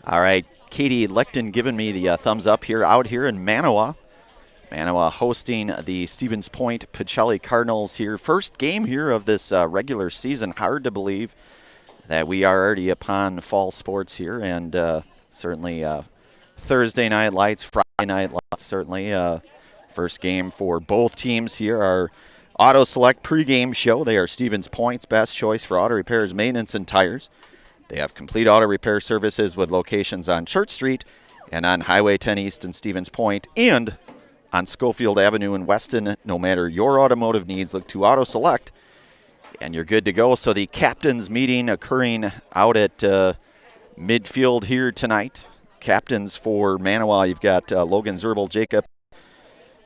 All right, Katie Lichten giving me the thumbs up here out here in Manawa. Manawa hosting the Stevens Point Pacelli Cardinals here. First game here of this regular season. Hard to believe that we are already upon fall sports here, and certainly Thursday night lights, Friday night lights, certainly. First game for both teams here. Our Auto Select pregame show. They are Stevens Point's best choice for auto repairs, maintenance, and tires. They have complete auto repair services with locations on Church Street and on Highway 10 East in Stevens Point and on Schofield Avenue in Weston. No matter your automotive needs, look to Auto Select and you're good to go. So the captains meeting occurring out at midfield here tonight. Captains for Manawa, you've got Logan Zerbel, Jacob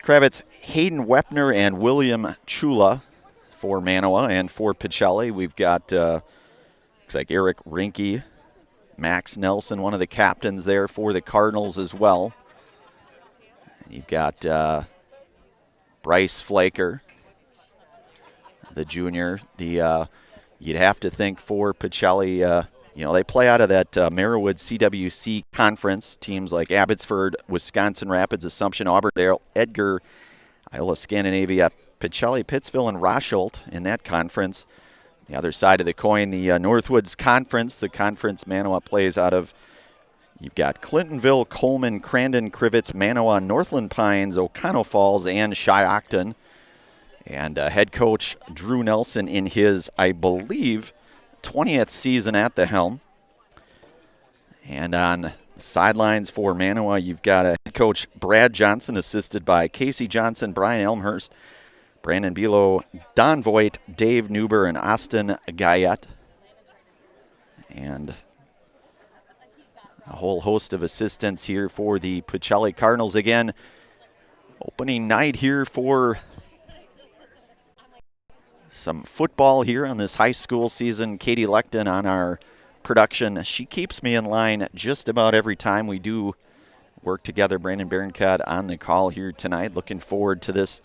Kravitz, Hayden Wepner, and William Chula for Manawa. And for Pacelli, we've got looks like Eric Rinke, Max Nelson, one of the captains there for the Cardinals as well. And you've got Bryce Flaker, the junior. You'd have to think for Pacelli, they play out of that Merriwood CWC conference. Teams like Abbotsford, Wisconsin Rapids, Assumption, Auberdale, Edgar, Iowa Scandinavia, Pacelli, Pittsville, and Rosholt in that conference. The other side of the coin, the Northwoods Conference, the conference Manawa plays out of. You've got Clintonville, Coleman, Crandon, Crivitz, Manawa, Northland Pines, O'Connell Falls, and Shiocton. And head coach Drew Nelson in his, I believe, 20th season at the helm. And on the sidelines for Manawa, you've got head coach Brad Johnson, assisted by Casey Johnson, Brian Elmhurst, Brandon Bilo, Don Voigt, Dave Newber, and Austin Guyette. And a whole host of assistants here for the Pacelli Cardinals. Again, opening night here for some football here on this high school season. Katie Lichten on our production. She keeps me in line just about every time we do work together. Brandon Berencott on the call here tonight. Looking forward to this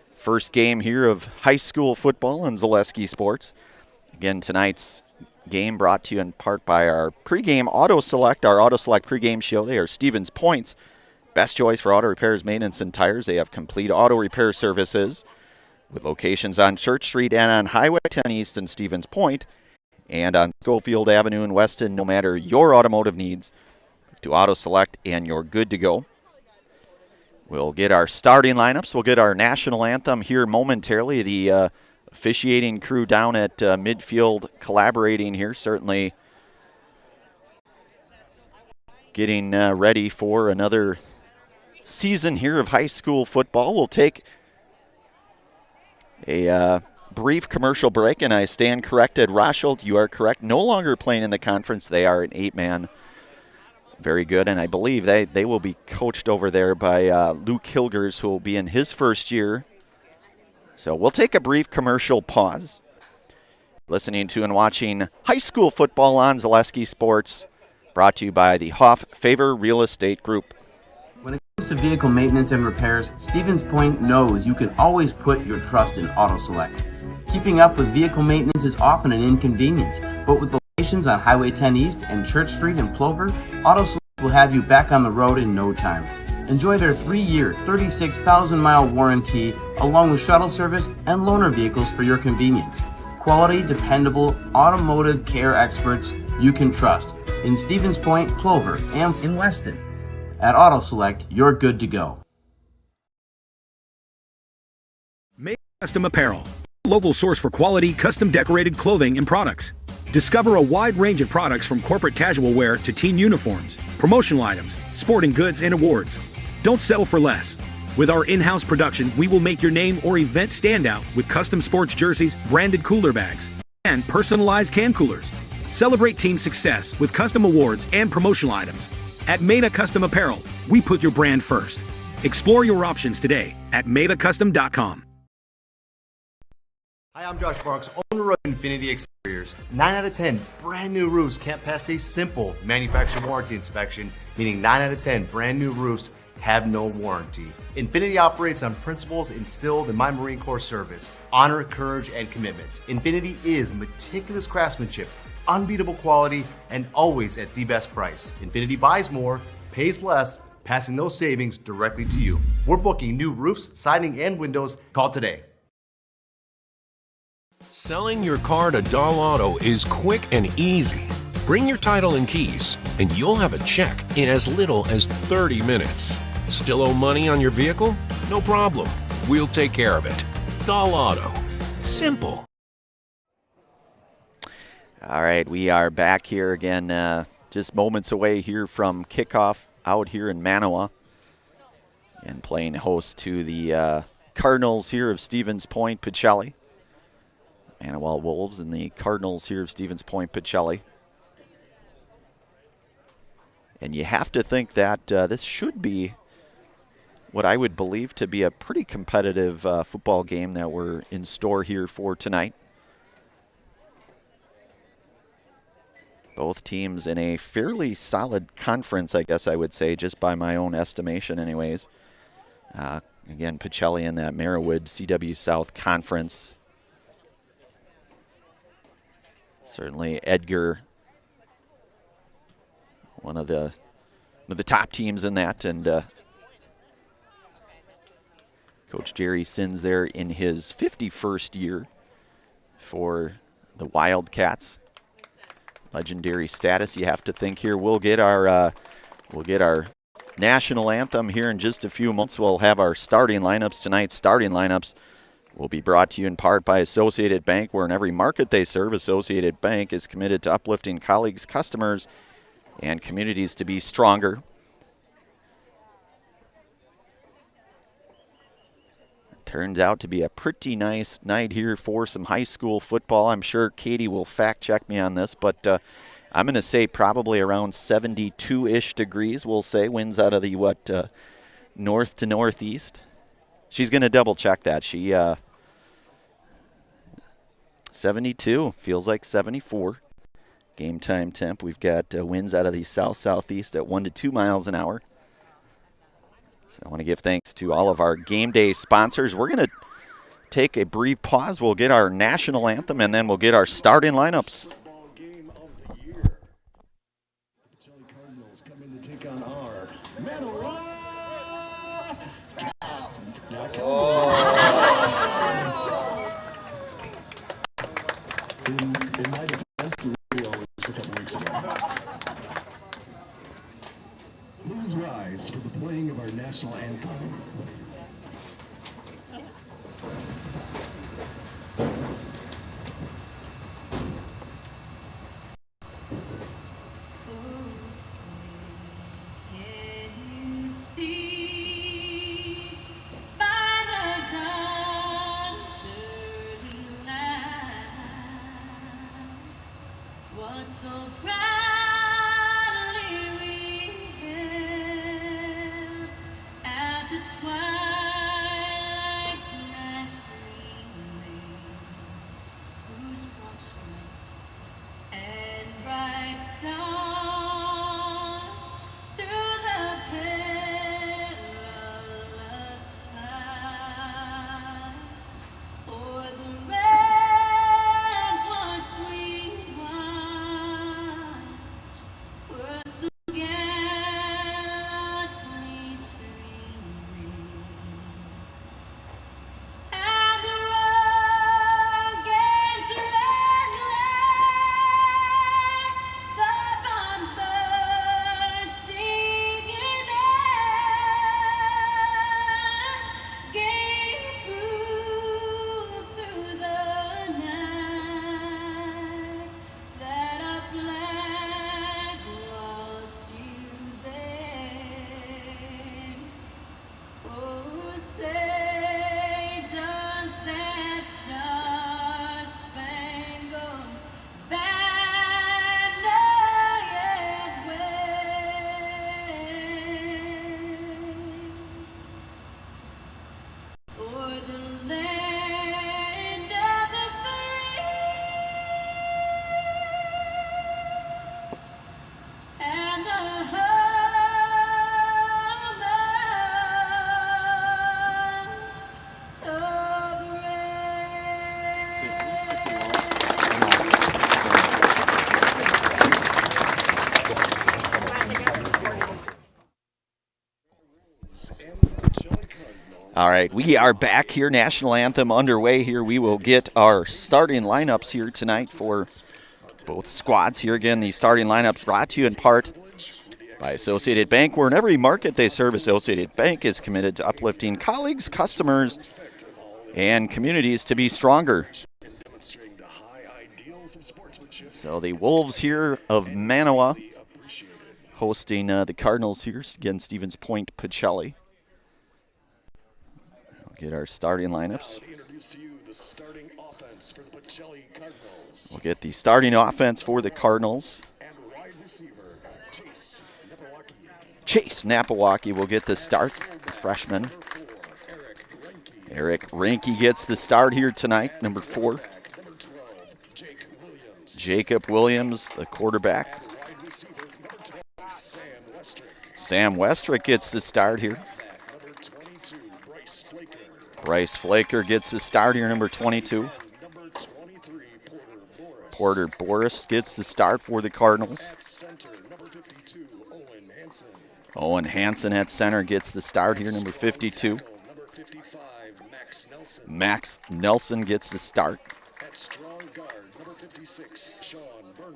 first game here of high school football in Zaleski Sports. Again, tonight's game brought to you in part by our pregame Auto Select, our Auto Select pregame show. They are Stevens Point's best choice for auto repairs, maintenance, and tires. They have complete auto repair services with locations on Church Street and on Highway 10 East in Stevens Point and on Schofield Avenue in Weston. No matter your automotive needs, to Auto Select and you're good to go. We'll get our starting lineups. We'll get our national anthem here momentarily. The officiating crew down at midfield collaborating here, certainly getting ready for another season here of high school football. We'll take a brief commercial break, and I stand corrected. Rosholt, you are correct. No longer playing in the conference. They are an 8-man. Very good, and I believe they will be coached over there by Luke Hilgers, who will be in his first year. So we'll take a brief commercial pause. Listening to and watching high school football on Zaleski Sports, brought to you by the Hoff Favor Real Estate Group. When it comes to vehicle maintenance and repairs, Stevens Point knows you can always put your trust in Auto Select. Keeping up with vehicle maintenance is often an inconvenience, but with locations on Highway 10 East and Church Street in Plover, Auto Select will have you back on the road in no time. Enjoy their 3-year, 36,000-mile warranty, along with shuttle service and loaner vehicles for your convenience. Quality, dependable, automotive care experts you can trust in Stevens Point, Plover, and in Weston. At Auto Select, you're good to go. Made Custom Apparel, local source for quality, custom decorated clothing and products. Discover a wide range of products from corporate casual wear to team uniforms, promotional items, sporting goods, and awards. Don't settle for less. With our in-house production, we will make your name or event stand out with custom sports jerseys, branded cooler bags, and personalized can coolers. Celebrate team success with custom awards and promotional items. At Meda Custom Apparel, we put your brand first. Explore your options today at medacustom.com. Hi, I'm Josh Marks, owner of Infinity Exteriors. 9 out of 10 brand new roofs can't pass a simple manufacturer warranty inspection, meaning 9 out of 10 brand new roofs have no warranty. Infinity operates on principles instilled in my Marine Corps service: honor, courage, and commitment. Infinity is meticulous craftsmanship, unbeatable quality, and always at the best price. Infinity buys more, pays less, passing those savings directly to you. We're booking new roofs, siding, and windows. Call today. Selling your car to Doll Auto is quick and easy. Bring your title and keys, and you'll have a check in as little as 30 minutes. Still owe money on your vehicle? No problem. We'll take care of it. Doll Auto. Simple. All right, we are back here again, just moments away here from kickoff out here in Manawa, and playing host to the Cardinals here of Stevens Point, Pacelli. Manawa Wolves and the Cardinals here of Stevens Point, Pacelli. And you have to think that this should be what I would believe to be a pretty competitive football game that we're in store here for tonight. Both teams in a fairly solid conference, I guess I would say, just by my own estimation anyways. Again, Pacelli in that Merriwood CW South Conference. Certainly Edgar, one of the top teams in that, and Coach Jerry Sins there in his 51st year for the Wildcats. Legendary status, you have to think here. We'll get our national anthem here in just a few months. We'll have our starting lineups tonight. Starting lineups will be brought to you in part by Associated Bank, where in every market they serve, Associated Bank is committed to uplifting colleagues, customers, and communities to be stronger. Turns out to be a pretty nice night here for some high school football. I'm sure Katie will fact check me on this, but I'm going to say probably around 72-ish degrees, we'll say. Winds out of the, north to northeast. She's going to double check that. She 72, feels like 74. Game time temp. We've got winds out of the south-southeast at 1 to 2 miles an hour. So I want to give thanks to all of our game day sponsors. We're going to take a brief pause. We'll get our national anthem, and then we'll get our starting lineups. Football game of the year. The Pacelli Cardinals come in to take on our Manawa. In my defense, the video was a couple weeks ago. Please rise for the playing of our national anthem. So proudly we hailed at the twilight. All right, we are back here. National anthem underway here. We will get our starting lineups here tonight for both squads. Here again, the starting lineups brought to you in part by Associated Bank, where in every market they serve, Associated Bank is committed to uplifting colleagues, customers, and communities to be stronger. So the Wolves here of Manawa hosting the Cardinals here. Again, Stevens Point, Pacelli. We'll get our starting lineups. We'll get the starting offense for the Cardinals. Chase Napawaki will get the start, the freshman. Eric Ranke gets the start here tonight, number 4. Jacob Williams, the quarterback. Sam Westrick gets the start here. Bryce Flaker gets the start here, number 22. Porter Boris gets the start for the Cardinals. Owen Hansen at center gets the start here, number 52. Max Nelson gets the start.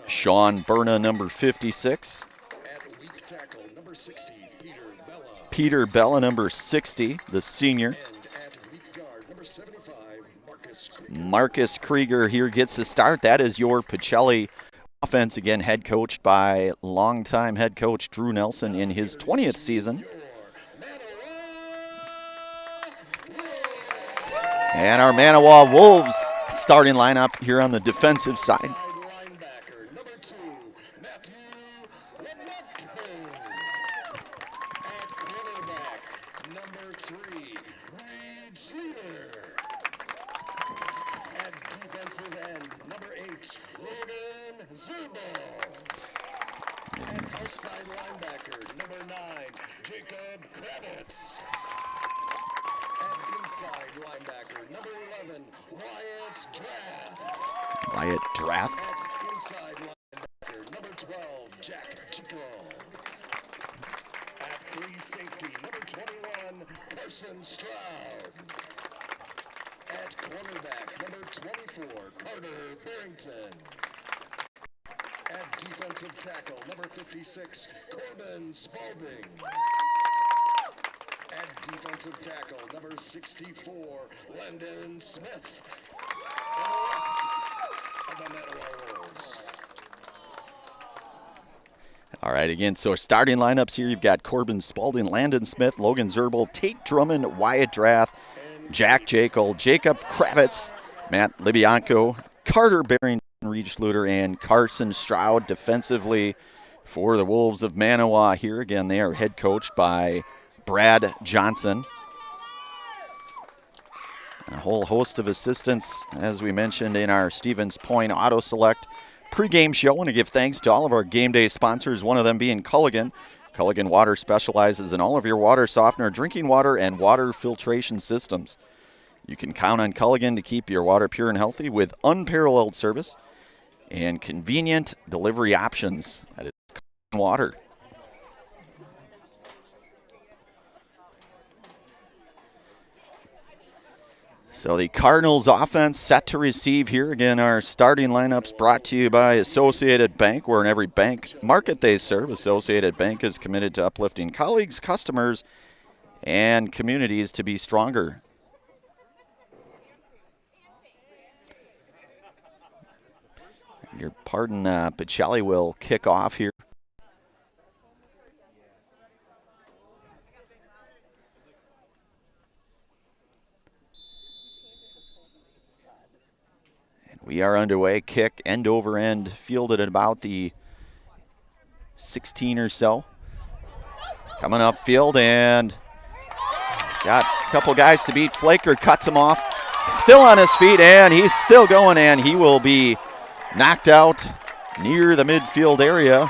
Sean Berna, number 56. Peter Bella, number 60, the senior. Marcus Krieger here gets the start. That is your Pacelli offense, again head coached by longtime head coach Drew Nelson in his 20th season. And our Manawa Wolves starting lineup here on the defensive side. Wyatt Drath. Inside linebacker, number 12, Jack Chico. At free safety, number 21, Carson Stroud. At cornerback, number 24, Carter Barrington. At defensive tackle, number 56, Corbin Spalding. At defensive tackle, number 64, Landon Smith. And the rest of the Manawa Wolves. All right, again, so starting lineups here, you've got Corbin Spalding, Landon Smith, Logan Zerbel, Tate Drummond, Wyatt Drath, Jack Jekyll, Jacob Kravitz, Matt Libianco, Carter Barrington, Regis Luter, and Carson Stroud defensively for the Wolves of Manawa here. Again, they are head coached by Brad Johnson. A whole host of assistants, as we mentioned in our Stevens Point Auto Select pregame show. I want to give thanks to all of our game day sponsors, one of them being Culligan. Culligan Water specializes in all of your water softener, drinking water, and water filtration systems. You can count on Culligan to keep your water pure and healthy with unparalleled service and convenient delivery options. That is Culligan Water. So the Cardinals offense set to receive here. Again, our starting lineups brought to you by Associated Bank, where in every bank market they serve, Associated Bank is committed to uplifting colleagues, customers, and communities to be stronger. Your pardon, Pacelli will kick off here. We are underway. Kick end over end, fielded at about the 16 or so. Coming up field and got a couple guys to beat. Flaker cuts him off. Still on his feet and he's still going, and he will be knocked out near the midfield area.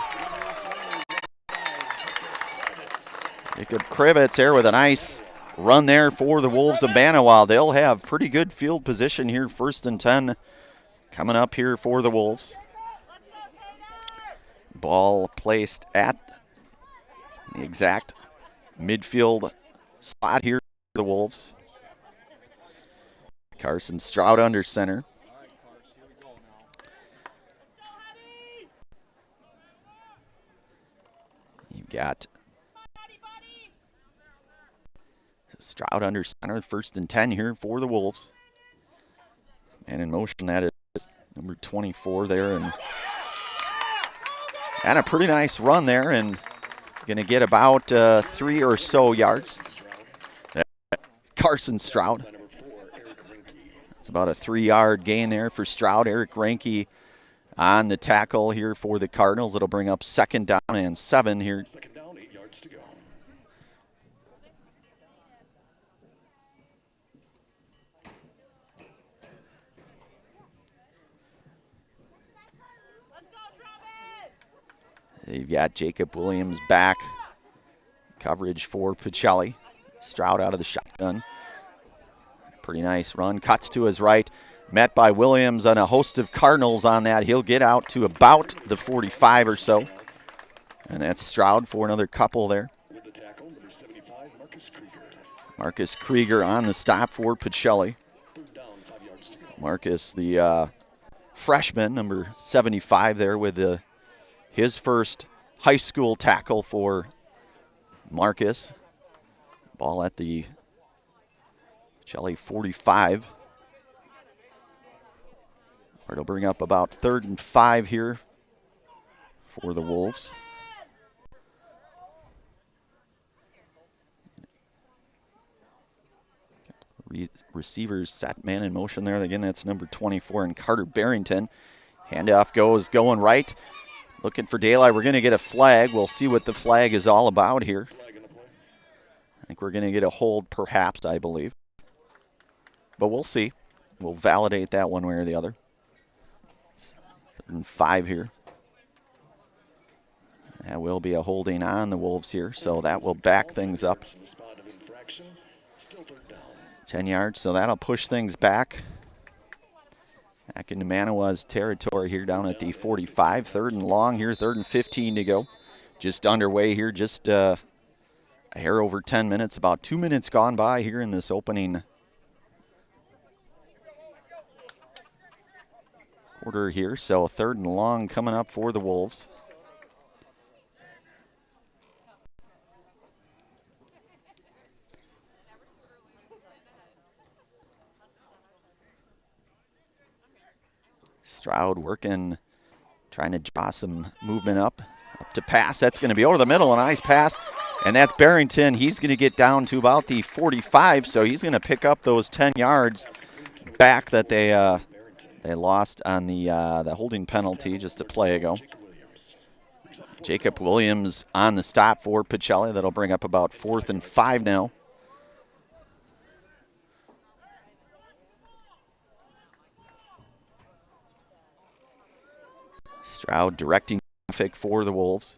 Jacob Krivitz there with a nice run there for the Wolves of Manawa. They'll have pretty good field position here, 1st and 10. Coming up here for the Wolves. Ball placed at the exact midfield spot here for the Wolves. Carson Stroud under center. You've got Stroud under center, 1st and 10 here for the Wolves. And in motion, that is number 24 there. And a pretty nice run there, and going to get about 3 or so yards. Carson Stroud. It's about a 3-yard gain there for Stroud. Eric Reinke on the tackle here for the Cardinals. It'll bring up 2nd down and 7 here. 2nd down, 8 yards to go. You've got Jacob Williams back. Coverage for Pacelli. Stroud out of the shotgun. Pretty nice run. Cuts to his right. Met by Williams and a host of Cardinals on that. He'll get out to about the 45 or so. And that's Stroud for another couple there. With the tackle, number 75, Marcus Krieger. Marcus Krieger on the stop for Pacelli. 3rd down, 5 yards to go. Marcus, the freshman, number 75 there with his first high school tackle for Marcus. Ball at the Pacelli 45. It'll bring up about 3rd and 5 here for the Wolves. Receivers set man in motion there. Again, that's number 24 and Carter Barrington. Handoff going right. Looking for daylight. We're going to get a flag. We'll see what the flag is all about here. I think we're going to get a hold perhaps, I believe. But we'll see. We'll validate that one way or the other. 3rd and 5 here. That will be a holding on the Wolves here, so that will back things up. 10 yards, so that'll push things back. Back into Manawa's territory here down at the 45. 3rd and long here, 3rd and 15 to go. Just underway here, just a hair over 10 minutes. About 2 minutes gone by here in this opening quarter here. So 3rd and long coming up for the Wolves. Stroud working, trying to draw some movement up to pass. That's going to be over the middle, a nice pass. And that's Barrington. He's going to get down to about the 45, so he's going to pick up those 10 yards back that they lost on the holding penalty just a play ago. Jacob Williams on the stop for Pacelli. That'll bring up about 4th and 5 now. Stroud directing traffic for the Wolves.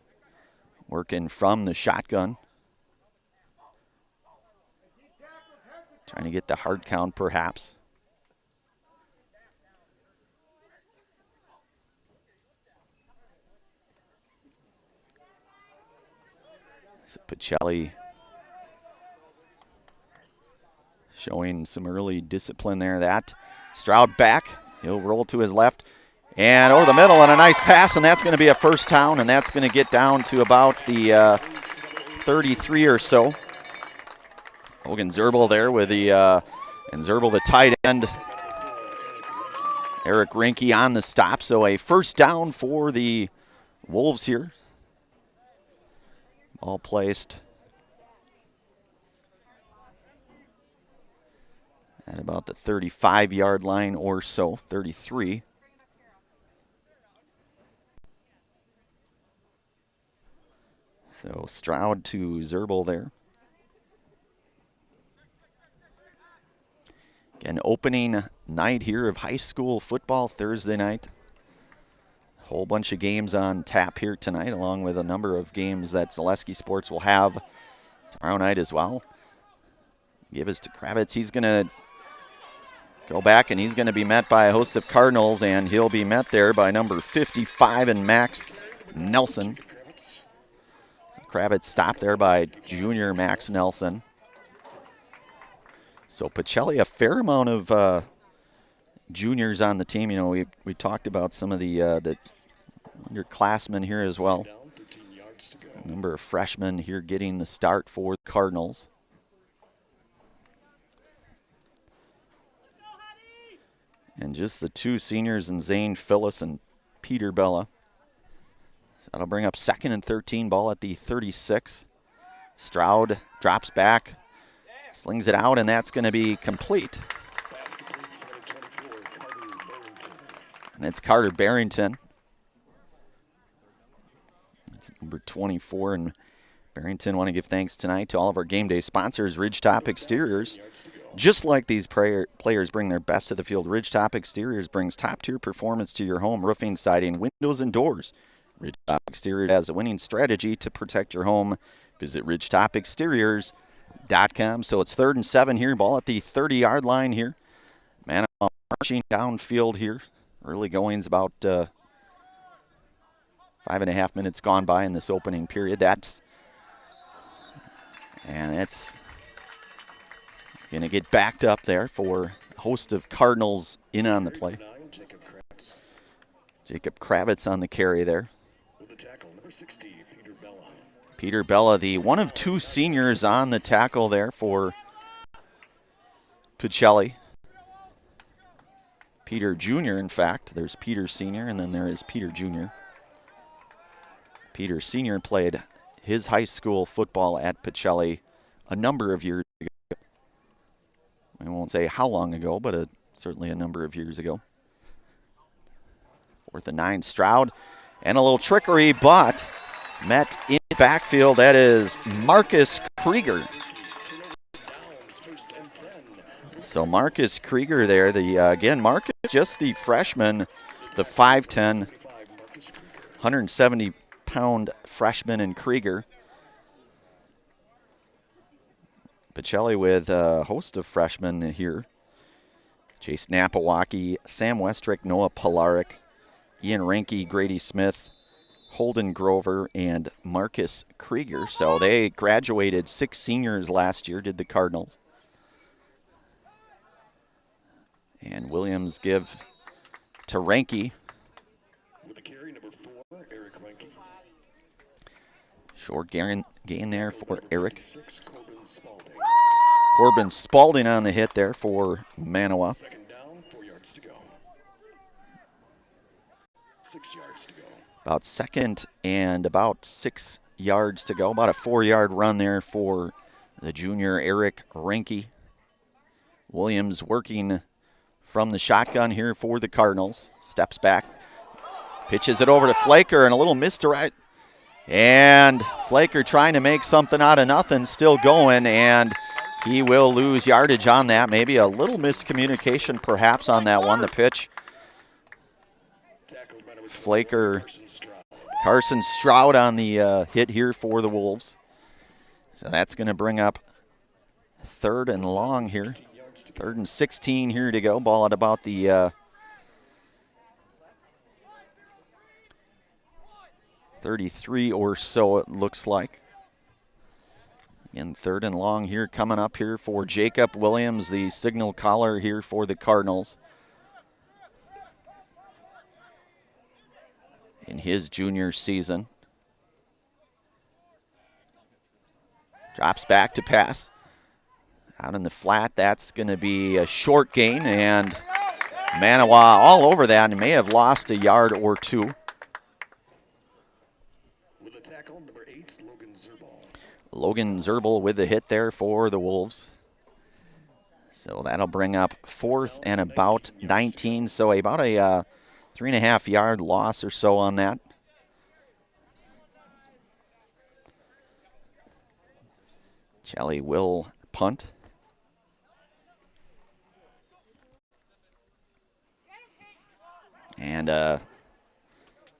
Working from the shotgun. Trying to get the hard count perhaps. So Pacelli showing some early discipline there. That Stroud back. He'll roll to his left. And over the middle and a nice pass, and that's going to be a 1st down, and that's going to get down to about the 33 or so. Hogan Zerbel there with and Zerbel the tight end. Eric Reinke on the stop, so a 1st down for the Wolves here. Ball placed at about the 35-yard line or so, 33. So Stroud to Zerbel there. Again, opening night here of high school football Thursday night. A whole bunch of games on tap here tonight, along with a number of games that Zaleski Sports will have tomorrow night as well. Give us to Kravitz. He's going to go back, and he's going to be met by a host of Cardinals, and he'll be met there by number 55 and Max Nelson. Kravitz stopped there by junior Max Nelson. So Pacelli, a fair amount of juniors on the team. You know, we talked about some of the underclassmen here as well. A number of freshmen here getting the start for the Cardinals. And just the two seniors in Zane Phyllis and Peter Bella. So that'll bring up 2nd and 13, ball at the 36. Stroud drops back, slings it out, and that's going to be complete. And it's Carter Barrington. That's number 24, and Barrington want to give thanks tonight to all of our game day sponsors, Ridgetop Exteriors. Just like these players bring their best to the field, Ridgetop Exteriors brings top-tier performance to your home, roofing, siding, windows, and doors. Ridgetop Exteriors has a winning strategy to protect your home. Visit ridgetopexteriors.com. So it's 3rd and 7 here, ball at the 30-yard line here. Manawa marching downfield here. Early goings about 5.5 minutes gone by in this opening period. It's going to get backed up there for a host of Cardinals in on the play. Jacob Kravitz on the carry there. With the tackle, number 60, Peter Bella. Peter Bella, the one of two seniors on the tackle there for Pacelli. Peter Jr., in fact. There's Peter Sr., and then there is Peter Jr. Peter Sr. played his high school football at Pacelli a number of years ago. We won't say how long ago, but certainly a number of years ago. 4th and 9, Stroud. And a little trickery, but met in backfield. That is Marcus Krieger. So Marcus Krieger there. Again, Marcus, just the freshman, the 5'10", 170-pound freshman in Krieger. Pacelli with a host of freshmen here. Chase Napawaki, Sam Westrick, Noah Polaric, Ian Ranke, Grady Smith, Holden Grover, and Marcus Krieger. So they graduated 6 seniors last year, did the Cardinals. And Williams give to Ranke. With the carry, number 4, Eric Ranke. Short gain there for Eric. 6, Corbin Spalding. Corbin Spalding on the hit there for Manawa. 2nd down, 4 yards to go. 6 yards to go. About 2nd and about 6 yards to go. About a 4-yard run there for the junior Eric Ranke. Williams working from the shotgun here for the Cardinals. Steps back, pitches it over to Flaker, and a little misdirect. And Flaker trying to make something out of nothing, still going, and he will lose yardage on that. Maybe a little miscommunication perhaps on that one, the pitch. Flaker, Carson Stroud on the hit here for the Wolves. So that's going to bring up 3rd and long here. 3rd and 16 here to go. Ball at about the 33 or so, it looks like. Again, 3rd and long here coming up here for Jacob Williams, the signal caller here for the Cardinals. In his junior season. Drops back to pass. Out in the flat, that's going to be a short gain, and Manawa all over that, and may have lost a yard or two. With the tackle, number 8, Logan Zerbal. Logan Zerbal with the hit there for the Wolves. So that'll bring up 4th and about 19, so about a 3.5-yard loss or so on that. Pacelli will punt. And a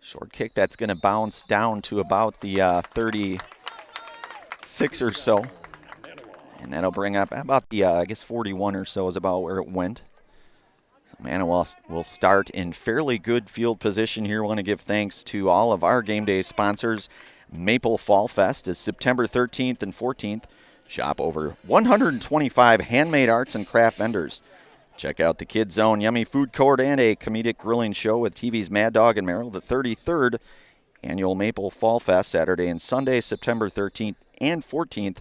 short kick that's going to bounce down to about the 36 or so. And that'll bring up about the, 41 or so is about where it went. So Manawa will start in fairly good field position here. Want to give thanks to all of our game day sponsors. Maple Fall Fest is September 13th and 14th. Shop over 125 handmade arts and craft vendors. Check out the Kids Zone Yummy Food Court and a comedic grilling show with TV's Mad Dog and Merrill, the 33rd Annual Maple Fall Fest, Saturday and Sunday, September 13th and 14th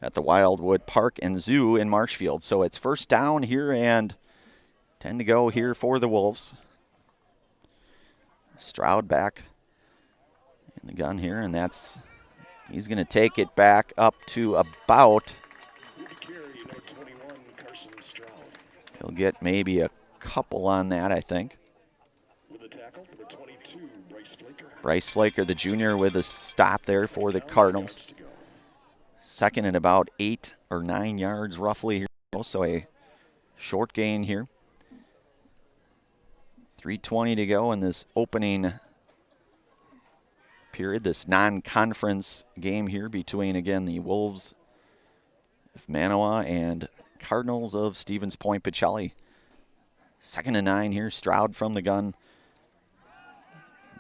at the Wildwood Park and Zoo in Marshfield. So it's first down here and 10 to go here for the Wolves. Stroud back in the gun here, and he's going to take it back up to about, he'll get maybe a couple on that, I think. With a tackle, number 22, Bryce Flaker, the junior, with a stop there for the Cardinals. Second and about 8 or 9 yards roughly here. Also a short gain here. 3:20 to go in this opening period, this non-conference game here between, again, the Wolves of Manawa and Cardinals of Stevens Point Pacelli. 2nd and 9 here. Stroud from the gun.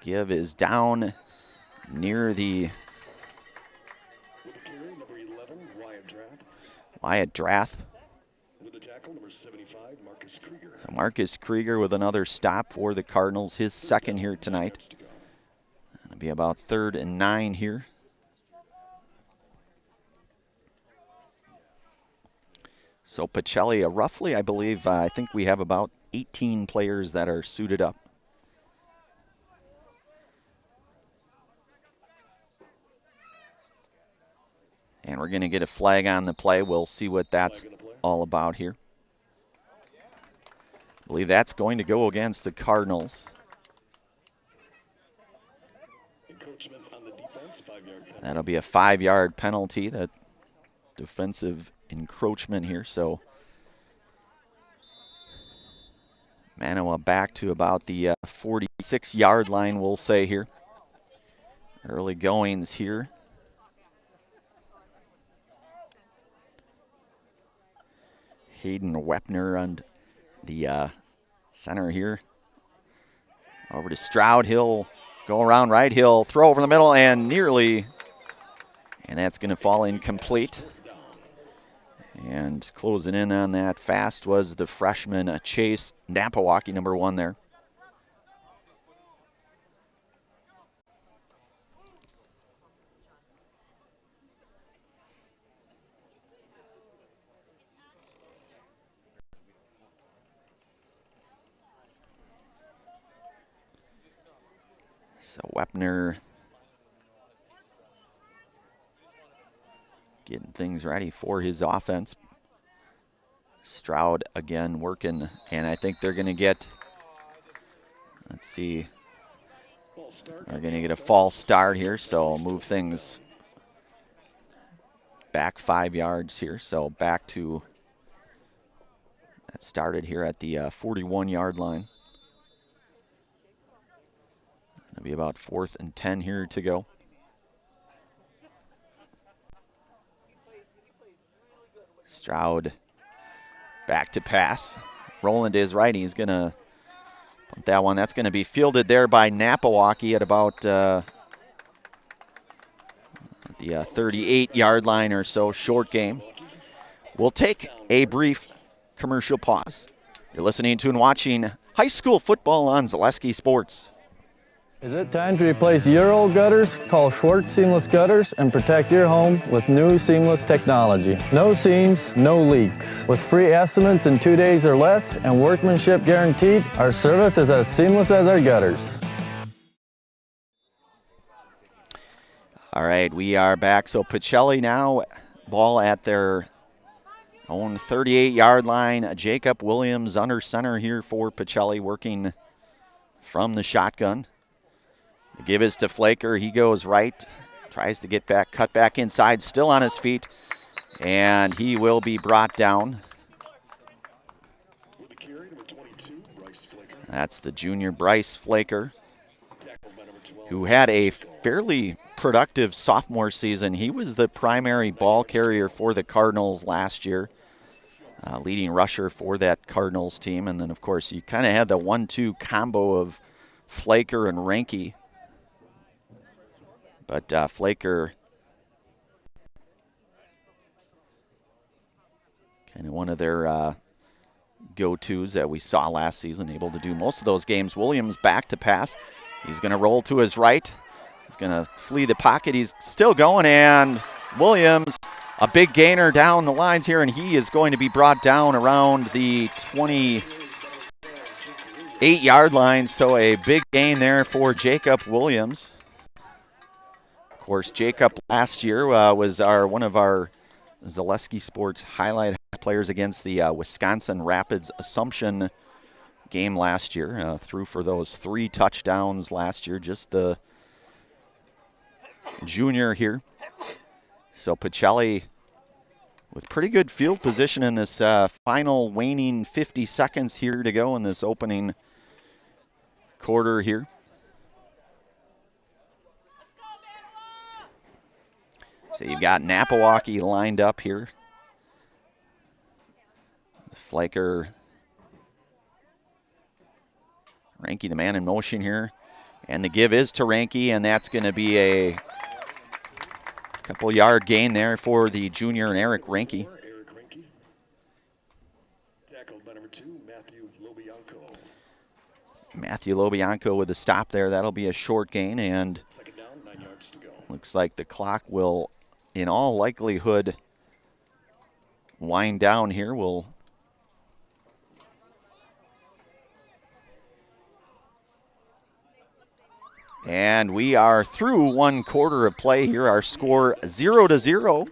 Give is down near the Wyatt Drath. With the tackle, number 75, Marcus Krieger. So Marcus Krieger with another stop for the Cardinals, his second here tonight. It'll be about 3rd and 9 here. So Pacelli, roughly, I believe, I think we have about 18 players that are suited up. And we're going to get a flag on the play. We'll see what that's all about here. I believe that's going to go against the Cardinals. That'll be a 5-yard penalty, that defensive encroachment here. So Manawa back to about the 46-yard line, we'll say here. Early goings here. Hayden Wepner on the center here. Over to Stroud. He'll go around right. He'll throw over the middle and nearly, and that's going to fall incomplete. And closing in on that fast was the freshman Chase Napawaki, number 1 there. So Wepner getting things ready for his offense. Stroud again working, and I think they're going to get, let's see, they're going to get a false start here, so move things back 5 yards here. So back to, that started here at the 41-yard line. It'll be about 4th and 10 here to go. Stroud back to pass. Roland is right. He's going to punt that one. That's going to be fielded there by Napawaki at about the 38-yard line or so. Short game. We'll take a brief commercial pause. You're listening to and watching high school football on Zaleski Sports. Is it time to replace your old gutters? Call Schwartz Seamless Gutters and protect your home with new seamless technology. No seams, no leaks. With free estimates in 2 days or less and workmanship guaranteed, our service is as seamless as our gutters. All right, we are back. So Pacelli now, ball at their own 38-yard line. Jacob Williams under center here for Pacelli, working from the shotgun. The give is to Flaker. He goes right, tries to get back, cut back inside, still on his feet, and he will be brought down. That's the junior Bryce Flaker, who had a fairly productive sophomore season. He was the primary ball carrier for the Cardinals last year, leading rusher for that Cardinals team. And then, of course, you kind of had the 1-2 combo of Flaker and Ranke. But Flaker, kind of one of their go-tos that we saw last season, able to do most of those games. Williams back to pass. He's going to roll to his right. He's going to flee the pocket. He's still going, and Williams, a big gainer down the lines here, and he is going to be brought down around the 28-yard line, so a big gain there for Jacob Williams. Of course, Jacob last year was one of our Zaleski Sports highlight players against the Wisconsin Rapids Assumption game last year. Threw for those 3 touchdowns last year, just the junior here. So Pacelli with pretty good field position in this final waning 50 seconds here to go in this opening quarter here. So you've got Napawaki lined up here. Flaker, Ranky the man in motion here. And the give is to Ranky, and that's going to be a couple yard gain there for the junior and Eric Ranky. Tackled by number 2, Matthew Lobianco. Matthew Lobianco with a stop there. That'll be a short gain, and Second down, 9 yards to go. looks like the clock will, in all likelihood, wind down here. And we are through 1 quarter of play here. Our score 0-0.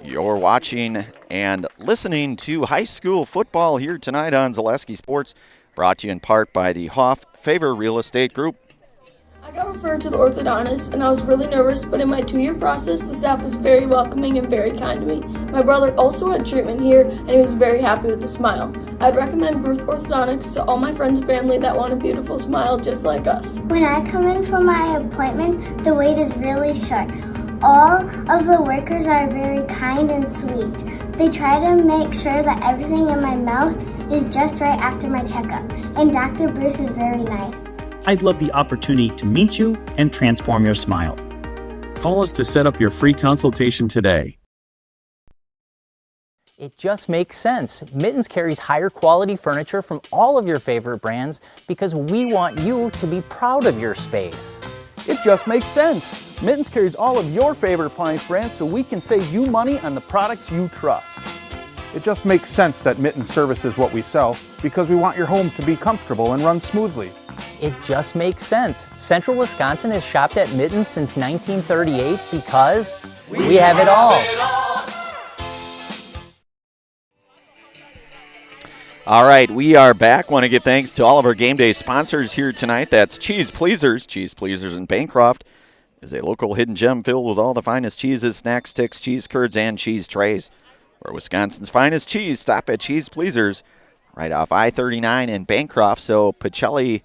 You're watching and listening to high school football here tonight on Zaleski Sports, brought to you in part by the Hoff Favor Real Estate Group. I got referred to the orthodontist, and I was really nervous, but in my 2-year process, the staff was very welcoming and very kind to me. My brother also had treatment here, and he was very happy with a smile. I'd recommend Bruce Orthodontics to all my friends and family that want a beautiful smile just like us. When I come in for my appointment, the wait is really short. All of the workers are very kind and sweet. They try to make sure that everything in my mouth is just right after my checkup, and Dr. Bruce is very nice. I'd love the opportunity to meet you and transform your smile. Call us to set up your free consultation today. It just makes sense. Mittens carries higher quality furniture from all of your favorite brands because we want you to be proud of your space. It just makes sense. Mittens carries all of your favorite appliance brands so we can save you money on the products you trust. It just makes sense that Mittens services what we sell because we want your home to be comfortable and run smoothly. It just makes sense. Central Wisconsin has shopped at Mittens since 1938 because we have it all. All right, we are back. Want to give thanks to all of our game day sponsors here tonight. That's Cheese Pleasers. Cheese Pleasers in Bancroft is a local hidden gem filled with all the finest cheeses, snack sticks, cheese curds, and cheese trays. For Wisconsin's finest cheese, stop at Cheese Pleasers right off I-39 in Bancroft. So Pacelli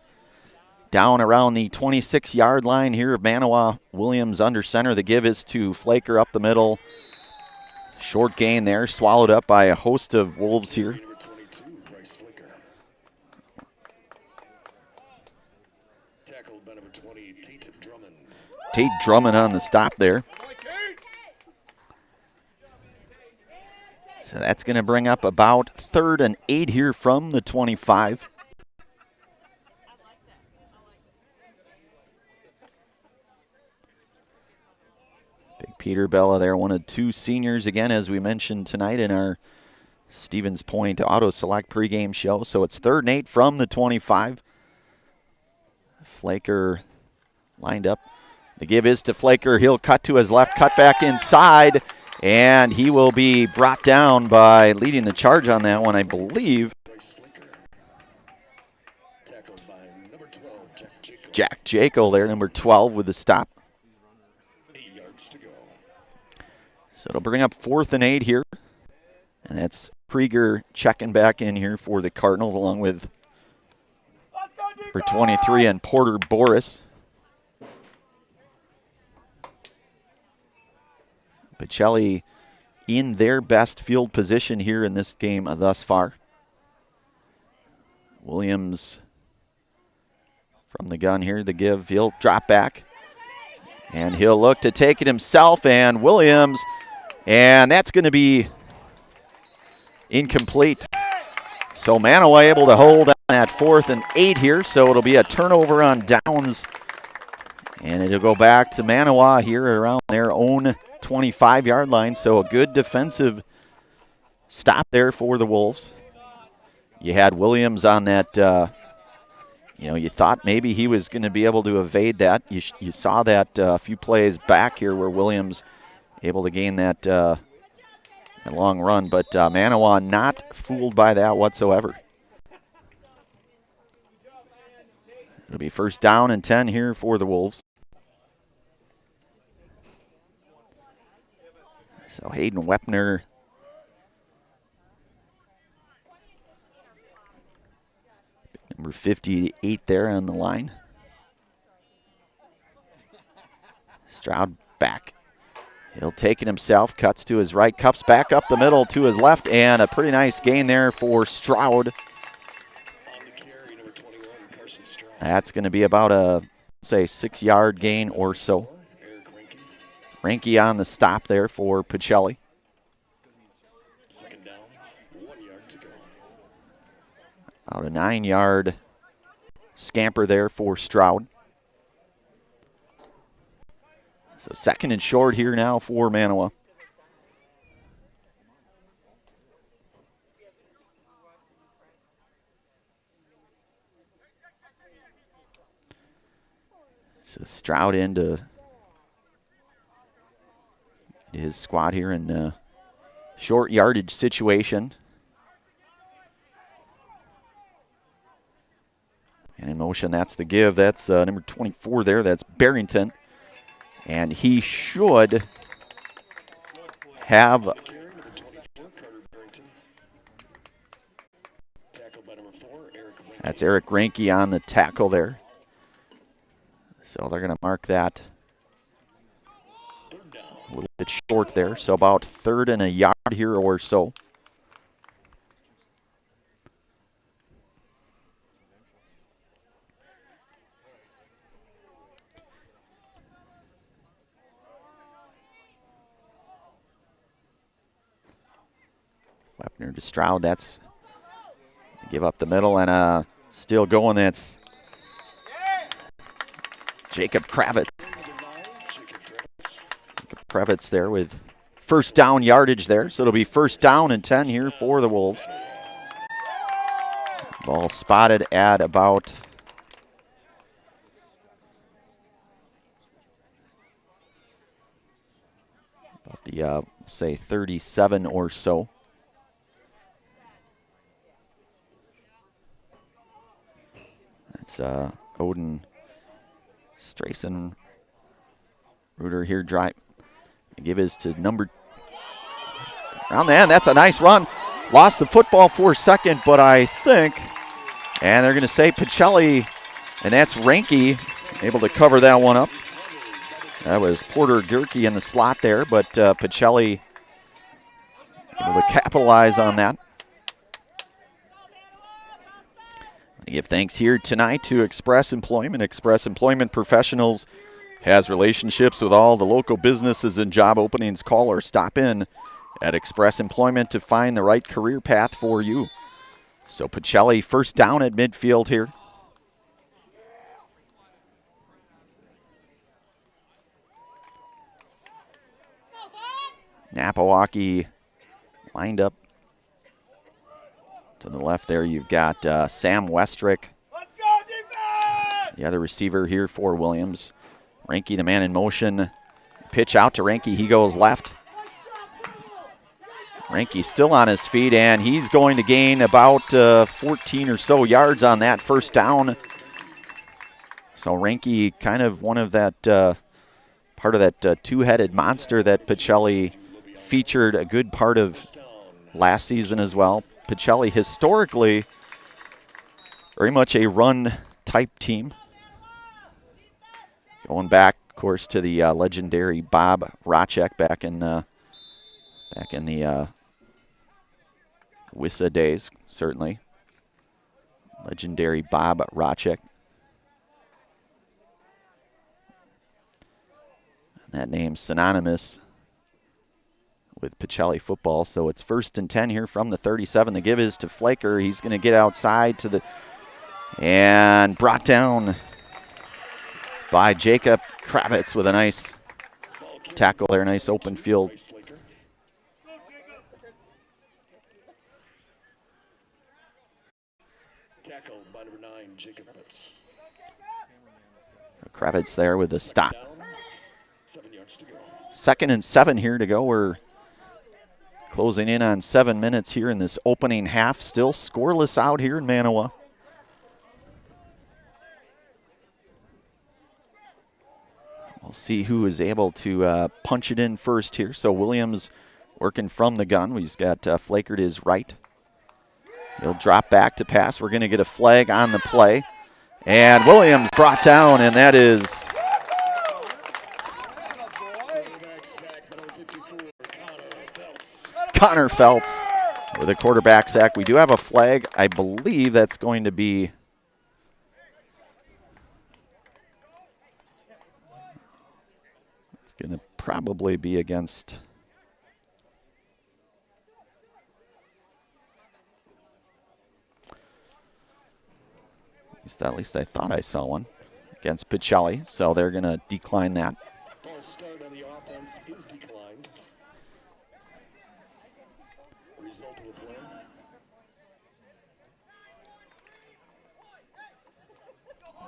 down around the 26-yard line here of Manawa. Williams under center. The give is to Flaker up the middle. Short gain there, swallowed up by a host of Wolves here. Tate Drummond on the stop there. So that's going to bring up about 3rd and 8 here from the 25. Big Peter Bella there, one of 2 seniors again, as we mentioned tonight in our Stevens Point Auto Select pregame show. So it's 3rd and 8 from the 25. Flaker lined up. The give is to Flaker. He'll cut to his left, cut back inside, and he will be brought down by leading the charge on that one, I believe. Jack Jaco there, number 12 with the stop. So it'll bring up 4th and 8 here. And that's Krieger checking back in here for the Cardinals along with number 23 and Porter Boris. Pacelli in their best field position here in this game thus far. Williams from the gun here, the give, he'll drop back. And he'll look to take it himself, and Williams, and that's going to be incomplete. So Manawa able to hold on that 4th and 8 here, so it'll be a turnover on downs. And it'll go back to Manawa here around their own 25-yard line, so a good defensive stop there for the Wolves. You had Williams on that, you thought maybe he was going to be able to evade that. You saw that a few plays back here where Williams able to gain that long run, but Manawa not fooled by that whatsoever. It'll be 1st down and 10 here for the Wolves. So Hayden Wepner number 58 there on the line. Stroud back. He'll take it himself, cuts to his right, cups back up the middle to his left, and a pretty nice gain there for Stroud. That's going to be about a, 6-yard gain or so. Ranke on the stop there for Pacelli. Second down, 1 yard to go. About a 9-yard scamper there for Stroud. So 2nd and short here now for Manawa. So Stroud into his squad here in a short yardage situation. And in motion, that's the give. That's number 24 there. That's Barrington. And he should have that's Eric Ranke on the tackle there. So they're going to mark that a little bit short there. So about 3rd and a yard here or so. Wepner to Stroud. That's give up the middle and still going. That's Jacob Kravitz. Jacob Kravitz there with 1st down yardage there. So it'll be 1st down and 10 here for the Wolves. Ball spotted at about the, say, 37 or so. That's Odin Strayson. Reuter here drive. Give is to number around the end. That's a nice run. Lost the football for a second, but I think, and they're going to say Pacelli, and that's Ranke able to cover that one up. That was Porter Gerke in the slot there, but Pacelli able to capitalize on that. I give thanks here tonight to Express Employment. Express Employment Professionals has relationships with all the local businesses and job openings. Call or stop in at Express Employment to find the right career path for you. So Pacelli 1st down at midfield here. Napawaki lined up. To the left there, you've got Sam Westrick. The other receiver here for Williams. Ranke, the man in motion. Pitch out to Ranke. He goes left. Ranke still on his feet, and he's going to gain about 14 or so yards on that 1st down. So Ranke kind of one of that part of that two-headed monster that Pacelli featured a good part of last season as well. Pacelli historically very much a run-type team. Going back, of course, to the legendary Bob Rochek back in the WISA days, certainly. Legendary Bob Rochek. And that name's synonymous with Pacelli football. So it's 1st and 10 here from the 37. The give is to Flaker. He's going to get outside to the, and brought down by Jacob Kravitz with a nice tackle there, nice open field. Tackle by number 9, Jacob Kravitz. Kravitz there with a stop. 7 yards to go. 2nd and 7 here to go. We're closing in on 7 minutes here in this opening half. Still scoreless out here in Manawa. We'll see who is able to punch it in first here. So Williams working from the gun. We've got Flaker to his right. He'll drop back to pass. We're going to get a flag on the play. And Williams brought down, and that is Connor Feltz with a quarterback sack. We do have a flag. I believe that's going to be going to probably be against at least I thought I saw one against Pacelli, so they're going to decline that. Ball start on the offense is declined. Result of the play.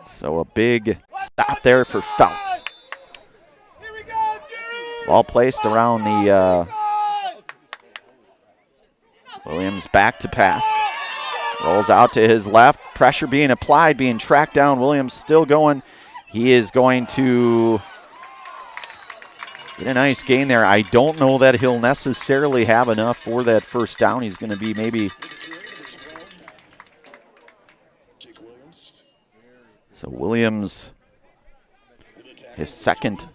So a big stop there for Feltz. Ball placed around the Williams back to pass. Rolls out to his left. Pressure being applied, being tracked down. Williams still going. He is going to get a nice gain there. I don't know that he'll necessarily have enough for that first down. He's going to be maybe. So Williams, his second.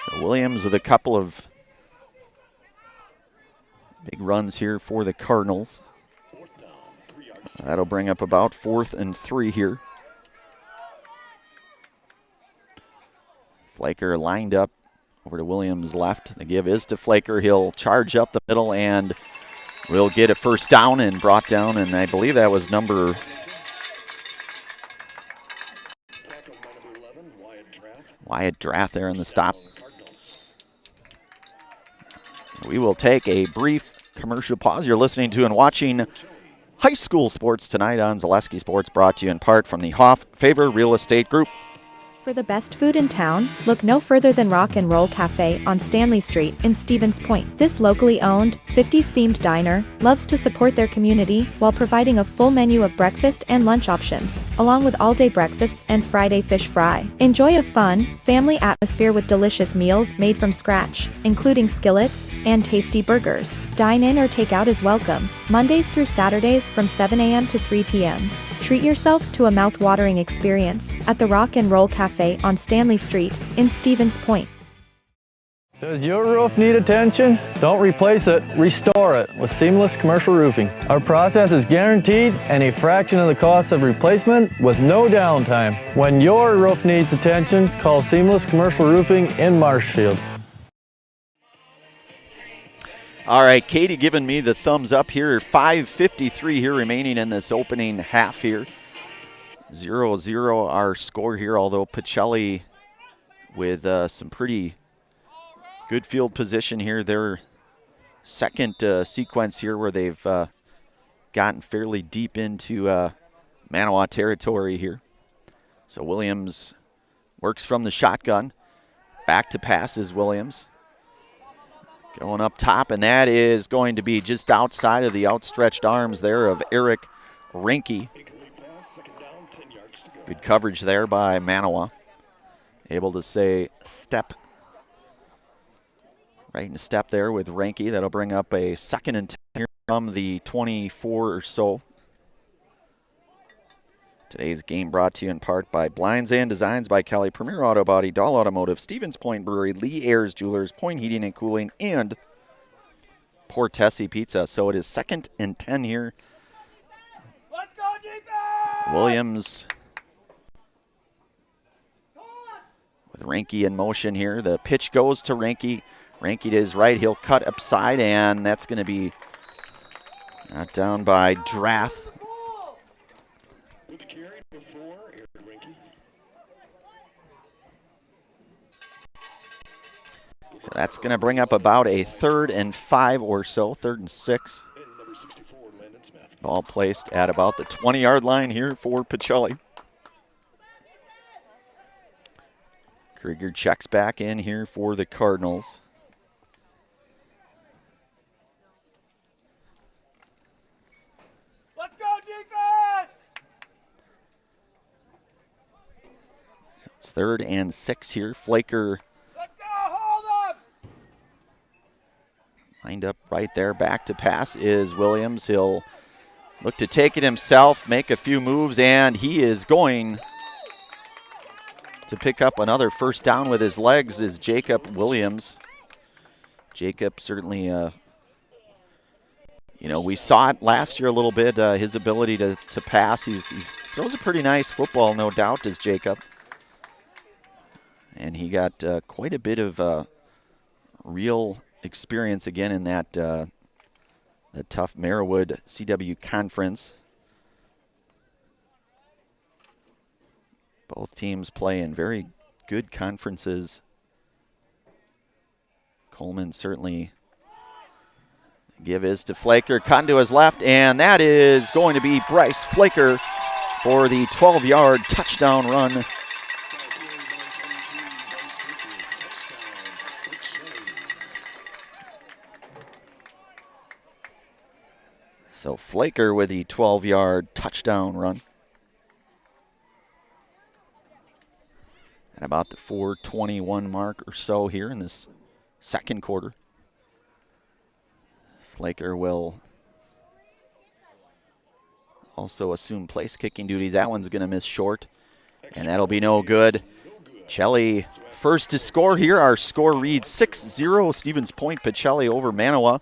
So Williams with a couple of big runs here for the Cardinals. That'll bring up about 4th and 3 here. Flaker lined up over to Williams' left. The give is to Flaker. He'll charge up the middle and will get a first down and brought down, and I believe that was number 11, Wyatt Drath there in the stop. We will take a brief commercial pause. You're listening to and watching high school sports tonight on Zaleski Sports, brought to you in part from the Hoff Favor Real Estate Group. For the best food in town, look no further than Rock and Roll Cafe on Stanley Street in Stevens Point. This locally owned, 50s-themed diner loves to support their community while providing a full menu of breakfast and lunch options, along with all-day breakfasts and Friday fish fry. Enjoy a fun, family atmosphere with delicious meals made from scratch, including skillets and tasty burgers. Dine in or take out is welcome, Mondays through Saturdays from 7 a.m. to 3 p.m. Treat yourself to a mouth-watering experience at the Rock and Roll Cafe on Stanley Street in Stevens Point. Does your roof need attention? Don't replace it, restore it with Seamless Commercial Roofing. Our process is guaranteed and a fraction of the cost of replacement with no downtime. When your roof needs attention, call Seamless Commercial Roofing in Marshfield. All right, Katie giving me the thumbs up here. 5:53 here remaining in this opening half here. 0-0 our score here, although Pacelli with some pretty good field position here. Their second sequence here where they've gotten fairly deep into Manawa territory here. So Williams works from the shotgun. Back to pass is Williams. Going up top, and that is going to be just outside of the outstretched arms there of Eric Rinke. Good coverage there by Manawa. Able to say step. Right in step there with Rinke. That'll bring up a 2nd and 10 here from the 24 or so. Today's game brought to you in part by Blinds and Designs by Kelly, Premier Auto Body, Dahl Automotive, Stevens Point Brewery, Lee Ayers Jewelers, Point Heating and Cooling, and Portesi Pizza. So it is 2nd and 10 here. Let's go defense! Williams With Ranky in motion here. The pitch goes to Ranky. Ranky to his right. He'll cut upside, and that's going to be not down by Drath. That's going to bring up about a 3rd and 5 or so, 3rd and 6. Ball placed at about the 20-yard line here for Pacelli. Krieger checks back in here for the Cardinals. Let's go, defense! So it's 3rd and 6 here. Flaker lined up right there. Back to pass is Williams. He'll look to take it himself, make a few moves, and he is going to pick up another first down with his legs is Jacob Williams. Jacob certainly, we saw it last year a little bit, his ability to pass. He throws a pretty nice football, no doubt, is Jacob. And he got quite a bit of real experience again in that the tough Merriwood CW conference. Both teams play in very good conferences. Coleman certainly give is to Flaker. Cotton to his left, and that is going to be Bryce Flaker for the 12-yard touchdown run. So Flaker with the 12-yard touchdown run. At about the 4:21 mark or so here in this second quarter. Flaker will also assume place kicking duties. That one's going to miss short, and that'll be no good. Pacelli first to score here. Our score reads 6-0. Stevens Point, Pacelli over Manawa.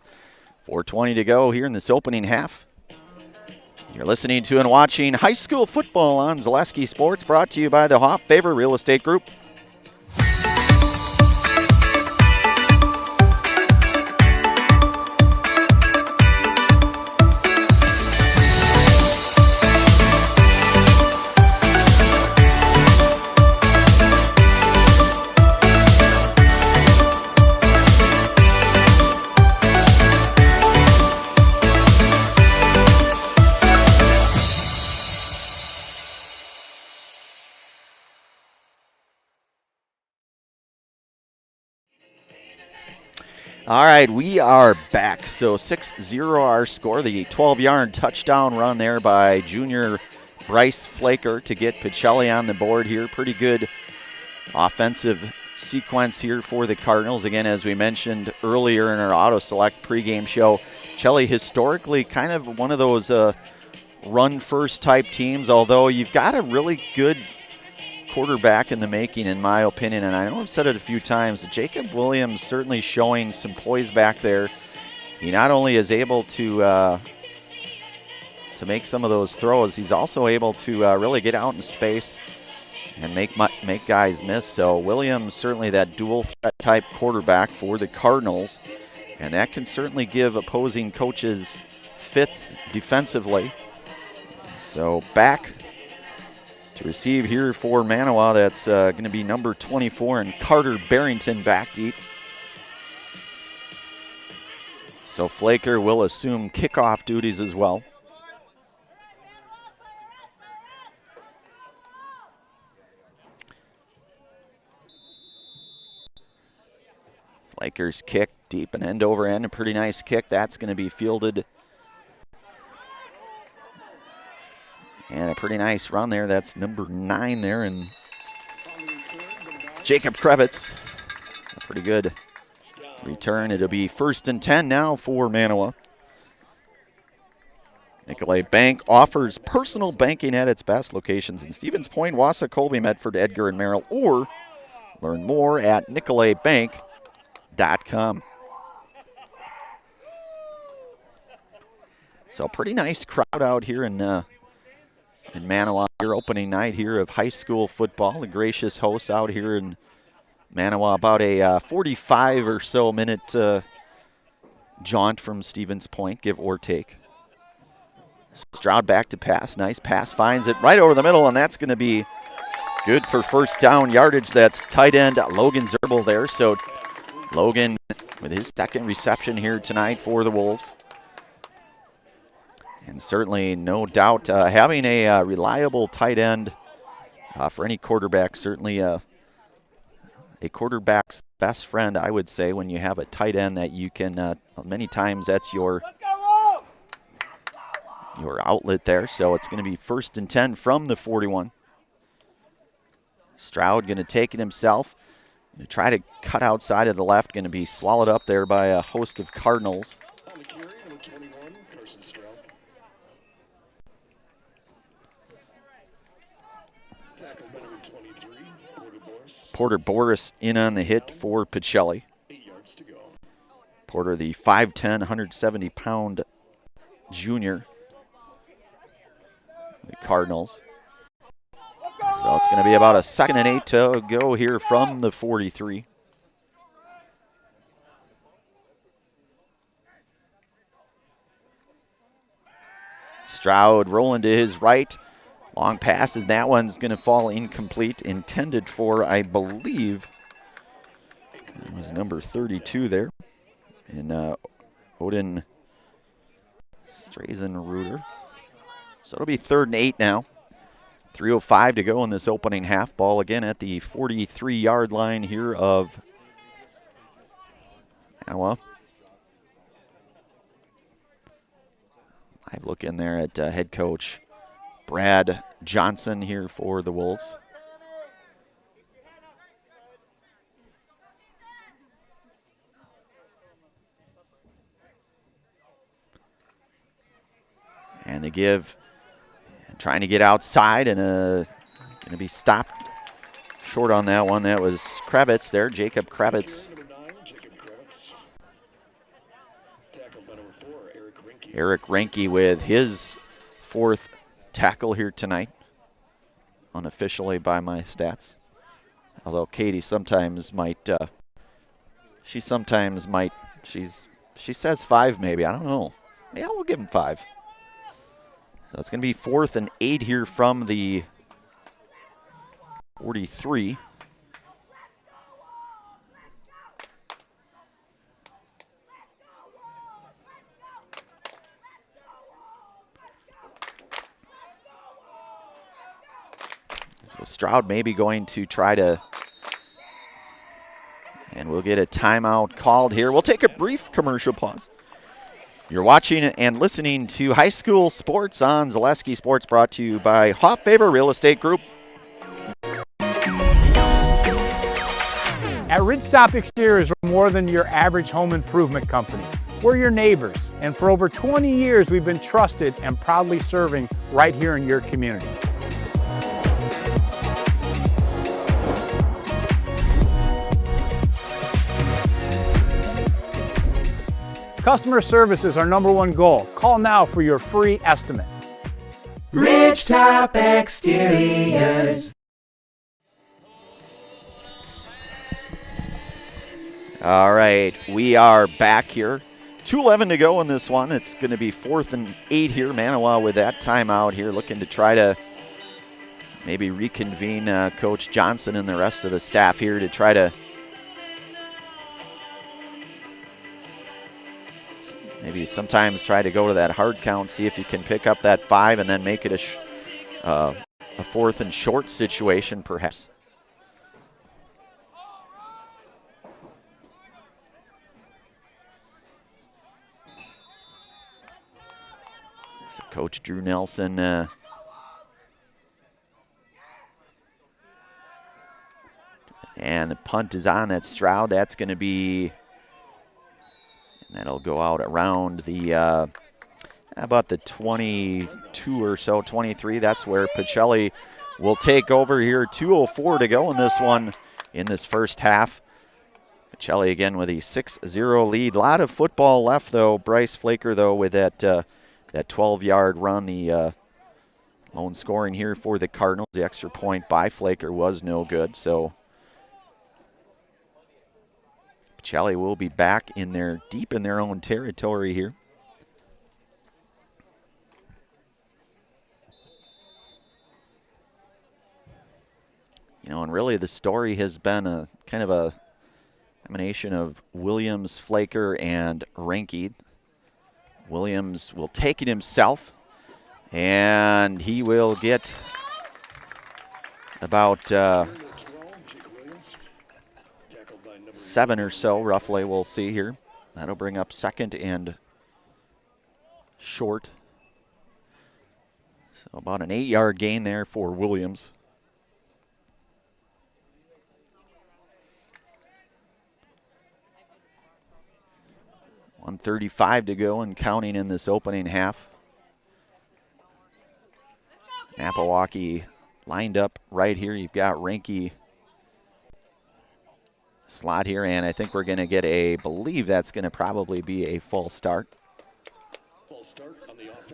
4:20 to go here in this opening half. You're listening to and watching high school football on Zaleski Sports, brought to you by the Hoff Favor Real Estate Group. All right, we are back. So 6-0 our score. The 12-yard touchdown run there by junior Bryce Flaker to get Pacelli on the board here. Pretty good offensive sequence here for the Cardinals. Again, as we mentioned earlier in our Auto Select pregame show, Pacelli historically kind of one of those run-first type teams, although you've got a really good quarterback in the making, in my opinion, and I know I've said it a few times. Jacob Williams certainly showing some poise back there. He not only is able to make some of those throws, he's also able to really get out in space and make guys miss. So Williams certainly that dual threat type quarterback for the Cardinals, and that can certainly give opposing coaches fits defensively. So back to receive here for Manawa, that's going to be number 24 and Carter Barrington back deep. So Flaker will assume kickoff duties as well. Flaker's kick deep and end over end, a pretty nice kick. That's going to be fielded. And a pretty nice run there. That's number 9 there, and Jacob Krevitz. A pretty good return. It'll be 1st and 10 now for Manawa. Nicolay Bank offers personal banking at its best locations in Stevens Point, Wausau, Colby, Medford, Edgar, and Merrill, or learn more at nicolaybank.com. So pretty nice crowd out here in Manawa, your opening night here of high school football. The gracious hosts out here in Manawa about a 45 or so minute jaunt from Stevens Point, give or take. Stroud back to pass. Nice pass. Finds it right over the middle, and that's going to be good for first down yardage. That's tight end Logan Zerbel there. So Logan with his second reception here tonight for the Wolves. And certainly, no doubt, having a reliable tight end for any quarterback, certainly a quarterback's best friend, I would say, when you have a tight end that you can, many times that's your outlet there. So it's going to be 1st and 10 from the 41. Stroud going to take it himself. Going to try to cut outside of the left. Going to be swallowed up there by a host of Cardinals. On the carry, number 21, Carson Stroud. Tackle by number 23, Porter Boris. Porter Boris in on the hit for Pacelli. 8 yards to go. Porter, the 5'10", 170-pound junior. The Cardinals. So it's going to be about a 2nd and 8 to go here from the 43. Stroud rolling to his right. Long pass, and that one's going to fall incomplete. Intended for, I believe, it was number 32 there. And Odin Strazenruder. So it'll be 3rd and 8 now. 3:05 to go in this opening half. Ball again at the 43-yard line here of Manawa. Live look in there at head coach Brad Johnson here for the Wolves. And they give, trying to get outside, and going to be stopped short on that one. That was Kravitz there, Jacob Kravitz. Eric Renke with his 4th tackle here tonight, unofficially by my stats. Although Katie sometimes might, she says 5 maybe, I don't know. Yeah, we'll give him 5. So it's going to be 4th and 8 here from the 43. So Stroud may be going to try to, and we'll get a timeout called here. We'll take a brief commercial pause. You're watching and listening to High School Sports on Zaleski Sports, brought to you by Hoff-Faber Real Estate Group. At Ridgestop Exteriors, we're more than your average home improvement company. We're your neighbors, and for over 20 years, we've been trusted and proudly serving right here in your community. Customer service is our #1 goal. Call now for your free estimate. Ridgetop Exteriors. All right, we are back here. 2:11 to go in this one. It's going to be 4th and 8 here. Manawa with that timeout here, looking to try to maybe reconvene Coach Johnson and the rest of the staff here to try to maybe sometimes try to go to that hard count, see if you can pick up that 5 and then make it a 4th and short situation, perhaps. So Coach Drew Nelson and the punt is on. That's Stroud. That's going to be, and that'll go out around the about the 22 or so, 23. That's where Pacelli will take over here. 2:04 to go in this one, in this first half. Pacelli again with a 6-0 lead. A lot of football left, though. Bryce Flaker, though, with that 12-yard run, the lone scoring here for the Cardinals. The extra point by Flaker was no good, so Pacelli will be back in there, deep in their own territory here. You know, and really the story has been a kind of a combination of Williams, Flaker, and Reinke. Williams will take it himself, and he will get about 7 or so, roughly, we'll see here. That'll bring up second and short. So about an 8-yard gain there for Williams. .135 to go and counting in this opening half. Napawaki lined up right here. You've got Reinke slot here, and I think we're going to get believe that's going to probably be a false start.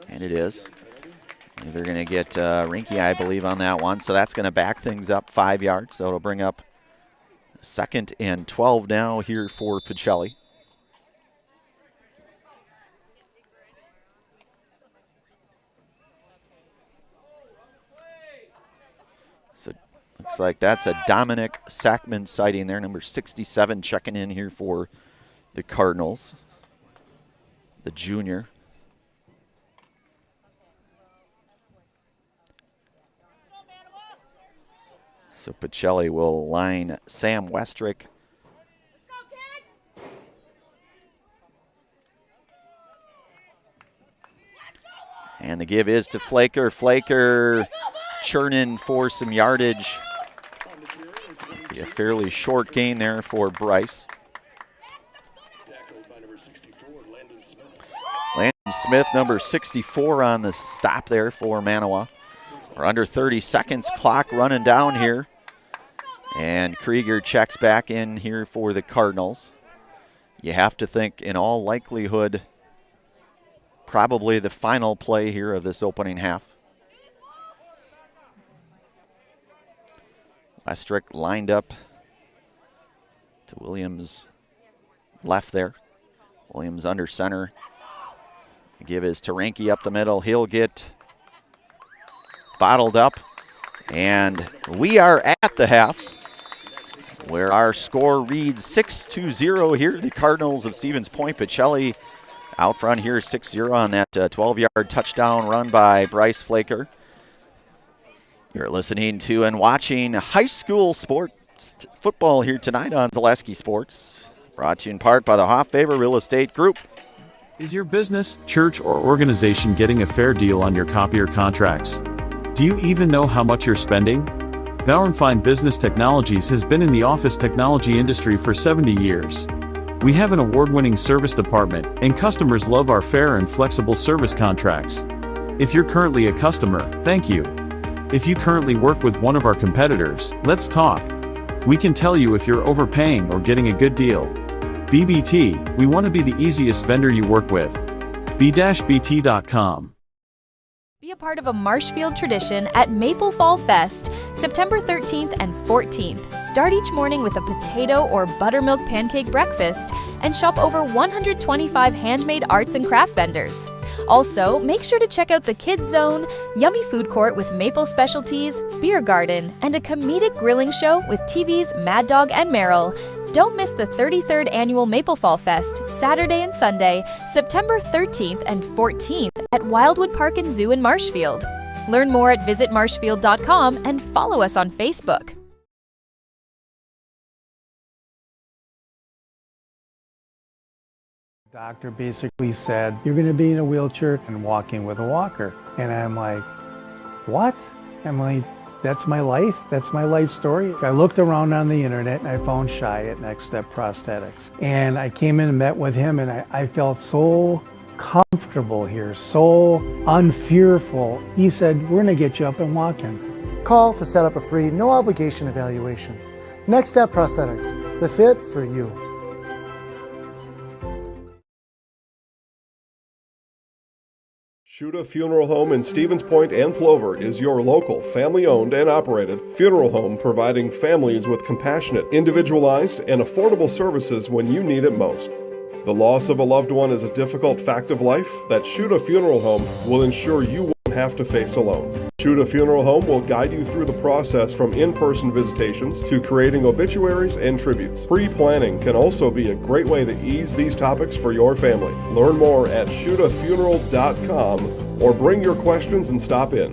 And it is. And they're going to get Reinke, I believe, on that one. So that's going to back things up 5 yards. So it'll bring up second and 12 now here for Pacelli. Looks like that's a Dominic Sackman sighting there, number 67, checking in here for the Cardinals, the junior. So Pacelli will line Sam Westrick. And the give is to Flaker. Flaker churning for some yardage. Be a fairly short gain there for Bryce. Landon Smith, number 64 on the stop there for Manawa. We're under 30 seconds, clock running down here. And Krieger checks back in here for the Cardinals. You have to think, in all likelihood, probably the final play here of this opening half. Westrick lined up to Williams left there. Williams under center. The give is to Reinke up the middle. He'll get bottled up. And we are at the half, where our score reads 6-0 here. The Cardinals of Stevens Point. Pacelli out front here 6-0 on that 12-yard touchdown run by Bryce Flaker. You're listening to and watching high school sports football here tonight on Zaleski Sports. Brought to you in part by the Hofffaber Real Estate Group. Is your business, church, or organization getting a fair deal on your copier contracts? Do you even know how much you're spending? Bauernfeind Business Technologies has been in the office technology industry for 70 years. We have an award-winning service department, and customers love our fair and flexible service contracts. If you're currently a customer, thank you. If you currently work with one of our competitors, let's talk. We can tell you if you're overpaying or getting a good deal. BBT, we want to be the easiest vendor you work with. b-bt.com. Be a part of a Marshfield tradition at Maple Fall Fest, September 13th and 14th. Start each morning with a potato or buttermilk pancake breakfast and shop over 125 handmade arts and craft vendors. Also, make sure to check out the Kids Zone, yummy food court with maple specialties, beer garden, and a comedic grilling show with TV's Mad Dog and Meryl. Don't miss the 33rd Annual Maple Fall Fest, Saturday and Sunday, September 13th and 14th at Wildwood Park and Zoo in Marshfield. Learn more at visitmarshfield.com and follow us on Facebook. Doctor basically said, you're going to be in a wheelchair and walking with a walker. And I'm like, what? I'm like, that's my life. That's my life story. I looked around on the internet and I found Shai at Next Step Prosthetics. And I came in and met with him and I felt so comfortable here, so unfearful. He said, we're going to get you up and walking. Call to set up a free, no obligation evaluation. Next Step Prosthetics, the fit for you. Shuda Funeral Home in Stevens Point and Plover is your local, family-owned and operated funeral home providing families with compassionate, individualized, and affordable services when you need it most. The loss of a loved one is a difficult fact of life that Shuda Funeral Home will ensure you won't have to face alone. Shuda Funeral Home will guide you through the process from in-person visitations to creating obituaries and tributes. Pre-planning can also be a great way to ease these topics for your family. Learn more at shudafuneral.com or bring your questions and stop in.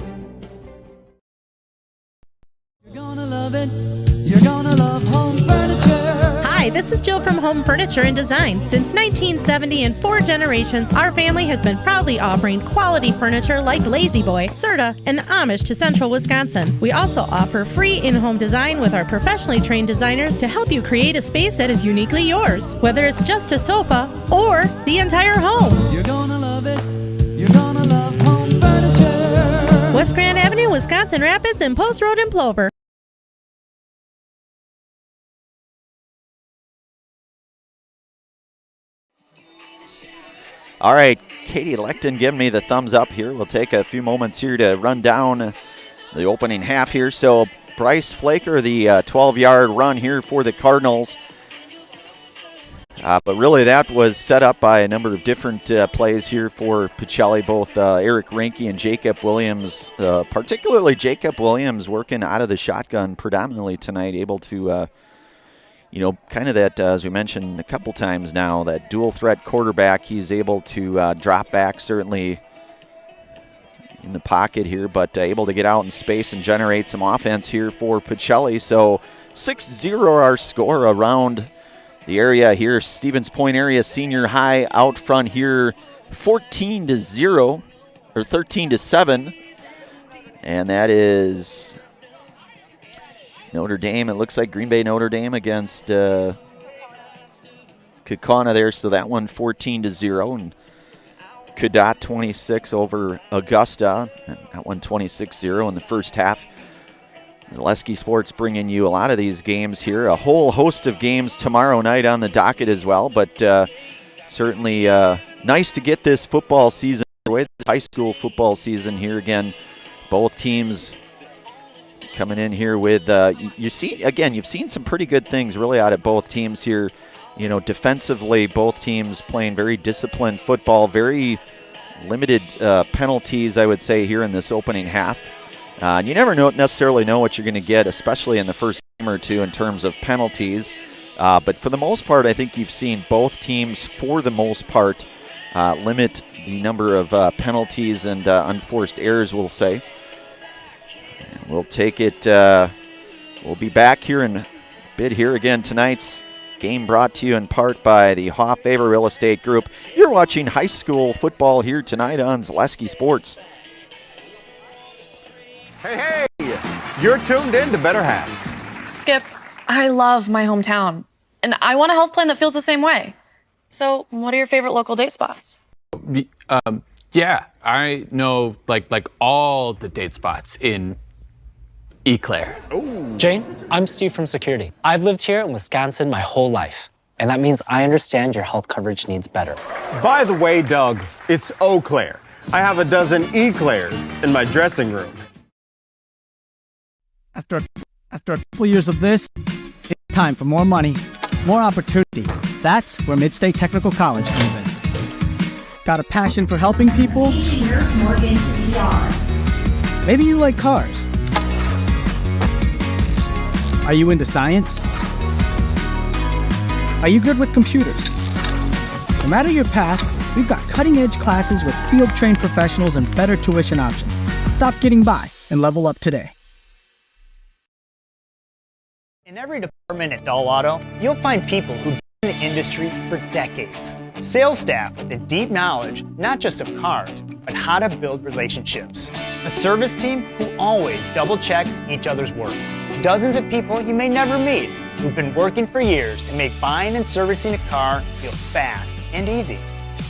You're gonna love it. You're gonna love home furniture. Hi, this is Jill from Home Furniture and Design. Since 1970 and 4 generations, our family has been proudly offering quality furniture like Lazy Boy, Serta, and Amish to Central Wisconsin. We also offer free in-home design with our professionally trained designers to help you create a space that is uniquely yours, whether it's just a sofa or the entire home. You're gonna love it. You're gonna love home furniture. West Grand Avenue, Wisconsin Rapids, and Post Road in Plover. All right, Katie Lecton giving me the thumbs up here. We'll take a few moments here to run down the opening half here. So Bryce Flaker, the 12-yard run here for the Cardinals. But really that was set up by a number of different plays here for Pacelli, both Eric Rinke and Jacob Williams, particularly Jacob Williams working out of the shotgun predominantly tonight, able to kind of that, as we mentioned a couple times now, that dual threat quarterback. He's able to drop back certainly in the pocket here, but able to get out in space and generate some offense here for Pacelli. So 6-0 our score around the area here. Stevens Point area senior high out front here 14-0 or 13-7. And that is Notre Dame. It looks like Green Bay Notre Dame against Kaukauna there. So that one 14-0. And Cadott 26 over Augusta. And that one 26-0 in the first half. Lesky Sports bringing you a lot of these games here. A whole host of games tomorrow night on the docket as well. But certainly nice to get this football season underway. High school football season here again. Both teams coming in here with, you've seen some pretty good things really out of both teams here. Defensively, both teams playing very disciplined football, very limited penalties, I would say, here in this opening half. And you never necessarily know what you're going to get, especially in the first game or two in terms of penalties. But for the most part, I think you've seen both teams, for the most part, limit the number of penalties and unforced errors, we'll say. We'll take it. We'll be back here in a bit here again. Tonight's game brought to you in part by the Hoff Favor Real Estate Group. You're watching high school football here tonight on Zaleski Sports. Hey, you're tuned in to Better Halves. Skip, I love my hometown, and I want a health plan that feels the same way. So what are your favorite local date spots? Yeah, I know like all the date spots in Eau Claire. Jane, I'm Steve from Security. I've lived here in Wisconsin my whole life, and that means I understand your health coverage needs better. By the way, Doug, it's Eau Claire. I have a dozen Eclairs in my dressing room. After a couple years of this, it's time for more money, more opportunity. That's where Midstate Technical College comes in. Got a passion for helping people? Maybe you like cars. Are you into science? Are you good with computers? No matter your path, we've got cutting-edge classes with field-trained professionals and better tuition options. Stop getting by and level up today. In every department at Dahl Auto, you'll find people who've been in the industry for decades. Sales staff with a deep knowledge, not just of cars, but how to build relationships. A service team who always double checks each other's work. Dozens of people you may never meet who've been working for years to make buying and servicing a car feel fast and easy.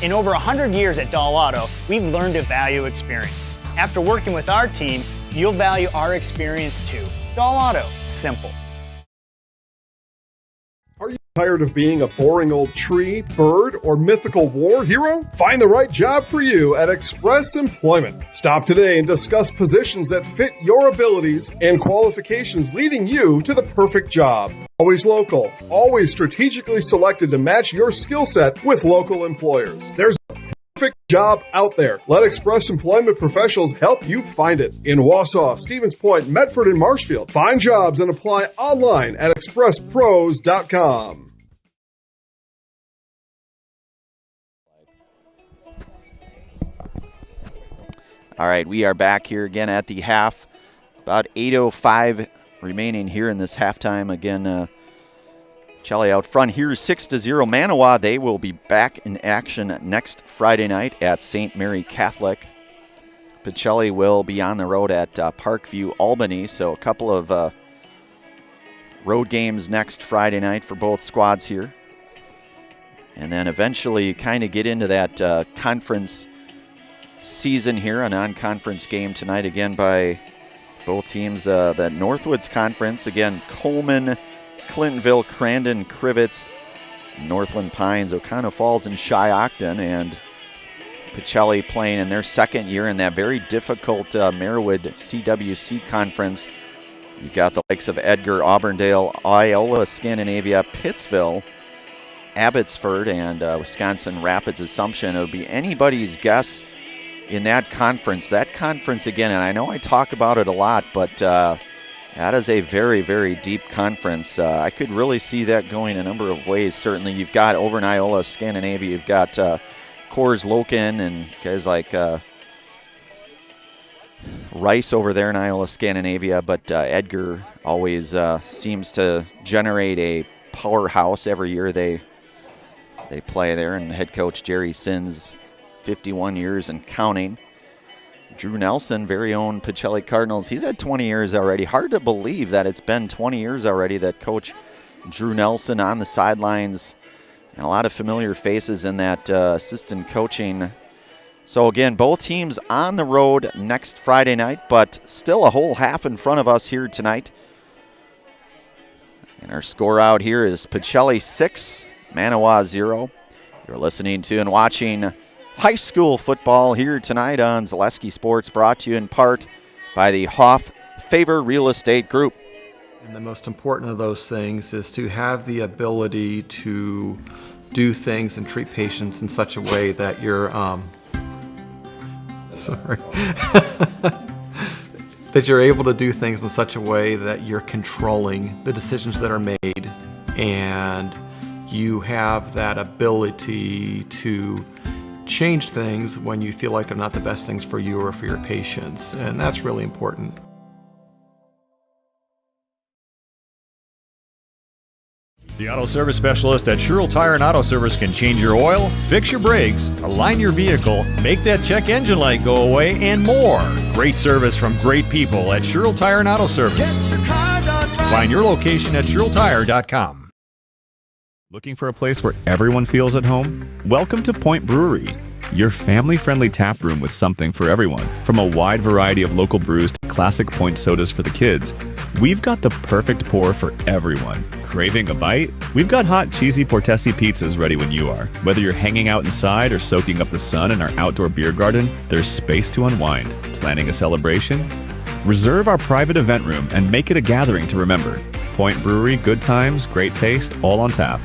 In over 100 years at Dahl Auto, we've learned to value experience. After working with our team, you'll value our experience too. Dahl Auto, simple. Tired of being a boring old tree, bird, or mythical war hero? Find the right job for you at Express Employment. Stop today and discuss positions that fit your abilities and qualifications, leading you to the perfect job. Always local, always strategically selected to match your skill set with local employers. There's a perfect job out there. Let Express Employment professionals help you find it. In Wausau, Stevens Point, Medford, and Marshfield. Find jobs and apply online at expresspros.com. All right, we are back here again at the half. About 8:05 remaining here in this halftime. Again, Pacelli out front here, 6-0. Manawa, they will be back in action next Friday night at St. Mary Catholic. Pacelli will be on the road at Parkview, Albany. So a couple of road games next Friday night for both squads here. And then eventually you kind of get into that conference season here, a non-conference game tonight again by both teams. That Northwoods Conference, again, Coleman, Clintonville, Crandon, Crivets, Northland Pines, Oconto Falls, and Shiocton, and Pacelli playing in their second year in that very difficult Merriwood CWC Conference. You've got the likes of Edgar, Auburndale, Iola, Scandinavia, Pittsville, Abbotsford, and Wisconsin Rapids Assumption. It would be anybody's guess in that conference. That conference, again, and I know I talk about it a lot, but that is a very, very deep conference. I could really see that going a number of ways. Certainly, you've got over in Iola, Scandinavia, you've got Coors Loken and guys like Rice over there in Iola, Scandinavia. But Edgar always seems to generate a powerhouse every year they play there. And head coach Jerry Sins, 51 years and counting. Drew Nelson, very own Pacelli Cardinals. He's had 20 years already. Hard to believe that it's been 20 years already that Coach Drew Nelson on the sidelines, and a lot of familiar faces in that assistant coaching. So again, both teams on the road next Friday night, but still a whole half in front of us here tonight. And our score out here is Pacelli 6, Manawa 0. You're listening to and watching high school football here tonight on Zaleski Sports, brought to you in part by the Hoff Favor Real Estate Group. And the most important of those things is to have the ability to do things and treat patients in such a way that you're, that you're able to do things in such a way that you're controlling the decisions that are made, and you have that ability to change things when you feel like they're not the best things for you or for your patients, and that's really important. The auto service specialist at Sherrill Tire and Auto Service can change your oil, fix your brakes, align your vehicle, make that check engine light go away, and more. Great service from great people at Sherrill Tire and Auto Service. Find your location at SherrillTire.com. Looking for a place where everyone feels at home? Welcome to Point Brewery, your family-friendly tap room with something for everyone. From a wide variety of local brews to classic Point sodas for the kids, we've got the perfect pour for everyone. Craving a bite? We've got hot, cheesy Portesi pizzas ready when you are. Whether you're hanging out inside or soaking up the sun in our outdoor beer garden, there's space to unwind. Planning a celebration? Reserve our private event room and make it a gathering to remember. Point Brewery, good times, great taste, all on tap.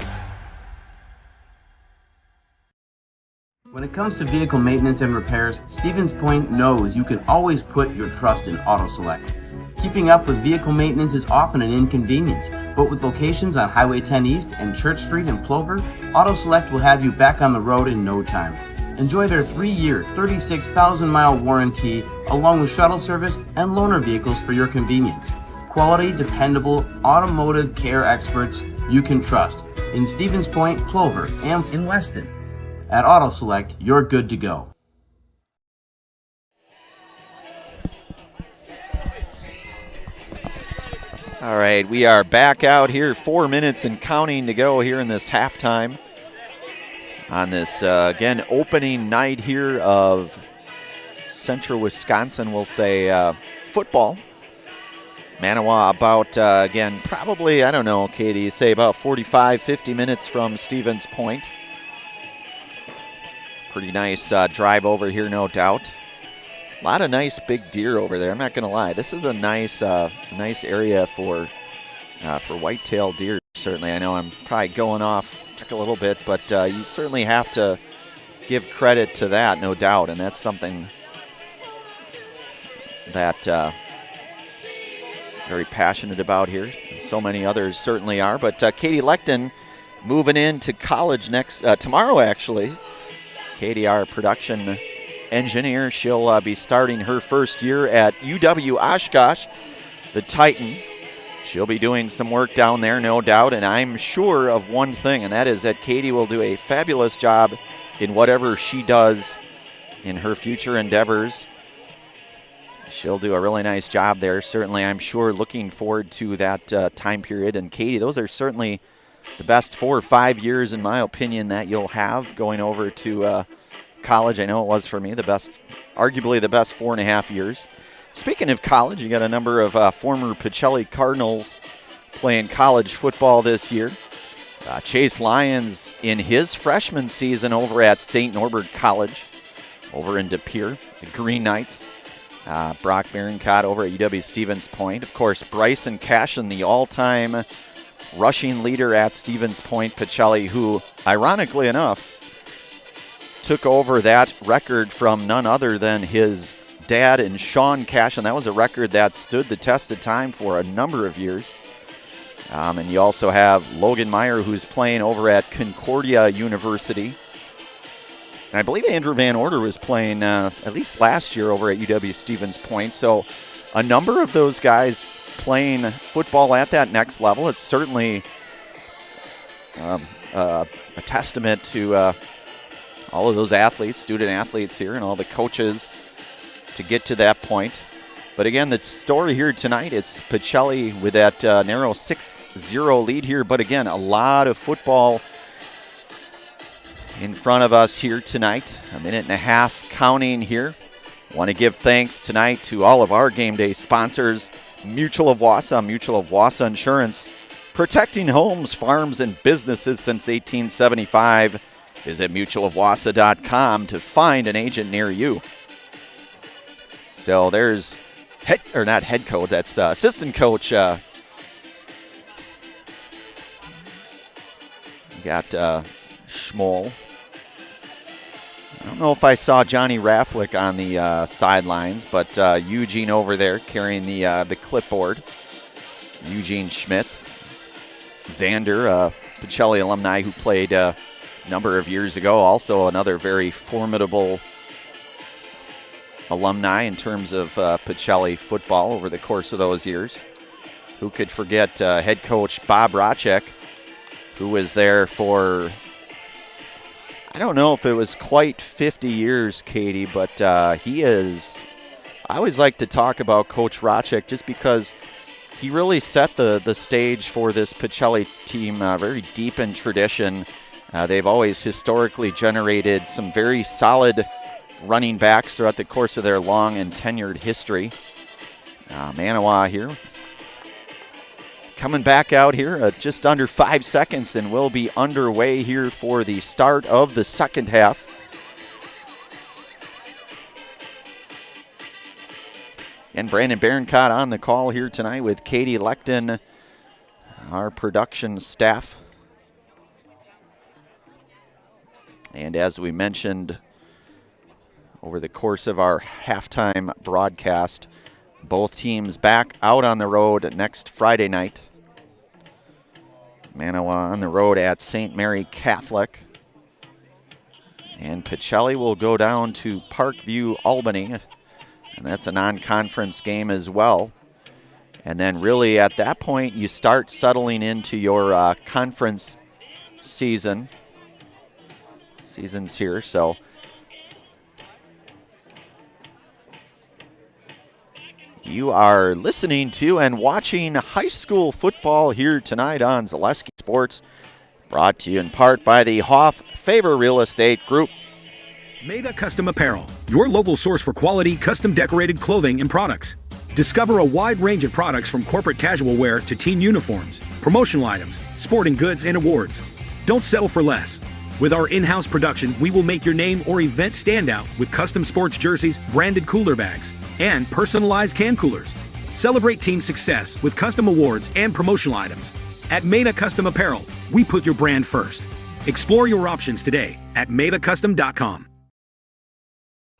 When it comes to vehicle maintenance and repairs, Stevens Point knows you can always put your trust in AutoSelect. Keeping up with vehicle maintenance is often an inconvenience, but with locations on Highway 10 East and Church Street in Plover, AutoSelect will have you back on the road in no time. Enjoy their 3-year, 36,000-mile warranty, along with shuttle service and loaner vehicles for your convenience. Quality, dependable, automotive care experts you can trust in Stevens Point, Plover, and in Weston. At AutoSelect, you're good to go. All right, we are back out here, 4 minutes and counting to go here in this halftime. On this, again, opening night here of Central Wisconsin, we'll say, football. Manawa about, again, probably, I don't know, Katie, say about 45, 50 minutes from Stevens Point. Pretty nice drive over here, no doubt. A lot of nice big deer over there, I'm not going to lie. This is a nice area for whitetail deer, certainly. I know I'm probably going off a little bit, but you certainly have to give credit to that, no doubt, and that's something that very passionate about here. So many others certainly are, but Katie Lecton moving into college tomorrow, actually. Katie, our production engineer, she'll be starting her first year at UW Oshkosh, the Titan. She'll be doing some work down there, no doubt, and I'm sure of one thing, and that is that Katie will do a fabulous job in whatever she does in her future endeavors. She'll do a really nice job there. Certainly, I'm sure, looking forward to that time period. And Katie, those are certainly the best 4 or 5 years, in my opinion, that you'll have going over to college. I know it was for me, arguably the best 4.5 years. Speaking of college, you got a number of former Pacelli Cardinals playing college football this year. Chase Lyons in his freshman season over at St. Norbert College over in De Pere, the Green Knights. Brock Barincott over at UW Stevens Point. Of course, Bryson Cashin, the all-time rushing leader at Stevens Point Pacelli, who, ironically enough, took over that record from none other than his dad and Sean Cashin. That was a record that stood the test of time for a number of years. And you also have Logan Meyer, who's playing over at Concordia University. And I believe Andrew Van Order was playing at least last year over at UW Stevens Point. So a number of those guys playing football at that next level. It's certainly a testament to all of those athletes, student athletes here, and all the coaches to get to that point. But again, the story here tonight, it's Pacelli with that narrow 6-0 lead here. But again, a lot of football in front of us here tonight. 1.5 minutes counting here. Want to give thanks tonight to all of our game day sponsors. Mutual of Wausau Insurance, protecting homes, farms, and businesses since 1875. Visit mutualofwausau.com to find an agent near you. So there's assistant coach. Got Schmoll. I don't know if I saw Johnny Rafflick on the sidelines, but Eugene over there carrying the clipboard. Eugene Schmitz. Xander, Pacelli alumni who played a number of years ago. Also another very formidable alumni in terms of Pacelli football over the course of those years. Who could forget head coach Bob Rochek, who was there for, I don't know if it was quite 50 years, Katie, but he is, I always like to talk about Coach Rochek just because he really set the stage for this Pacelli team, very deep in tradition. They've always historically generated some very solid running backs throughout the course of their long and tenured history. Manawa here. Coming back out here just under 5 seconds, and we'll be underway here for the start of the second half. And Brandon Barincott on the call here tonight with Katie Lecton, our production staff. And as we mentioned over the course of our halftime broadcast, both teams back out on the road next Friday night. Manawa on the road at St. Mary Catholic. And Pacelli will go down to Parkview, Albany. And that's a non-conference game as well. And then really at that point, you start settling into your conference seasons here. So you are listening to and watching high school football here tonight on Zaleski Sports, brought to you in part by the Hoff Favor Real Estate Group. Mega Custom Apparel, your local source for quality, custom decorated clothing and products. Discover a wide range of products from corporate casual wear to team uniforms, promotional items, sporting goods, and awards. Don't settle for less. With our in-house production, we will make your name or event stand out with custom sports jerseys, branded cooler bags, and personalized can coolers. Celebrate team success with custom awards and promotional items. At Meta Custom Apparel, we put your brand first. Explore your options today at metacustom.com.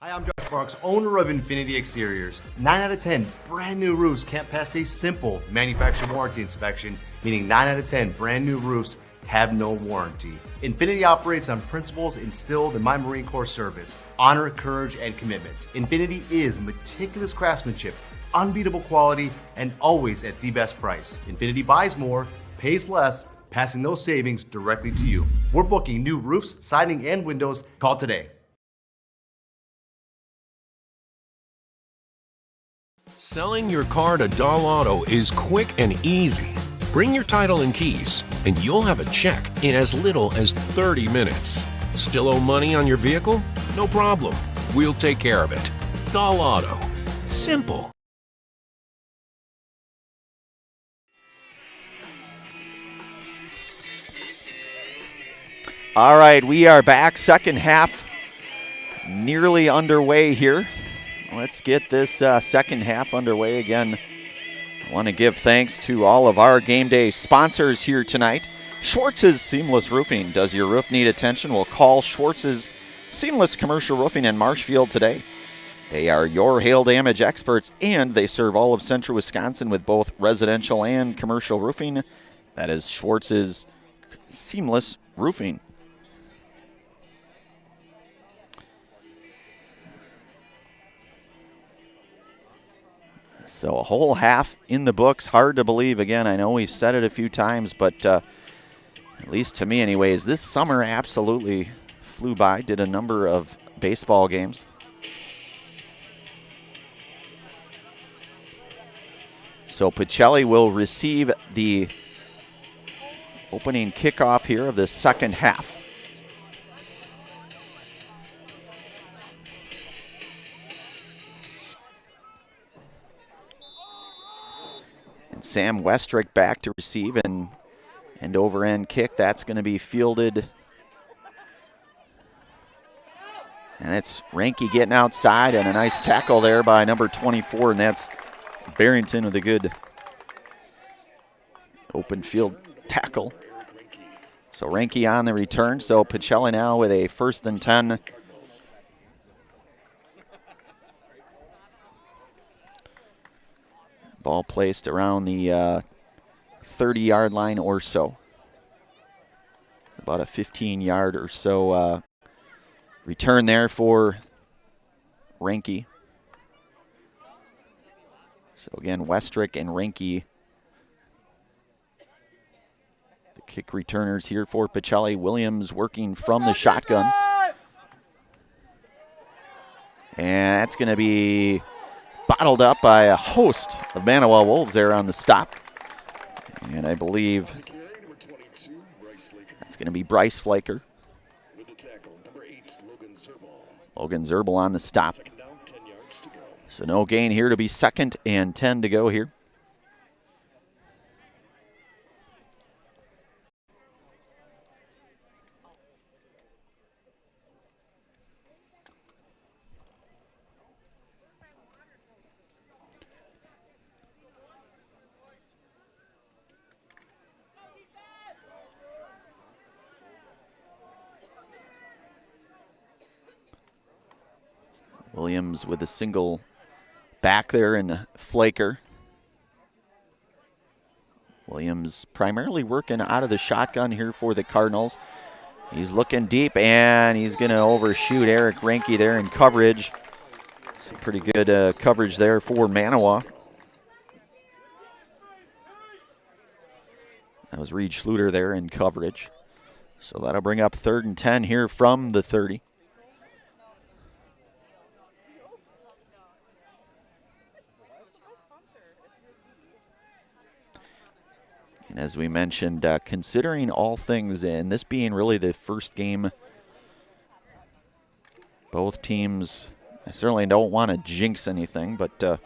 Hi, I'm Josh Marks, owner of Infinity Exteriors. 9 out of 10 brand new roofs can't pass a simple manufacturer warranty inspection, meaning 9 out of 10 brand new roofs have no warranty. Infinity operates on principles instilled in my Marine Corps service: honor, courage, and commitment. Infinity is meticulous craftsmanship, unbeatable quality, and always at the best price. Infinity buys more, pays less, passing those savings directly to you. We're booking new roofs, siding, and windows. Call today. Selling your car to Doll Auto is quick and easy. Bring your title and keys, and you'll have a check in as little as 30 minutes. Still owe money on your vehicle? No problem. We'll take care of it. Doll Auto. Simple. All right, we are back. Second half nearly underway here. Let's get this second half underway again. I want to give thanks to all of our game day sponsors here tonight. Schwartz's Seamless Roofing. Does your roof need attention? Well, call Schwartz's Seamless Commercial Roofing in Marshfield today. They are your hail damage experts, and they serve all of central Wisconsin with both residential and commercial roofing. That is Schwartz's Seamless Roofing. So a whole half in the books. Hard to believe. Again, I know we've said it a few times, but at least to me anyways, this summer absolutely flew by. Did a number of baseball games. So Pacelli will receive the opening kickoff here of the second half. Sam Westrick back to receive, and over end kick. That's going to be fielded. And it's Ranke getting outside, and a nice tackle there by number 24, and that's Barrington with a good open field tackle. So Ranke on the return. So Pacelli now with a 1st and 10. Ball placed around the 30-yard line or so. About a 15-yard or so return there for Ranke. So again, Westrick and Ranke, the kick returners here for Pacelli. Williams working from the shotgun. And that's going to be bottled up by a host of Manawa Wolves there on the stop. And I believe that's going to be Bryce Flaker. Logan Zerbal on the stop. So no gain here to be 2nd and 10 to go here. Williams with a single back there, and Flaker. Williams primarily working out of the shotgun here for the Cardinals. He's looking deep, and he's going to overshoot Eric Ranke there in coverage. Some pretty good coverage there for Manawa. That was Reed Schluter there in coverage. So that'll bring up 3rd and 10 here from the 30. And as we mentioned, considering all things, and this being really the first game, both teams, I certainly don't want to jinx anything, but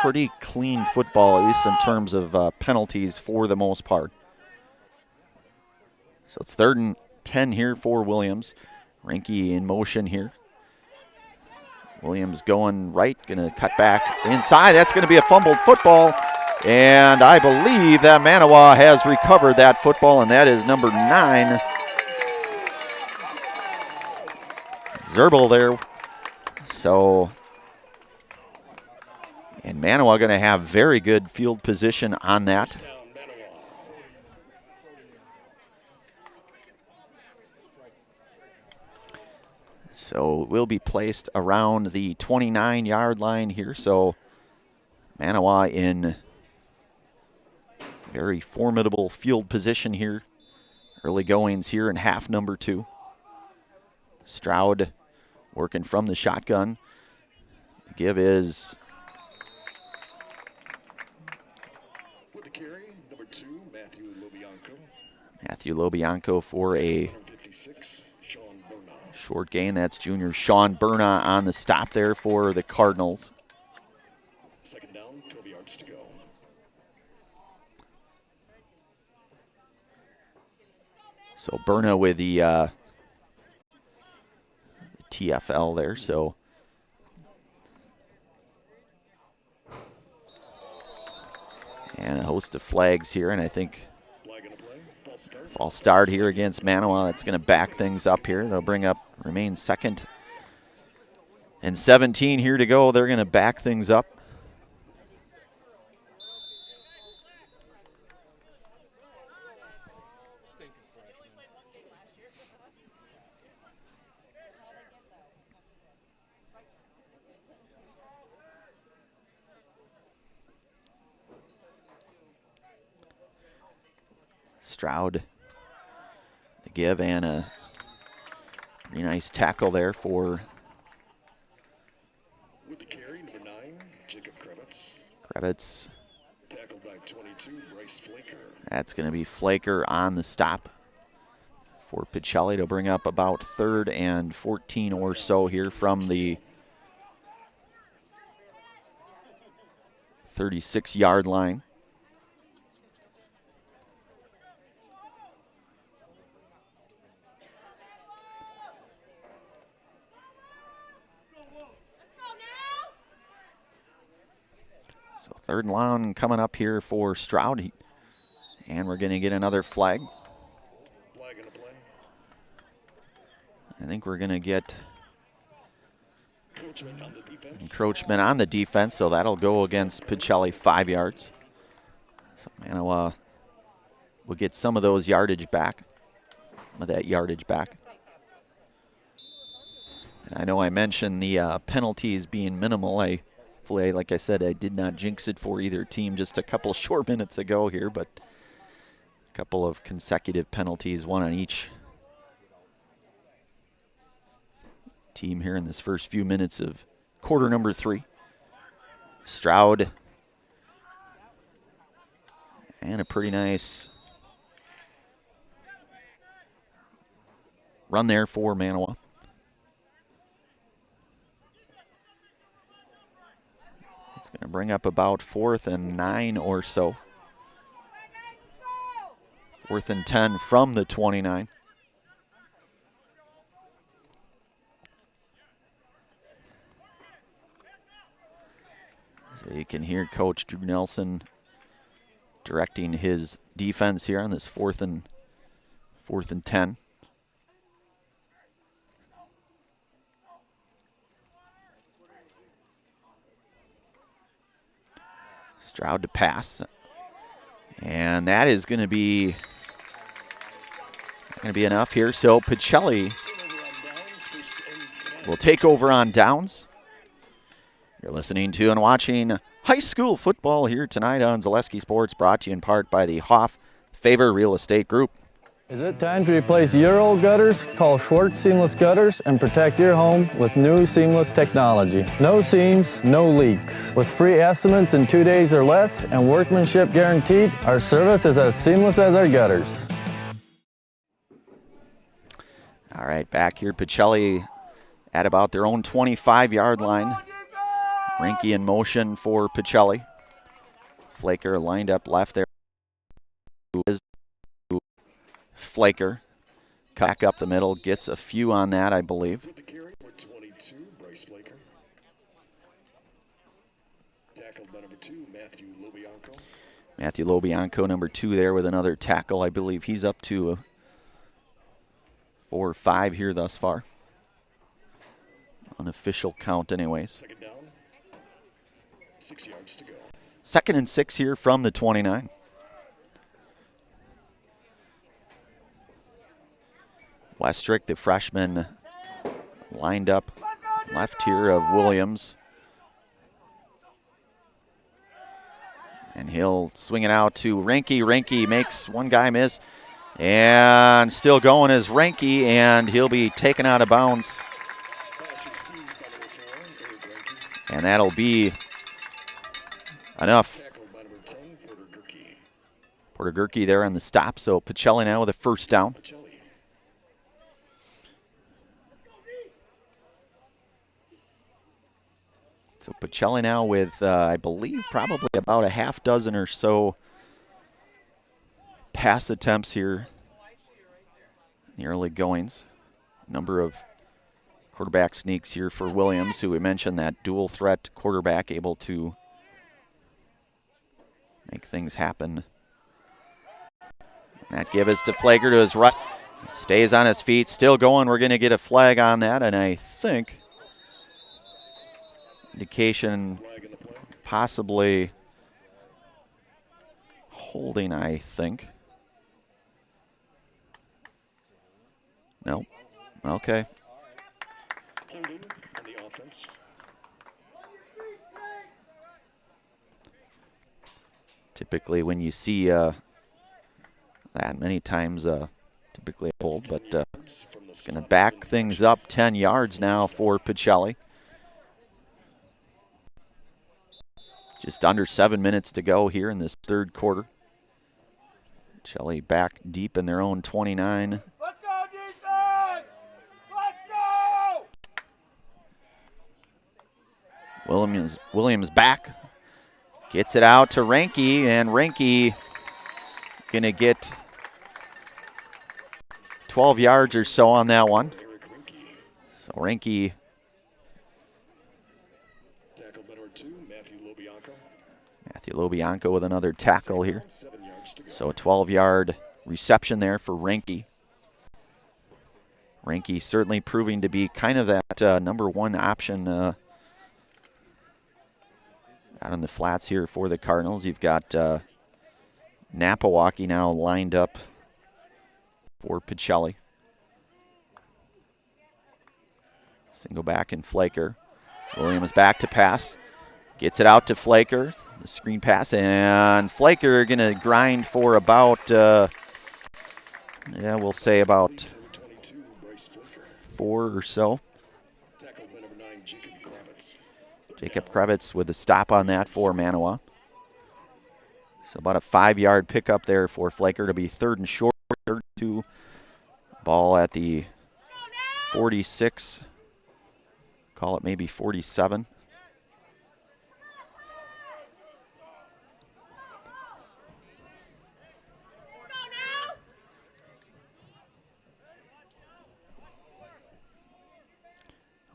pretty clean football, at least in terms of penalties for the most part. So it's 3rd and 10 here for Williams. Rinke in motion here. Williams going right, going to cut back inside. That's going to be a fumbled football. And I believe that Manawa has recovered that football, and that is number 9. Zerbel there. So, and Manawa going to have very good field position on that. So it will be placed around the 29-yard line here. So Manawa in very formidable field position here. Early goings here in half number 2. Stroud working from the shotgun. The give is with the carry, number 2, Matthew Lobianco for a short gain. That's junior Sean Berna on the stop there for the Cardinals. 2nd down, 12 yards to go. So Berna with the TFL there. So and a host of flags here, and I think false start here against Manawa. That's going to back things up here. They'll bring up, remain 2nd and 17 here to go. They're going to back things up. Stroud, the give, and a pretty nice tackle there for with the carry, number 9, Jacob Kravitz. Tackled by 22, Bryce Flaker. That's going to be Flaker on the stop for Pacelli to bring up about 3rd and 14 or so here from the 36-yard line. So 3rd and long coming up here for Stroud. And we're going to get another flag. I think we're going to get encroachment on the defense, so that'll go against Pacelli 5 yards. So Manawa will get some of those yardage back, some of that yardage back. And I know I mentioned the penalties being minimal. Hopefully, like I said, I did not jinx it for either team just a couple short minutes ago here, but a couple of consecutive penalties, one on each team here in this first few minutes of quarter number 3. Stroud, and a pretty nice run there for Manawa. It's going to bring up about 4th and 9 or so. 4th and 10 from the 29. So you can hear Coach Drew Nelson directing his defense here on this 4th and 10. Stroud to pass. And that is going to be enough here. So Pacelli will take over on downs. You're listening to and watching high school football here tonight on Zaleski Sports, brought to you in part by the Hoff Favor Real Estate Group. Is it time to replace your old gutters? Call Schwartz Seamless Gutters and protect your home with new seamless technology. No seams, no leaks. With free estimates in 2 days or less and workmanship guaranteed, our service is as seamless as our gutters. All right, back here, Pacelli at about their own 25-yard line. Reinke in motion for Pacelli. Flaker lined up left there. Flaker. Back up the middle, gets a few on that, I believe. With the carry, number 22, Bryce Flaker. Tackled by number 2, Matthew Lobianco. Matthew Lobianco, number 2 there with another tackle. I believe he's up to 4 or 5 here thus far. Unofficial count anyways. Second down, 6 yards to go. 2nd and 6 here from the 29. Westrick, the freshman, lined up left here of Williams. And he'll swing it out to Reinke. Reinke makes one guy miss. And still going is Reinke, and he'll be taken out of bounds. And that'll be enough. Porter Gerke there on the stop, so Pacelli now with a first down. So Pacelli now with, I believe, probably about a half dozen or so pass attempts here in the early goings. Number of quarterback sneaks here for Williams, who we mentioned, that dual threat quarterback able to make things happen. And that give is to Flaker to his right. Stays on his feet, still going. We're going to get a flag on that, and I think indication possibly holding, I think. No. Okay. Typically when you see that many times, typically a hold, but it's going to back things up 10 yards now for Pacelli. Just under 7 minutes to go here in this third quarter. Pacelli back deep in their own 29. Let's go, defense! Let's go! Williams back. Gets it out to Reinke, and Reinke going to get 12 yards or so on that one. So Reinke Matthew Lobianco with another tackle here. So a 12-yard reception there for Reinke. Reinke certainly proving to be kind of that number one option out on the flats here for the Cardinals. You've got Napawaki now lined up for Pacelli. Single back and Flaker. Williams back to pass. Gets it out to Flaker. The screen pass, and Flaker going to grind for about, we'll say about 4 or so. Jacob Kravitz with a stop on that for Manawa. So about a 5-yard pickup there for Flaker to be 3rd and short, 3rd and 2. Ball at the 46, call it maybe 47.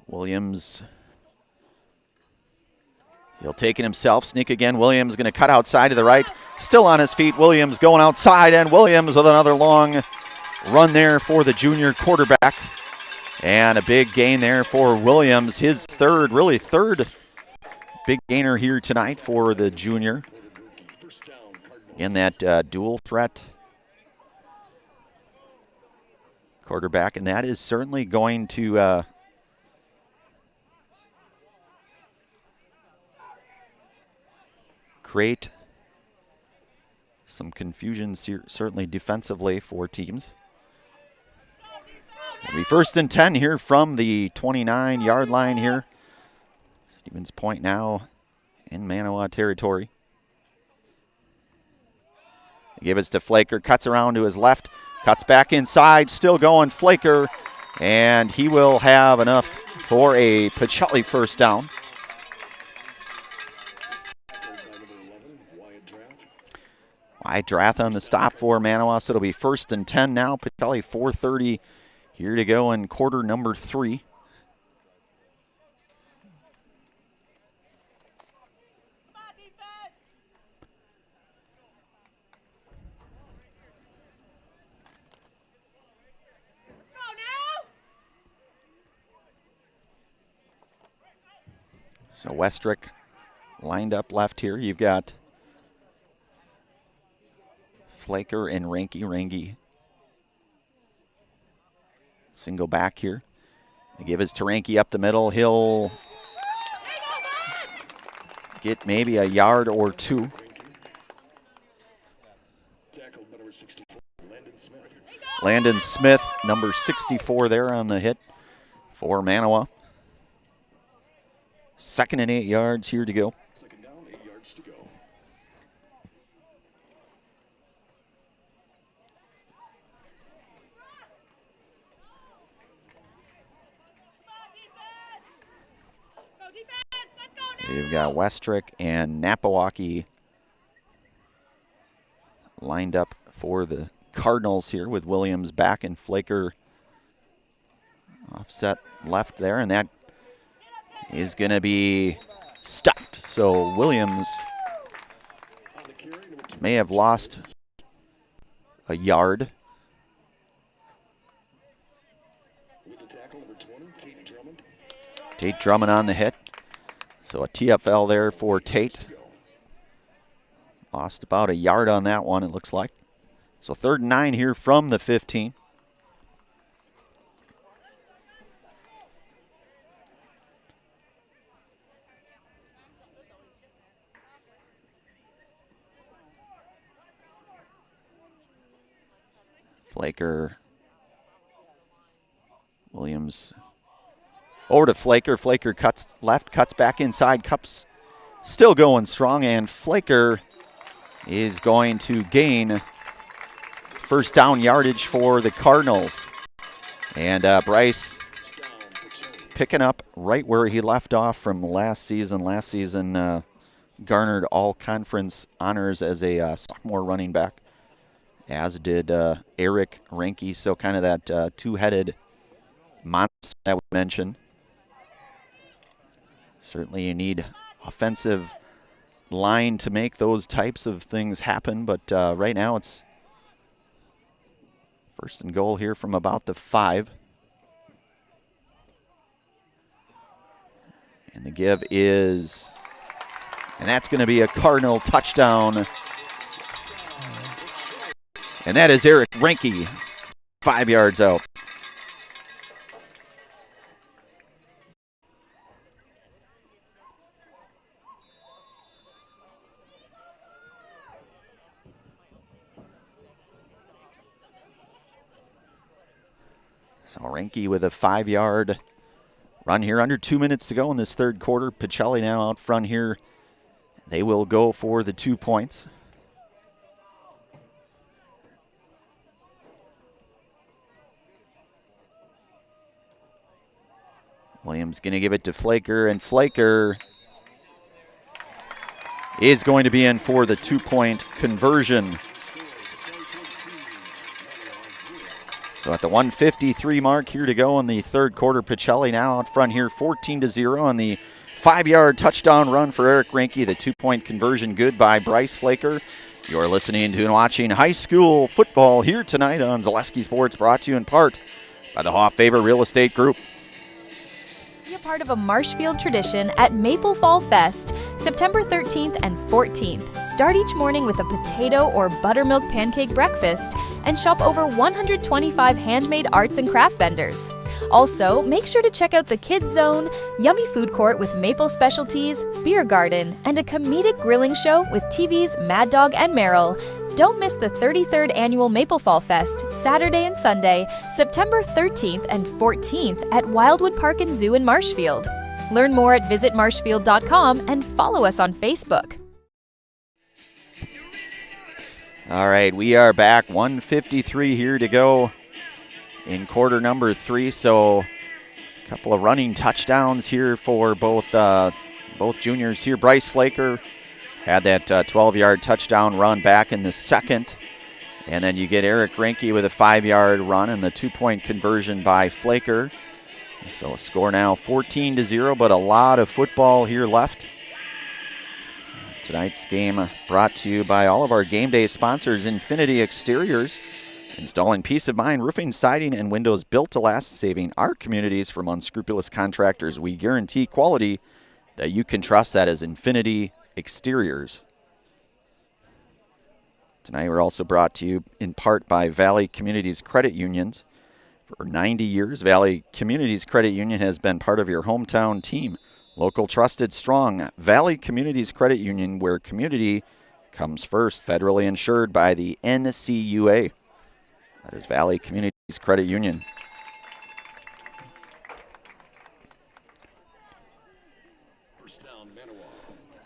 Williams, he'll take it himself, sneak again. Williams going to cut outside to the right, still on his feet. Williams going outside, and Williams with another long run there for the junior quarterback. And a big gain there for Williams, his third big gainer here tonight for the junior. In that dual threat quarterback, and that is certainly going to create some confusion, certainly defensively, for teams. It'll be 1st and 10 here from the 29-yard line here. Stevens Point now in Manawa territory. They give it to Flaker, cuts around to his left, cuts back inside, still going Flaker, and he will have enough for a Pacelli first down. Hydrath on the stop for Manawa, so it'll be 1st and 10 now. Pacelli 4:30 here to go in quarter number 3. So Westrick lined up left here. You've got Flaker and Ranky. Single back here. They give his to Ranky up the middle. He'll get maybe a yard or 2. Landon Smith, number 64 there on the hit for Manawa. 2nd and 8 yards here to go. Second down, 8 yards to go. You've got Westrick and Napawaki lined up for the Cardinals here with Williams back and Flaker offset left there, and that is going to be stuffed. So Williams may have lost a yard. Tate Drummond on the hit. So a TFL there for Tate. Lost about a yard on that one, it looks like. So 3rd and 9 here from the 15. Flaker. Williams over to Flaker. Flaker cuts left, cuts back inside. Cups still going strong, and Flaker is going to gain 1st down yardage for the Cardinals. And Bryce picking up right where he left off from last season. Last season garnered all conference honors as a sophomore running back, as did Eric Ranky. So kind of that two-headed monster that we mentioned. Certainly you need offensive line to make those types of things happen, but right now it's 1st and goal here from about the 5. And the give is, and that's going to be a Cardinal touchdown. And that is Eric Ranky, 5 yards out. So Ranky with a 5-yard run here. Under 2 minutes to go in this 3rd quarter. Pacelli now out front here. They will go for the 2 points. Williams going to give it to Flaker, and Flaker is going to be in for the 2-point conversion. So at the 1:53 mark here to go in the 3rd quarter, Pacelli now out front here 14-0 on the 5-yard touchdown run for Eric Ranky. The 2-point conversion good by Bryce Flaker. You're listening to and watching high school football here tonight on Zaleski Sports, brought to you in part by the Hoff Favor Real Estate Group. Be a part of a Marshfield tradition at Maple Fall Fest, September 13th and 14th. Start each morning with a potato or buttermilk pancake breakfast and shop over 125 handmade arts and craft vendors. Also, make sure to check out the Kids Zone, yummy food court with maple specialties, beer garden, and a comedic grilling show with TV's Mad Dog and Meryl. Don't miss the 33rd Annual Maple Fall Fest, Saturday and Sunday, September 13th and 14th at Wildwood Park and Zoo in Marshfield. Learn more at visitmarshfield.com and follow us on Facebook. All right, we are back. 1:53 here to go in quarter number 3. So a couple of running touchdowns here for both juniors here. Bryce Flaker had that 12-yard touchdown run back in the second. And then you get Eric Reinke with a 5-yard run and the 2-point conversion by Flaker. So a score now 14-0, but a lot of football here left. Tonight's game brought to you by all of our game day sponsors, Infinity Exteriors, installing peace of mind roofing, siding, and windows built to last, saving our communities from unscrupulous contractors. We guarantee quality that you can trust. That is Infinity Exteriors. Tonight we're also brought to you in part by Valley Communities Credit Unions. For 90 years, Valley Communities Credit Union has been part of your hometown team. Local, trusted, strong. Valley Communities Credit Union, where community comes first. Federally insured by the NCUA. That is Valley Communities Credit Union.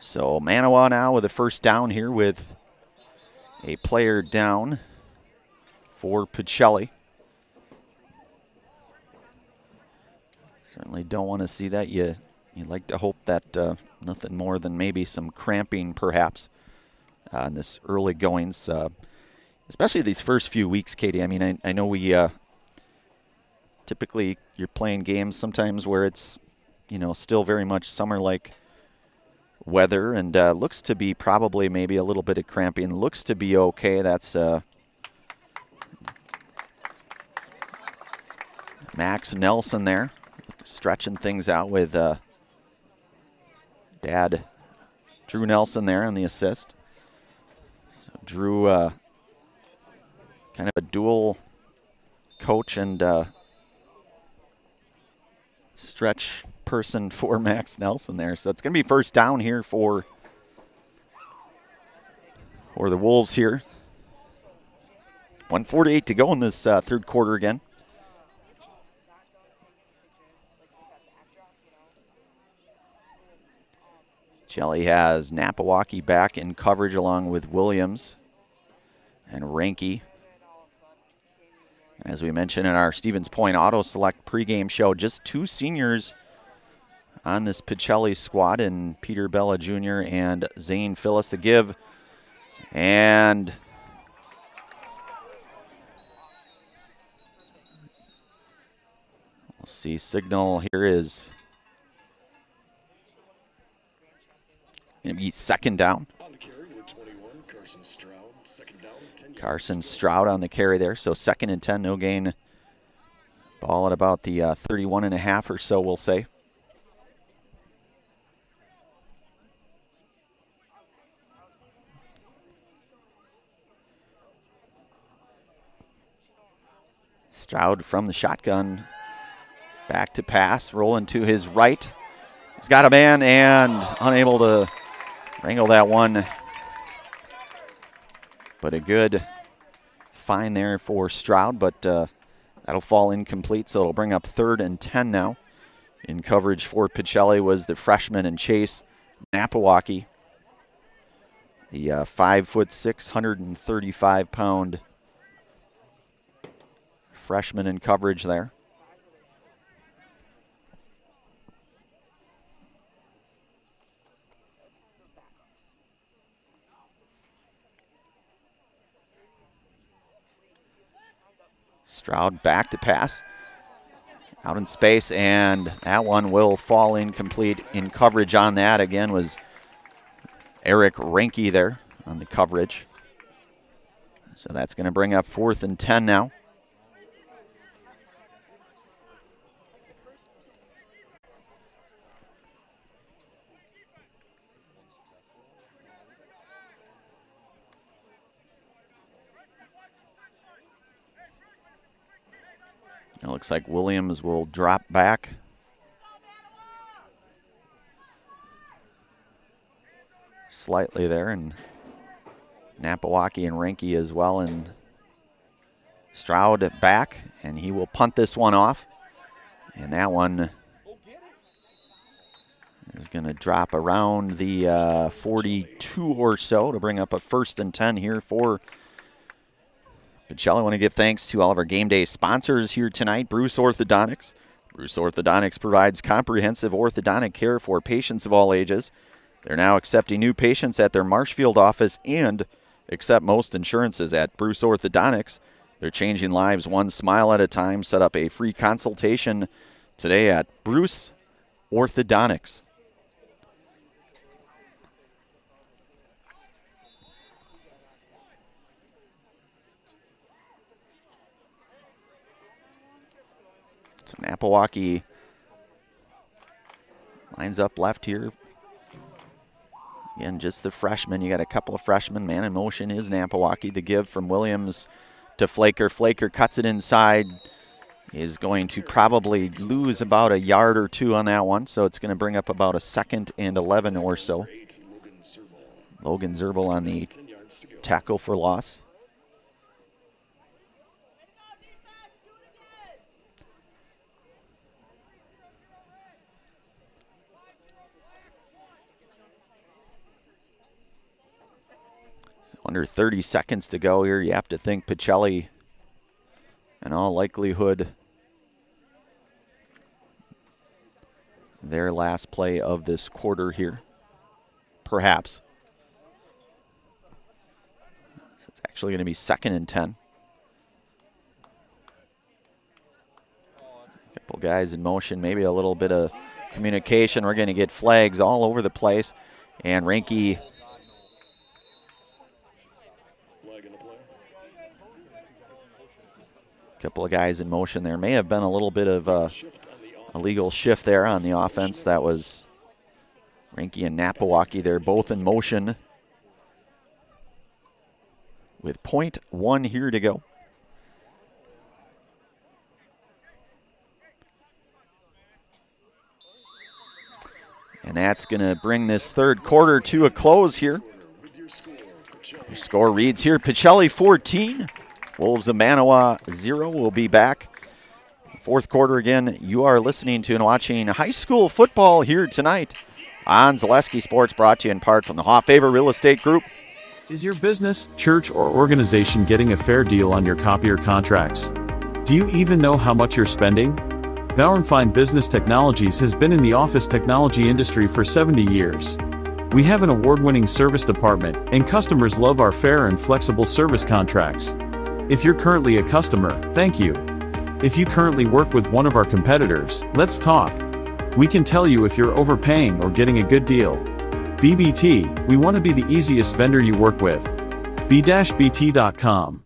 So Manawa now with a first down here with a player down for Pacelli. Certainly don't want to see that. You'd like to hope that nothing more than maybe some cramping perhaps in this early goings, especially these first few weeks, Katie. I mean, I know we typically you're playing games sometimes where it's, still very much summer-like weather, and looks to be probably maybe a little bit of cramping. Looks to be okay. That's Max Nelson there, stretching things out with Dad Drew Nelson there on the assist. So Drew, kind of a dual coach and stretch person for Max Nelson there. So it's going to be first down here for the Wolves here. 1:48 to go in this third quarter again. Pacelli has Napawaki back in coverage along with Williams and Reinke. As we mentioned in our Stevens Point Auto Select pregame show, just two seniors on this Pacelli squad, and Peter Bella Jr. and Zane Phyllis. The give, and we'll see. Signal here is going to be second down. On the carry, number 21, Carson Stroud. Second down, 10 Carson Stroud on the carry there. So 2nd and 10, no gain. Ball at about the 31.5 or so, we'll say. Stroud from the shotgun. Back to pass, rolling to his right. He's got a man and unable to wrangle that one. But a good find there for Stroud, but that'll fall incomplete, so it'll bring up 3rd and 10 now. In coverage for Pacelli was the freshman and Chase Napawaki, the 5'6", 135-pound freshman in coverage there. Stroud back to pass. Out in space, and that one will fall incomplete. In coverage on that, again, was Eric Reinke there on the coverage. So that's going to bring up 4th and 10 now. It looks like Williams will drop back. Slightly there, and Napawaki and Reinke as well, and Stroud back, and he will punt this one off. And that one is going to drop around the 42 or so to bring up a 1st and 10 here for Pacelli. I want to give thanks to all of our game day sponsors here tonight. Bruce Orthodontics. Bruce Orthodontics provides comprehensive orthodontic care for patients of all ages. They're now accepting new patients at their Marshfield office and accept most insurances at Bruce Orthodontics. They're changing lives one smile at a time. Set up a free consultation today at Bruce Orthodontics. So Napawaki lines up left here. Again, just the freshmen. You got a couple of freshmen. Man in motion is Napawaki. The give from Williams to Flaker. Flaker cuts it inside. Is going to probably lose about a yard or two on that one, so it's going to bring up about a 2nd and 11 or so. Logan Zerbel on the tackle for loss. Under 30 seconds to go here. You have to think Pacelli, in all likelihood, their last play of this quarter here. Perhaps. So it's actually going to be 2nd and 10. A couple guys in motion, maybe a little bit of communication. We're going to get flags all over the place. And Reinke couple of guys in motion there. May have been a little bit of a illegal shift there on the offense. That was Reinke and Napawaki. They're both in motion with .1 here to go. And that's going to bring this third quarter to a close here. Your score reads here, Pacelli 14. Wolves of Manawa 0. Will be back. Fourth quarter again. You are listening to and watching high school football here tonight on Zaleski Sports, brought to you in part from the Hoffavor Real Estate Group. Is your business, church, or organization getting a fair deal on your copier contracts? Do you even know how much you're spending? Bauer & Fine Business Technologies has been in the office technology industry for 70 years. We have an award-winning service department, and customers love our fair and flexible service contracts. If you're currently a customer, thank you. If you currently work with one of our competitors, let's talk. We can tell you if you're overpaying or getting a good deal. BBT, we want to be the easiest vendor you work with. b-bt.com.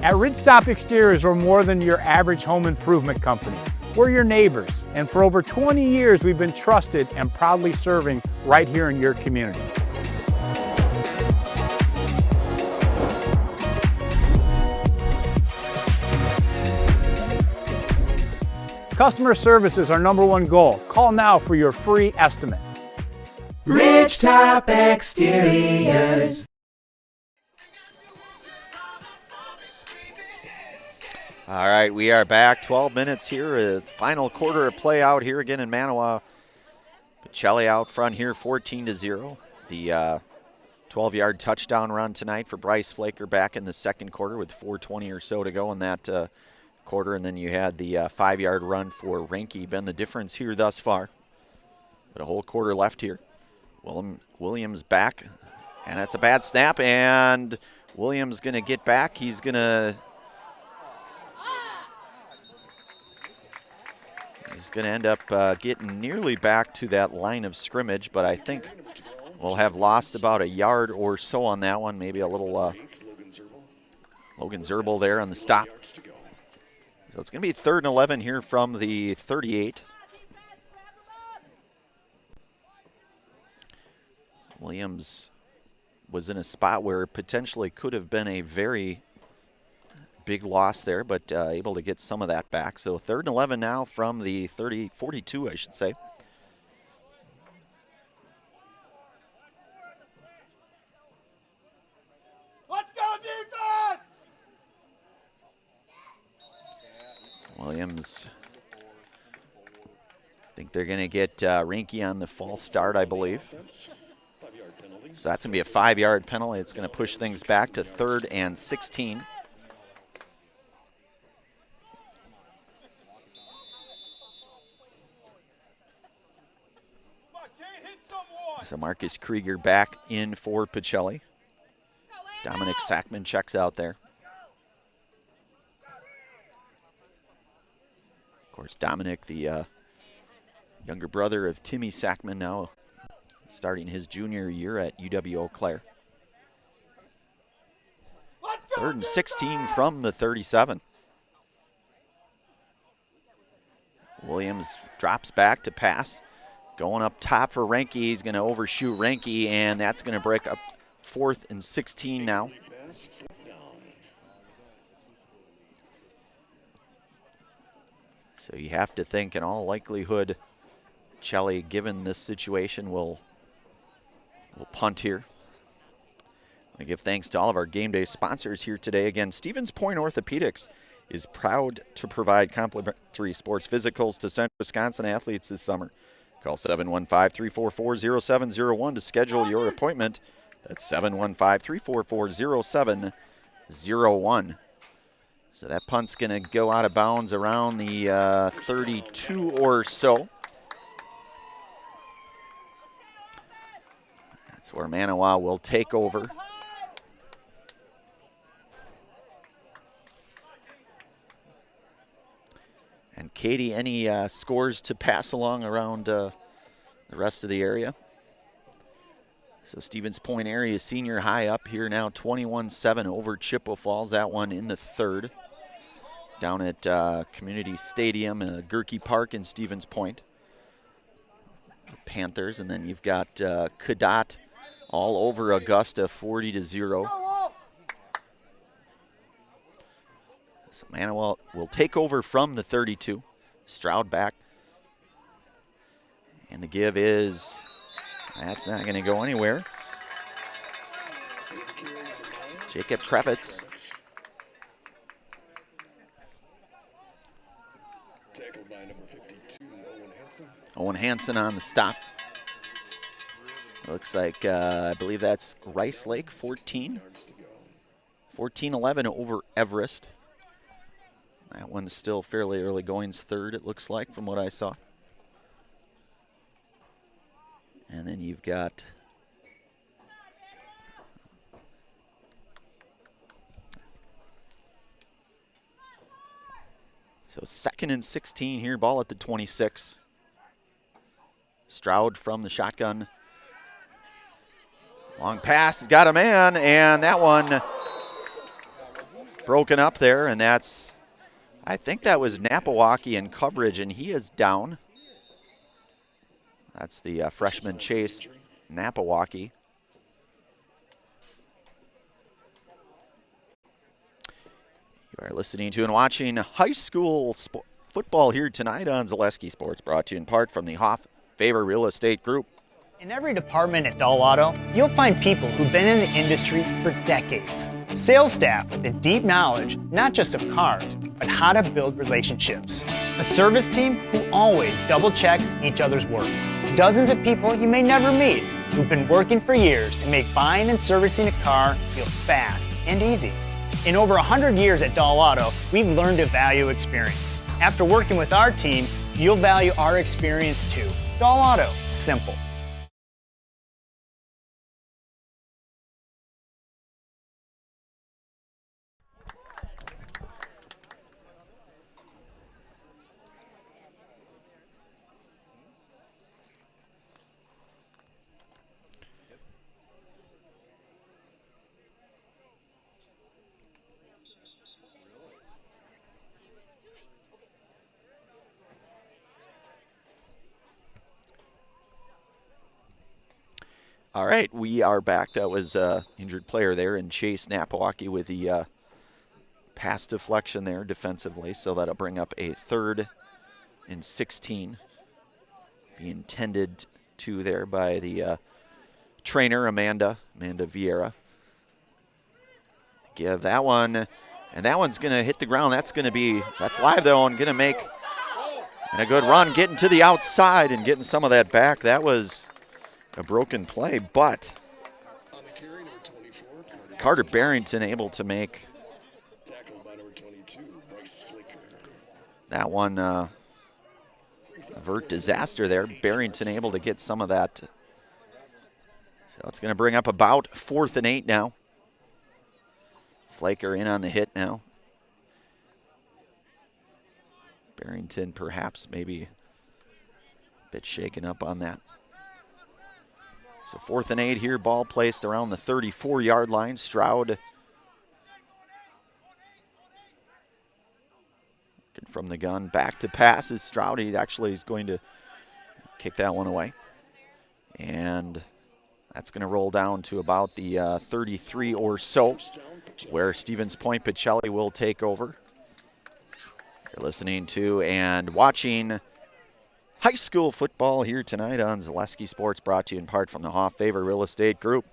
At Ridgestop Exteriors, we're more than your average home improvement company. We're your neighbors, and for over 20 years, we've been trusted and proudly serving right here in your community. Customer service is our #1 goal. Call now for your free estimate. Ridgetop Exteriors. All right, we are back. 12 minutes here. Final quarter of play out here again in Manawa. Pacelli out front here, 14-0. The 12-yard touchdown run tonight for Bryce Flaker back in the second quarter with 4:20 or so to go in that quarter, and then you had the 5-yard run for Reinke. Been the difference here thus far. But a whole quarter left here. Williams back, and that's a bad snap, and Williams going to get back. He's going to end up getting nearly back to that line of scrimmage, but I think we'll have lost about a yard or so on that one. Maybe a little Logan Zerbel there on the stop. So it's going to be 3rd and 11 here from the 38. Williams was in a spot where potentially could have been a very big loss there, but able to get some of that back. So 3rd and 11 now from the 42, I should say. Let's go defense! Williams, I think they're going to get Reinke on the false start, I believe. So that's going to be a 5-yard penalty. It's going to push things back to 3rd and 16. So Marcus Krieger back in for Pacelli. Dominic Sackman checks out there. Of course, Dominic, the younger brother of Timmy Sackman, now starting his junior year at UW-Eau Claire. 3rd and 16 from the 37. Williams drops back to pass. Going up top for Renke. He's going to overshoot Renke, and that's going to break up 4th and 16 now. So you have to think, in all likelihood, Pacelli, given this situation, will punt here. I give thanks to all of our game day sponsors here today. Again, Stevens Point Orthopedics is proud to provide complimentary sports physicals to Central Wisconsin athletes this summer. Call 715-344-0701 to schedule your appointment. That's 715-344-0701. So that punt's going to go out of bounds around the 32 or so. That's where Manawa will take over. And Katie, any scores to pass along around the rest of the area? So Stevens Point area senior high up here now, 21-7 over Chippewa Falls. That one in the 3rd. Down at Community Stadium, Gerke Park in Stevens Point. Panthers, and then you've got Cadott all over Augusta, 40-0. So Manawa will take over from the 32. Stroud back. And the give is, that's not going to go anywhere. Jacob Kravitz. Tackled by number 52, Owen Hansen. Owen Hansen on the stop. Looks like, I believe that's Rice Lake, 14. 14-11 over Everest. That one is still fairly early goings, 3rd, it looks like, from what I saw. And then you've got so 2nd and 16 here, ball at the 26. Stroud from the shotgun. Long pass, has got a man, and that one broken up there, and that's, I think that was Napawaki in coverage, and he is down. That's the freshman Chase Napawaki. You are listening to and watching high school football here tonight on Zaleski Sports, brought to you in part from the Hoff Favor Real Estate Group. In every department at Dahl Auto, you'll find people who've been in the industry for decades. Sales staff with a deep knowledge, not just of cars, but how to build relationships. A service team who always double checks each other's work. Dozens of people you may never meet who've been working for years to make buying and servicing a car feel fast and easy. In over 100 years at Dahl Auto, we've learned to value experience. After working with our team, you'll value our experience too. Dahl Auto, simple. All right, we are back. That was injured player there, and Chase Napawaki with the pass deflection there defensively. So that'll bring up a 3rd and 16. Being tended to there by the trainer, Amanda Vieira. Give that one, and that one's going to hit the ground. That's live though, and going to make and a good run, getting to the outside and getting some of that back. That was a broken play, but Carter Barrington able to make that one avert disaster there. Barrington able to get some of that So it's going to bring up about 4th and 8 now. Flaker in on the hit now. Barrington perhaps maybe a bit shaken up on that. So 4th and 8 here, ball placed around the 34-yard line. Stroud from the gun, back to pass is Stroud. He actually is going to kick that one away. And that's going to roll down to about the 33 or so, where Stevens Point Pacelli will take over. You're listening to and watching high school football here tonight on Zaleski Sports, brought to you in part from the Hoff Favor Real Estate Group.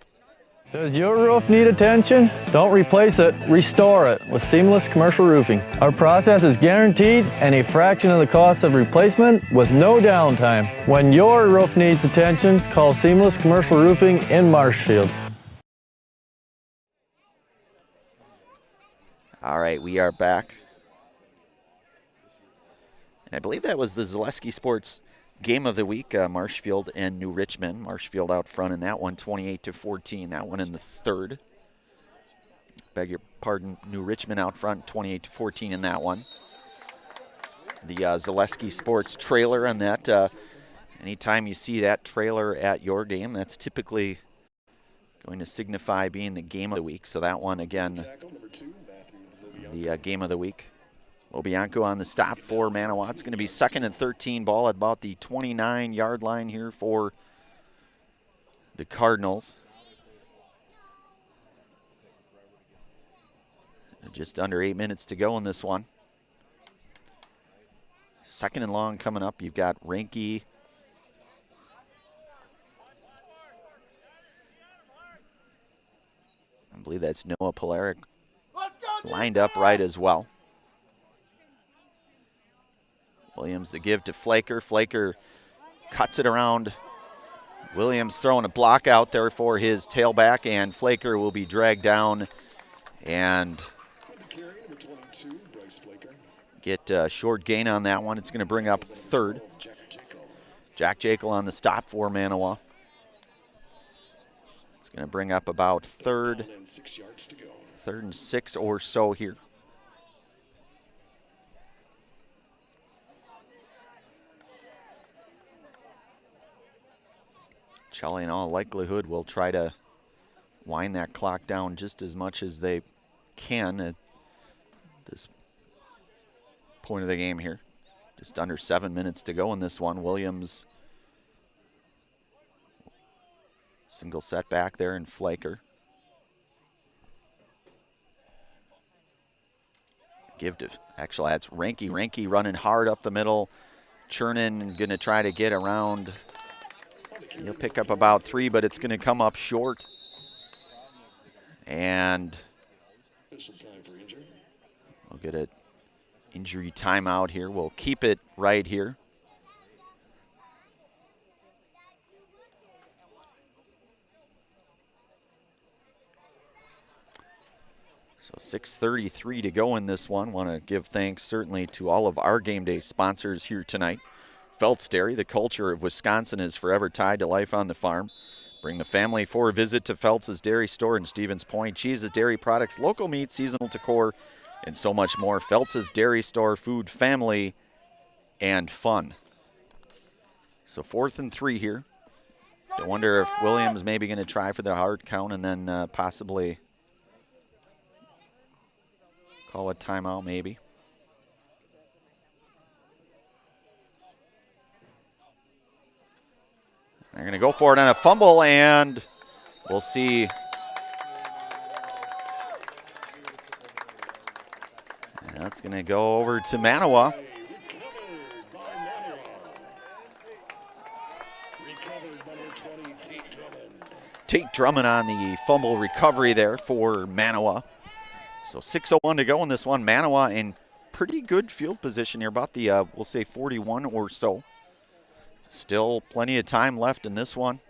Does your roof need attention? Don't replace it, restore it with Seamless Commercial Roofing. Our process is guaranteed and a fraction of the cost of replacement with no downtime. When your roof needs attention, call Seamless Commercial Roofing in Marshfield. All right, we are back. And I believe that was the Zaleski Sports Game of the Week, Marshfield and New Richmond. Marshfield out front in that one, 28-14. That one in the third. Beg your pardon, New Richmond out front, 28-14 in that one. The Zaleski Sports trailer on that. Anytime you see that trailer at your game, that's typically going to signify being the game of the week. So that one, again, the game of the week. Lobianco on the stop for Manawa. It's going to be 2nd and 13, ball at about the 29-yard line here for the Cardinals. Just under 8 minutes to go in this one. 2nd and long coming up. You've got Reinke. I believe that's Noah Polaric lined up right as well. Williams the give to Flaker. Flaker cuts it around. Williams throwing a block out there for his tailback, and Flaker will be dragged down and get a short gain on that one. It's going to bring up 3rd. Jack Jekyll on the stop for Manawa. It's going to bring up about 3rd. 3rd and 6 or so here. Pacelli in all likelihood will try to wind that clock down just as much as they can at this point of the game here. Just under 7 minutes to go in this one. Williams single setback there, and Flaker. Give to, actually that's Reinke. Reinke running hard up the middle. Chernin going to try to get around. He'll pick up about 3, but it's going to come up short. And we'll get an injury timeout here. We'll keep it right here. So 6:33 to go in this one. Want to give thanks certainly to all of our game day sponsors here tonight. Felt's Dairy, the culture of Wisconsin is forever tied to life on the farm. Bring the family for a visit to Felt's Dairy Store in Stevens Point. Cheeses, dairy products, local meat, seasonal decor, and so much more. Felt's Dairy Store, food, family, and fun. So 4th and 3 here. I wonder if Williams maybe going to try for the hard count and then possibly call a timeout maybe. They're going to go for it on a fumble, and we'll see. And that's going to go over to Manawa. Tate Drummond on the fumble recovery there for Manawa. So 6:01 to go in this one. Manawa in pretty good field position here, about the, we'll say 41 or so. Still plenty of time left in this one.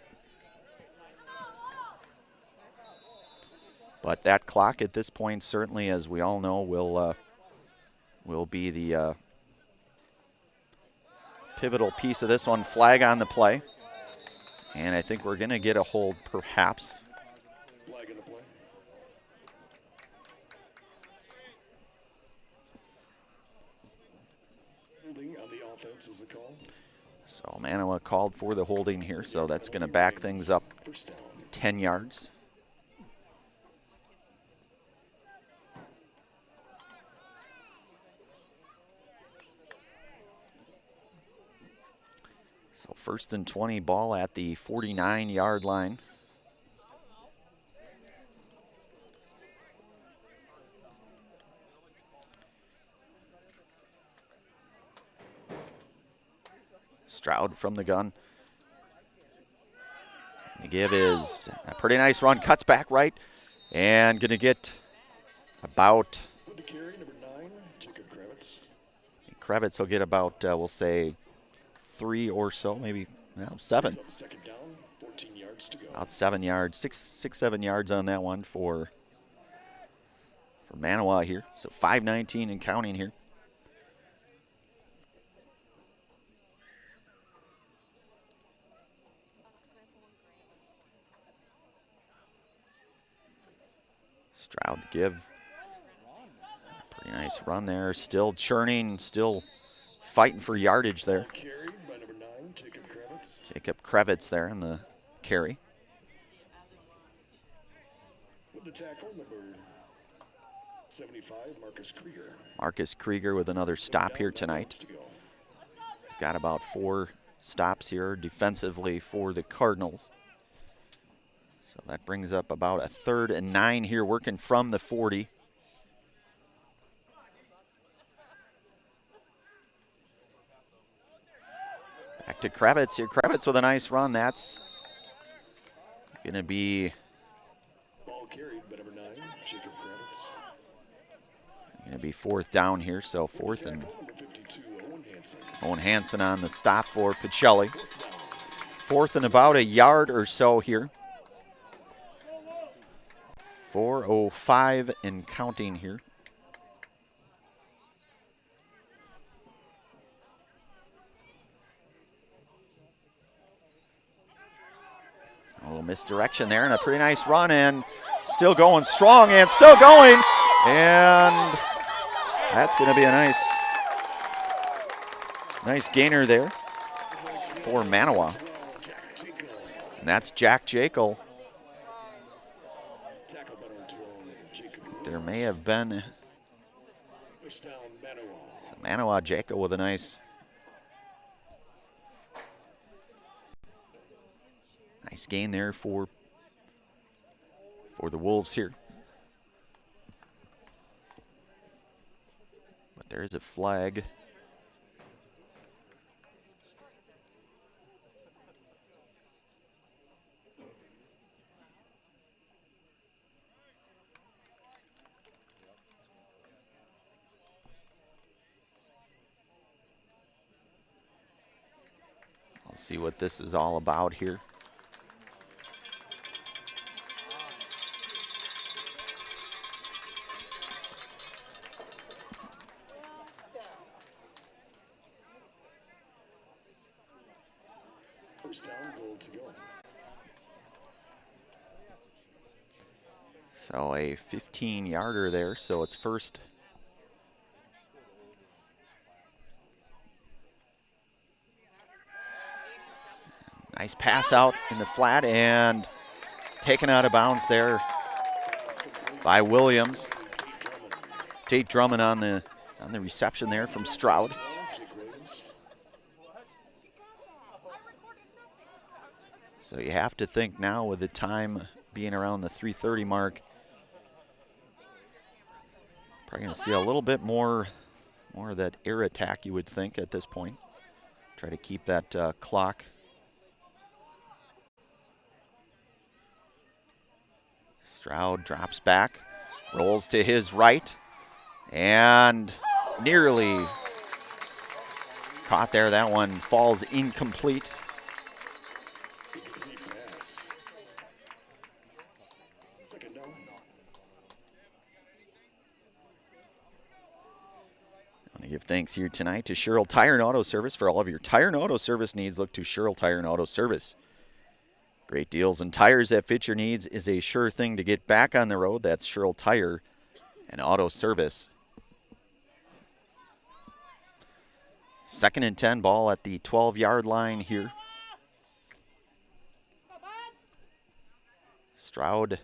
But that clock at this point, certainly, as we all know, will be the pivotal piece of this one. Flag on the play. And I think we're going to get a hold, perhaps. Flag in the play. Holding on the offense is the call. So Manawa called for the holding here, so that's going to back things up 10 yards. So 1st and 20, ball at the 49-yard line. Stroud from the gun. The give is a pretty nice run. Cuts back right and going to get about. With the carry, number 9, Jacob Kravitz. Kravitz will get about, we'll say, 3 or so, maybe 7. Second down, 14 yards to go. About 7 yards, 7 yards on that one for Manawa here. So 5:19 and counting here. Stroud to give. Pretty nice run there. Still churning, still fighting for yardage there. Carried by number 9, Jacob Kravitz. Jacob Kravitz there in the carry. With the tackle, number 75, Marcus Krieger. Marcus Krieger with another stop here tonight. He's got about 4 stops here defensively for the Cardinals. So that brings up about a 3rd and 9 here, working from the 40. Back to Kravitz here. Kravitz with a nice run. That's going to be. Ball carried by number 9, Jacob Kravitz. Going to be 4th down here, so 4th and. Owen Hansen on the stop for Pacelli. 4th and about a yard or so here. 4:05 and counting here. A little misdirection there and a pretty nice run, and still going strong and still going. And that's going to be a nice gainer there for Manawa. And that's Jack Jekyll. There may have been Manawa Jekyll with a nice gain there for the Wolves here. But there is a flag. Let's see what this is all about here. First down, goal to go. So a 15-yarder there, so it's first. Nice pass out in the flat and taken out of bounds there by Williams. Tate Drummond on the reception there from Stroud. So you have to think now, with the time being around the 3:30 mark, probably going to see a little bit more of that air attack, you would think, at this point. Try to keep that clock. Stroud drops back, rolls to his right, and nearly caught there. That one falls incomplete. Second down. I want to give thanks here tonight to Sherrill Tire and Auto Service. For all of your tire and auto service needs, look to Sherrill Tire and Auto Service. Great deals and tires that fit your needs is a sure thing to get back on the road. That's Sherrill Tire and Auto Service. 2nd and 10, ball at the 12-yard line here. Stroud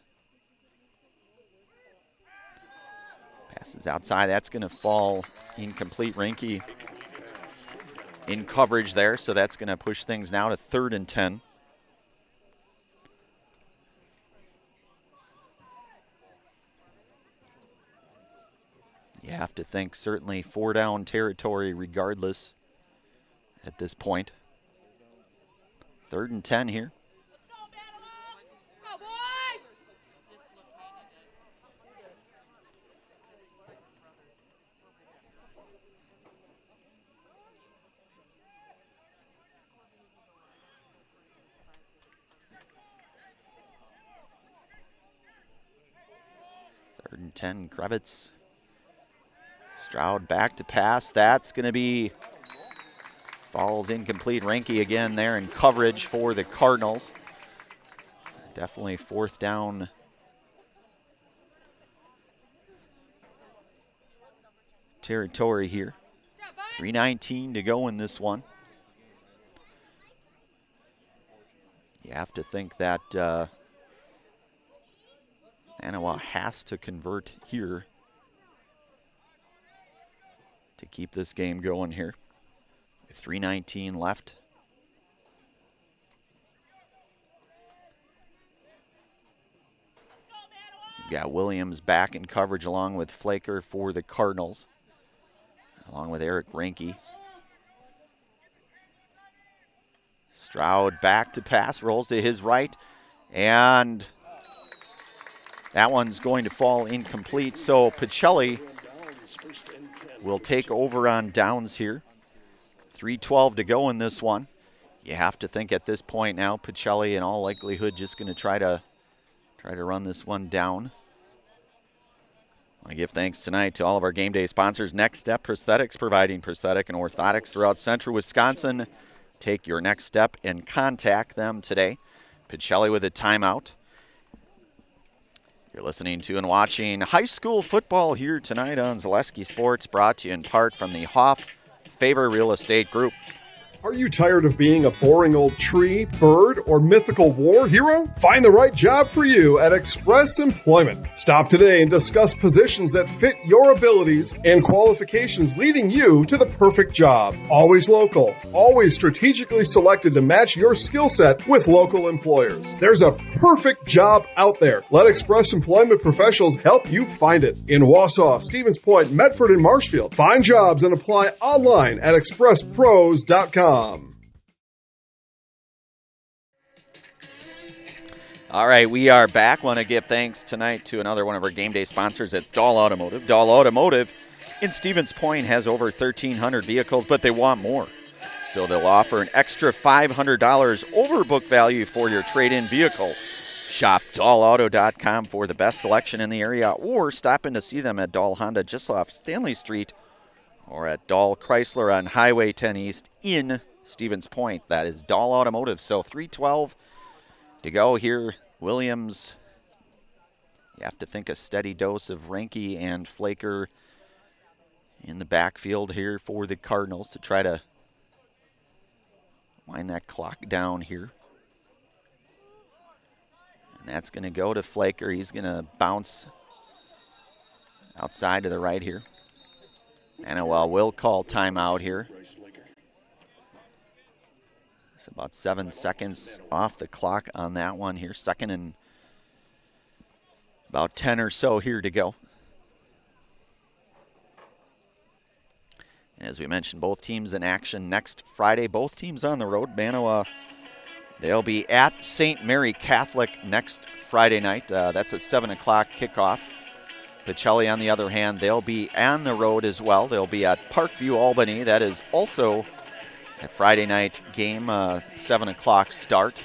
passes outside. That's going to fall incomplete. Reinke in coverage there, so that's going to push things now to 3rd and 10. You have to think certainly 4-down territory regardless at this point. 3rd and 10 here. Third and 10, Krebitz. Stroud back to pass. That's going to be, falls incomplete. Reinke again there in coverage for the Cardinals. Definitely 4th down. Territory here. 3:19 to go in this one. You have to think that Manawa has to convert here to keep this game going here. With 3:19 left. You've got Williams back in coverage along with Flaker for the Cardinals, along with Eric Reinke. Stroud back to pass, rolls to his right, and that one's going to fall incomplete. So Pacelli will take over on downs here. 3:12 to go in this one. You have to think at this point now, Pacelli in all likelihood just going to try to run this one down. I want to give thanks tonight to all of our game day sponsors. Next Step Prosthetics, providing prosthetic and orthotics throughout central Wisconsin. Take your next step and contact them today. Pacelli with a timeout. You're listening to and watching high school football here tonight on Zaleski Sports, brought to you in part from the Hoff Favor Real Estate Group. Are you tired of being a boring old tree, bird, or mythical war hero? Find the right job for you at Express Employment. Stop today and discuss positions that fit your abilities and qualifications, leading you to the perfect job. Always local, always strategically selected to match your skill set with local employers. There's a perfect job out there. Let Express Employment professionals help you find it. In Wausau, Stevens Point, Medford, and Marshfield. Find jobs and apply online at expresspros.com. All right, we are back. Want to give thanks tonight to another one of our game day sponsors. It's Dahl Automotive. Dahl Automotive in Stevens Point has over 1,300 vehicles, but they want more. So they'll offer an extra $500 over book value for your trade-in vehicle. Shop DahlAuto.com for the best selection in the area, or stop in to see them at Dahl Honda just off Stanley Street, or at Dahl Chrysler on Highway 10 East in Stevens Point. That is Dahl Automotive. So 3:12 to go here. Williams, you have to think a steady dose of Reinke and Flaker in the backfield here for the Cardinals to try to wind that clock down here. And that's going to go to Flaker. He's going to bounce outside to the right here. Manawa will call timeout here. It's about 7 seconds off the clock on that one here. 2nd and about 10 or so here to go. And as we mentioned, both teams in action next Friday. Both teams on the road. Manawa, they'll be at St. Mary Catholic next Friday night. That's a 7 o'clock kickoff. Pacelli, on the other hand, they'll be on the road as well. They'll be at Parkview, Albany. That is also a Friday night game, 7 o'clock start.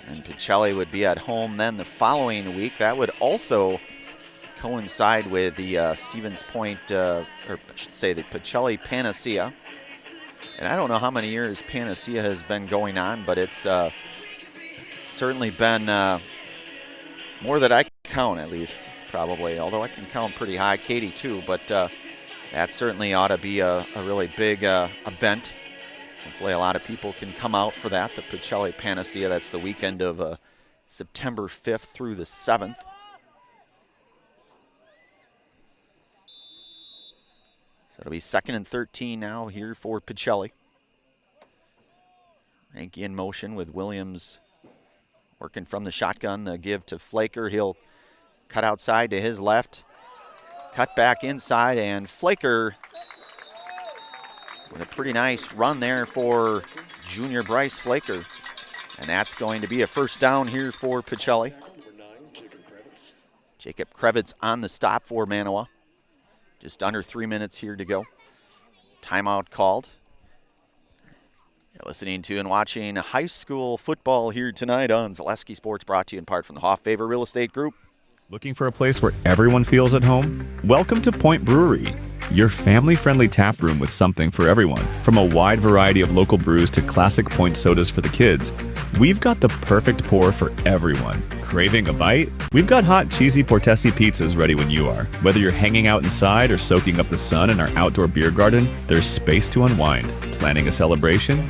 And Pacelli would be at home then the following week. That would also coincide with the Stevens Point, or I should say the Pacelli Panacea, And I don't know how many years Panacea has been going on, but it's certainly been more that I can count, at least, probably. Although I can count pretty high, Katie too, but that certainly ought to be a really big event. Hopefully a lot of people can come out for that, the Pacelli Panacea. That's the weekend of September 5th through the 7th. So it'll be 2nd and 13 now here for Pacelli. Ranke in motion with Williams working from the shotgun. The give to Flaker. He'll cut outside to his left. Cut back inside, and Flaker with a pretty nice run there for junior Bryce Flaker. And that's going to be a first down here for Pacelli. Jacob Kravitz on the stop for Manawa. Just under 3 minutes here to go. Timeout called. You're listening to and watching high school football here tonight on Zaleski Sports, brought to you in part from the Hoff Favor Real Estate Group. Looking for a place where everyone feels at home? Welcome to Point Brewery, your family-friendly tap room with something for everyone. From a wide variety of local brews to classic Point sodas for the kids, we've got the perfect pour for everyone. Craving a bite? We've got hot, cheesy Portesi pizzas ready when you are. Whether you're hanging out inside or soaking up the sun in our outdoor beer garden, there's space to unwind. Planning a celebration?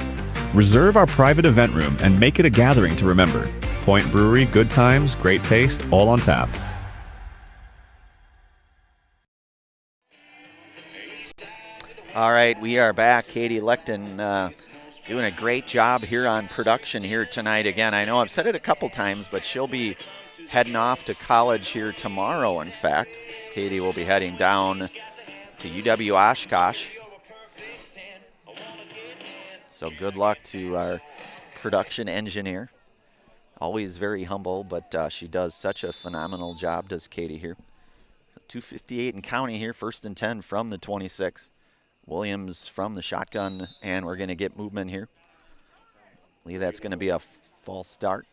Reserve our private event room and make it a gathering to remember. Point Brewery, good times, great taste, all on tap. All right, we are back. Katie Lechten doing a great job here on production here tonight. Again, I know I've said it a couple times, but she'll be heading off to college here tomorrow, in fact. Katie will be heading down to UW Oshkosh. So good luck to our production engineer. Always very humble, but she does such a phenomenal job, does Katie here. 2:58 and counting here, 1st and 10 from the 26. Williams from the shotgun, and we're going to get movement here. I believe that's going to be a false start.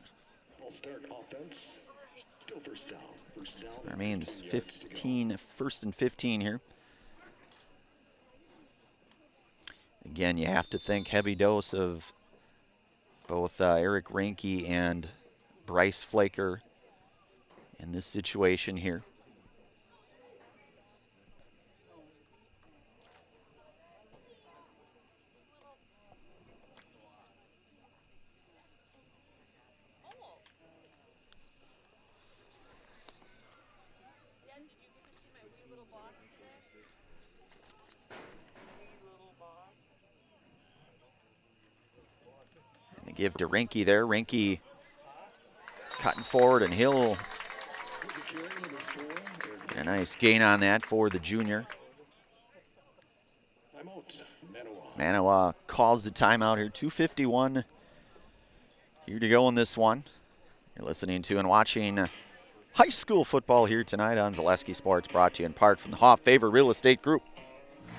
False start offense. Still first down. First down. That means 15, 1st and 15 here. Again, you have to think heavy dose of both Eric Ranke and Bryce Flaker in this situation here. Give to Ranke there. Ranke cutting forward, and he'll get a nice gain on that for the junior. Manawa calls the timeout here. 2:51 here to go in this one. You're listening to and watching high school football here tonight on Zaleski Sports, brought to you in part from the Hoff Favor Real Estate Group.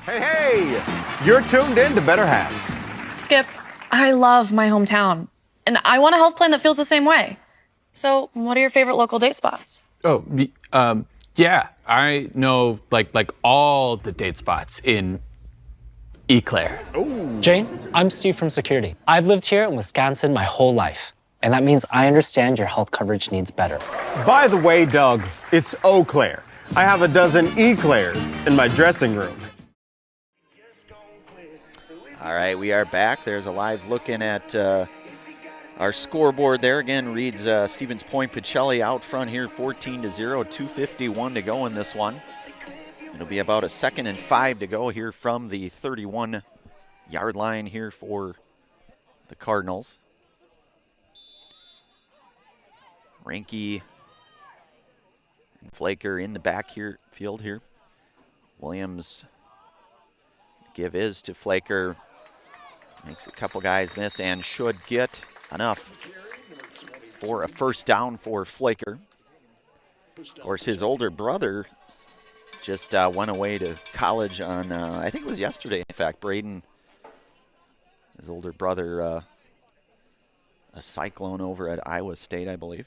Hey, you're tuned in to Better Halves. Skip, I love my hometown, and I want a health plan that feels the same way. So, what are your favorite local date spots? Oh, yeah, I know like all the date spots in Eclair. Jane, I'm Steve from Security. I've lived here in Wisconsin my whole life, and that means I understand your health coverage needs better. By the way, Doug, it's Eau Claire. I have a dozen Eclairs in my dressing room. All right, we are back. There's a live looking at our scoreboard there. Again, reads Stevens Point Pacelli out front here, 14-0, 2:51 to go in this one. It'll be about a 2nd and 5 to go here from the 31-yard line here for the Cardinals. Ranke and Flaker in the back here, field here. Williams, give is to Flaker. Makes a couple guys miss and should get enough for a first down for Flaker. Of course, his older brother just went away to college on, I think it was yesterday, in fact. Braden, his older brother, a Cyclone over at Iowa State, I believe.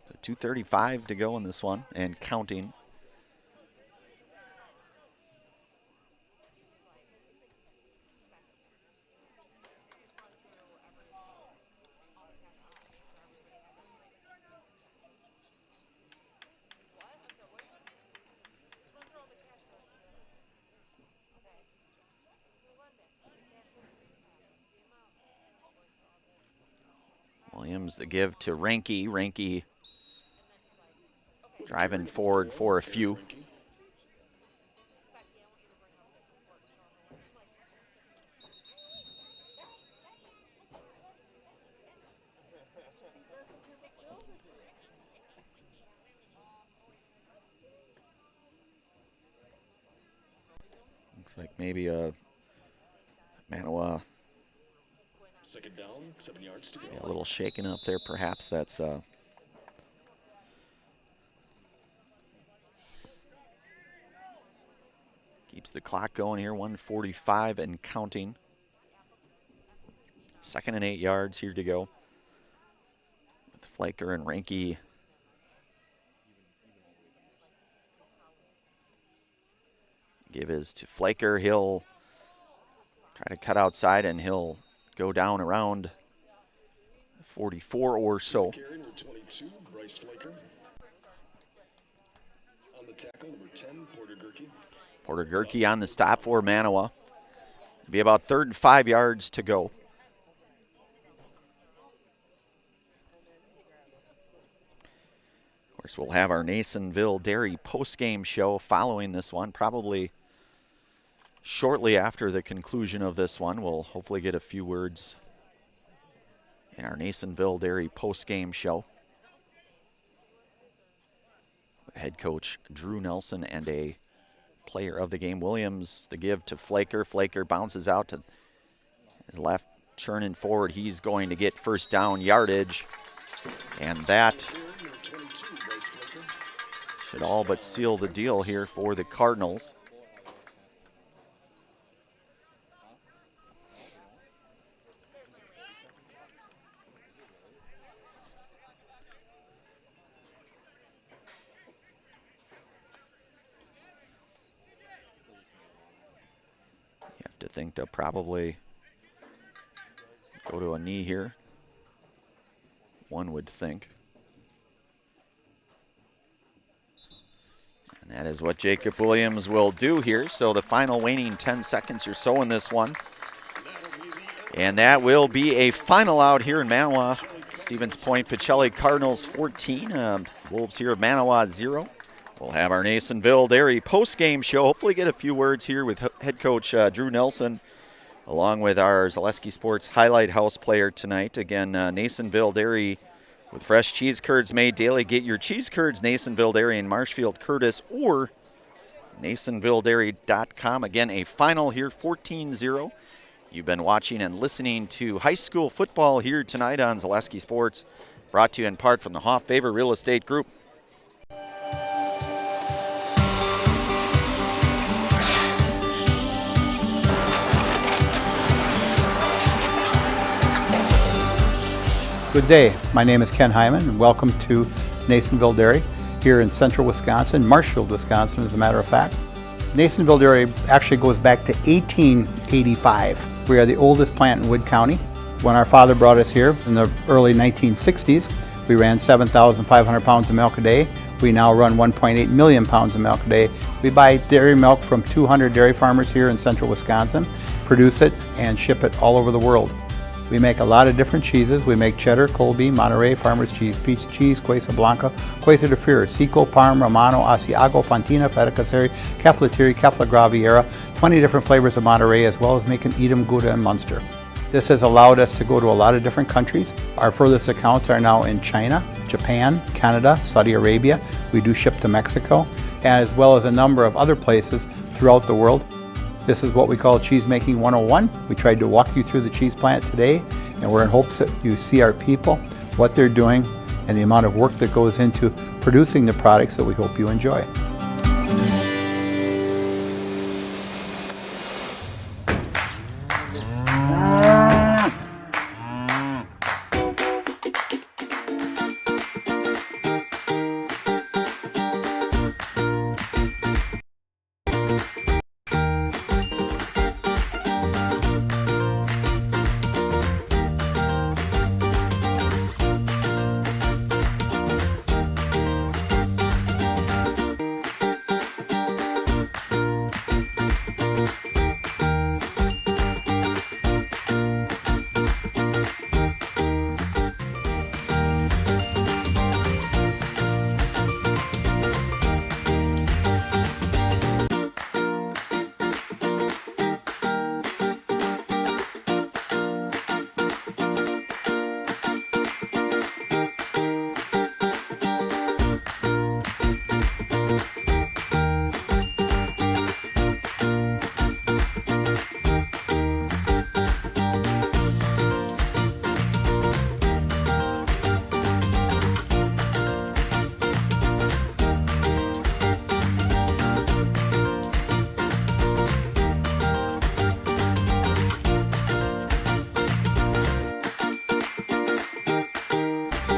So 2:35 to go in this one and counting. Williams the give to Ranke. Ranke driving forward for a few. Looks like maybe a Manawa. Second down, 7 yards to go. A little shaken up there, perhaps. That's keeps the clock going here. 1:45 and counting. 2nd and 8 yards here to go. With Flaker and Ranke. Give is to Flaker. He'll try to cut outside, and he'll go down around 44 or so. Carry number 22, Bryce Flaker. On the tackle, number 10, Porter Gerke. Porter Gerke on the stop for Manawa. It'll be about 3rd and 5 yards to go. Of course, we'll have our Nasonville Dairy post-game show following this one, probably shortly after the conclusion of this one. We'll hopefully get a few words in our Nasonville Dairy post-game show with head coach Drew Nelson and a player of the game. Williams the give to Flaker. Flaker bounces out to his left, churning forward. He's going to get first down yardage, and that should all but seal the deal here for the Cardinals. To think they'll probably go to a knee here, one would think. And that is what Jacob Williams will do here. So the final waning 10 seconds or so in this one. And that will be a final out here in Manawa. Stevens Point, Pacelli Cardinals 14, Wolves here of Manawa 0. We'll have our Nasonville Dairy post-game show. Hopefully get a few words here with head coach Drew Nelson, along with our Zaleski Sports Highlight House player tonight. Again, Nasonville Dairy with fresh cheese curds made daily. Get your cheese curds, Nasonville Dairy in Marshfield, Curtis, or NasonvilleDairy.com. Again, a final here, 14-0. You've been watching and listening to high school football here tonight on Zaleski Sports, brought to you in part from the Hoff Favor Real Estate Group. Good day. My name is Ken Hyman, and welcome to Nasonville Dairy here in central Wisconsin, Marshfield, Wisconsin, as a matter of fact. Nasonville Dairy actually goes back to 1885. We are the oldest plant in Wood County. When our father brought us here in the early 1960s, we ran 7,500 pounds of milk a day. We now run 1.8 million pounds of milk a day. We buy dairy milk from 200 dairy farmers here in central Wisconsin, produce it, and ship it all over the world. We make a lot of different cheeses. We make cheddar, Colby, Monterey, Farmer's Cheese, Peach Cheese, Quesa Blanca, Quesa de Freer, Seco, Parm, Romano, Asiago, Fontina, Feta Caseri, Caflatiri, Cafla Graviera, 20 different flavors of Monterey, as well as making Edam, Gouda, and Munster. This has allowed us to go to a lot of different countries. Our furthest accounts are now in China, Japan, Canada, Saudi Arabia. We do ship to Mexico, as well as a number of other places throughout the world. This is what we call Cheese Making 101. We tried to walk you through the cheese plant today, and we're in hopes that you see our people, what they're doing, and the amount of work that goes into producing the products that we hope you enjoy.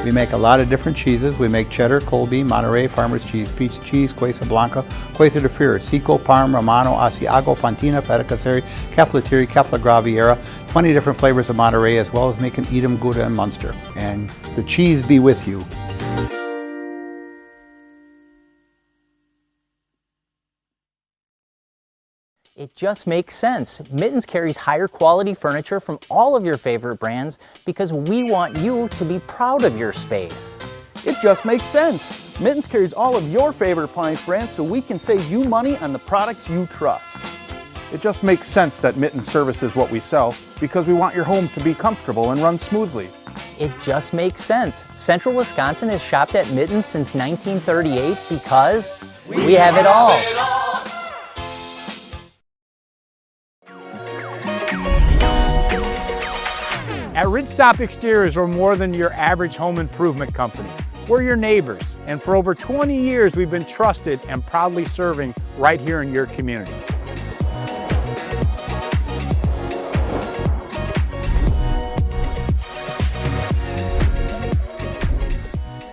We make a lot of different cheeses. We make cheddar, Colby, Monterey, Farmer's Cheese, Pizza Cheese, Quesa Blanca, Quesa de Freer, Seco, Parm, Romano, Asiago, Fontina, Feta Caseri, Caflateri, Cafla Graviera, 20 different flavors of Monterey, as well as making Edam, Gouda, and Munster. And the cheese be with you. It just makes sense. Mittens carries higher quality furniture from all of your favorite brands because we want you to be proud of your space. It just makes sense. Mittens carries all of your favorite appliance brands so we can save you money on the products you trust. It just makes sense that Mittens services what we sell because we want your home to be comfortable and run smoothly. It just makes sense. Central Wisconsin has shopped at Mittens since 1938 because we have it all. At Ridgestop Exteriors, we're more than your average home improvement company. We're your neighbors, and for over 20 years, we've been trusted and proudly serving right here in your community.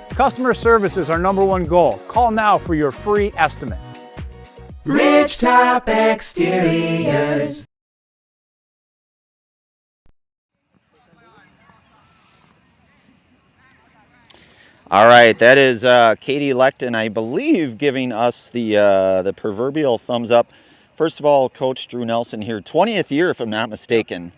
Customer service is our #1 goal. Call now for your free estimate. Ridgetop Exteriors. All right, that is Katie Leckton, I believe, giving us the proverbial thumbs up. First of all, Coach Drew Nelson here, 20th year, if I'm not mistaken.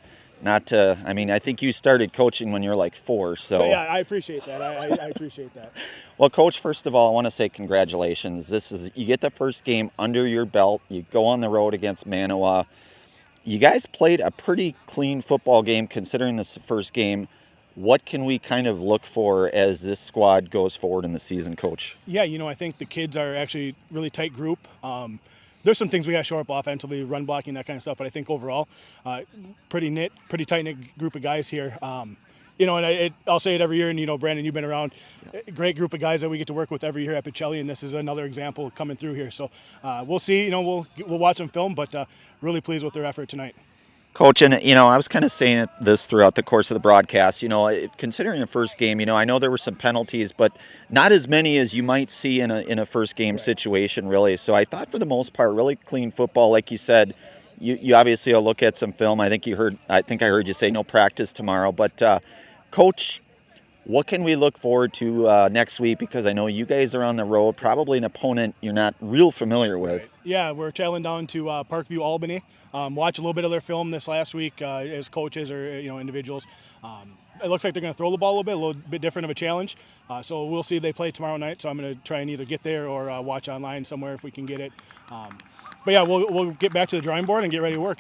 I mean, I think you started coaching when you were like 4, so. Yeah, I appreciate that. I appreciate that. Well, Coach, first of all, I want to say congratulations. You get the first game under your belt. You go on the road against Manawa. You guys played a pretty clean football game considering this first game. What can we kind of look for as this squad goes forward in the season, Coach? Yeah, I think the kids are actually a really tight group. There's some things we got to shore up offensively, run blocking, that kind of stuff. But I think overall, pretty tight-knit group of guys here. And I'll say it every year, and Brandon, you've been around, a great group of guys that we get to work with every year at Pacelli, and this is another example coming through here. So we'll see. We'll watch them film, but really pleased with their effort tonight. Coach, and I was kind of saying this throughout the course of the broadcast, considering the first game, I know there were some penalties, but not as many as you might see in a first game situation, really. So I thought for the most part, really clean football. Like you said, you obviously will look at some film. I think I heard you say no practice tomorrow, but Coach, what can we look forward to next week? Because I know you guys are on the road, probably an opponent you're not real familiar with. Right. Yeah, we're traveling down to Parkview, Albany. Watch a little bit of their film this last week as coaches or individuals. It looks like they're going to throw the ball a little bit different of a challenge. So we'll see. They play tomorrow night, so I'm going to try and either get there or watch online somewhere if we can get it. But yeah, we'll get back to the drawing board and get ready to work.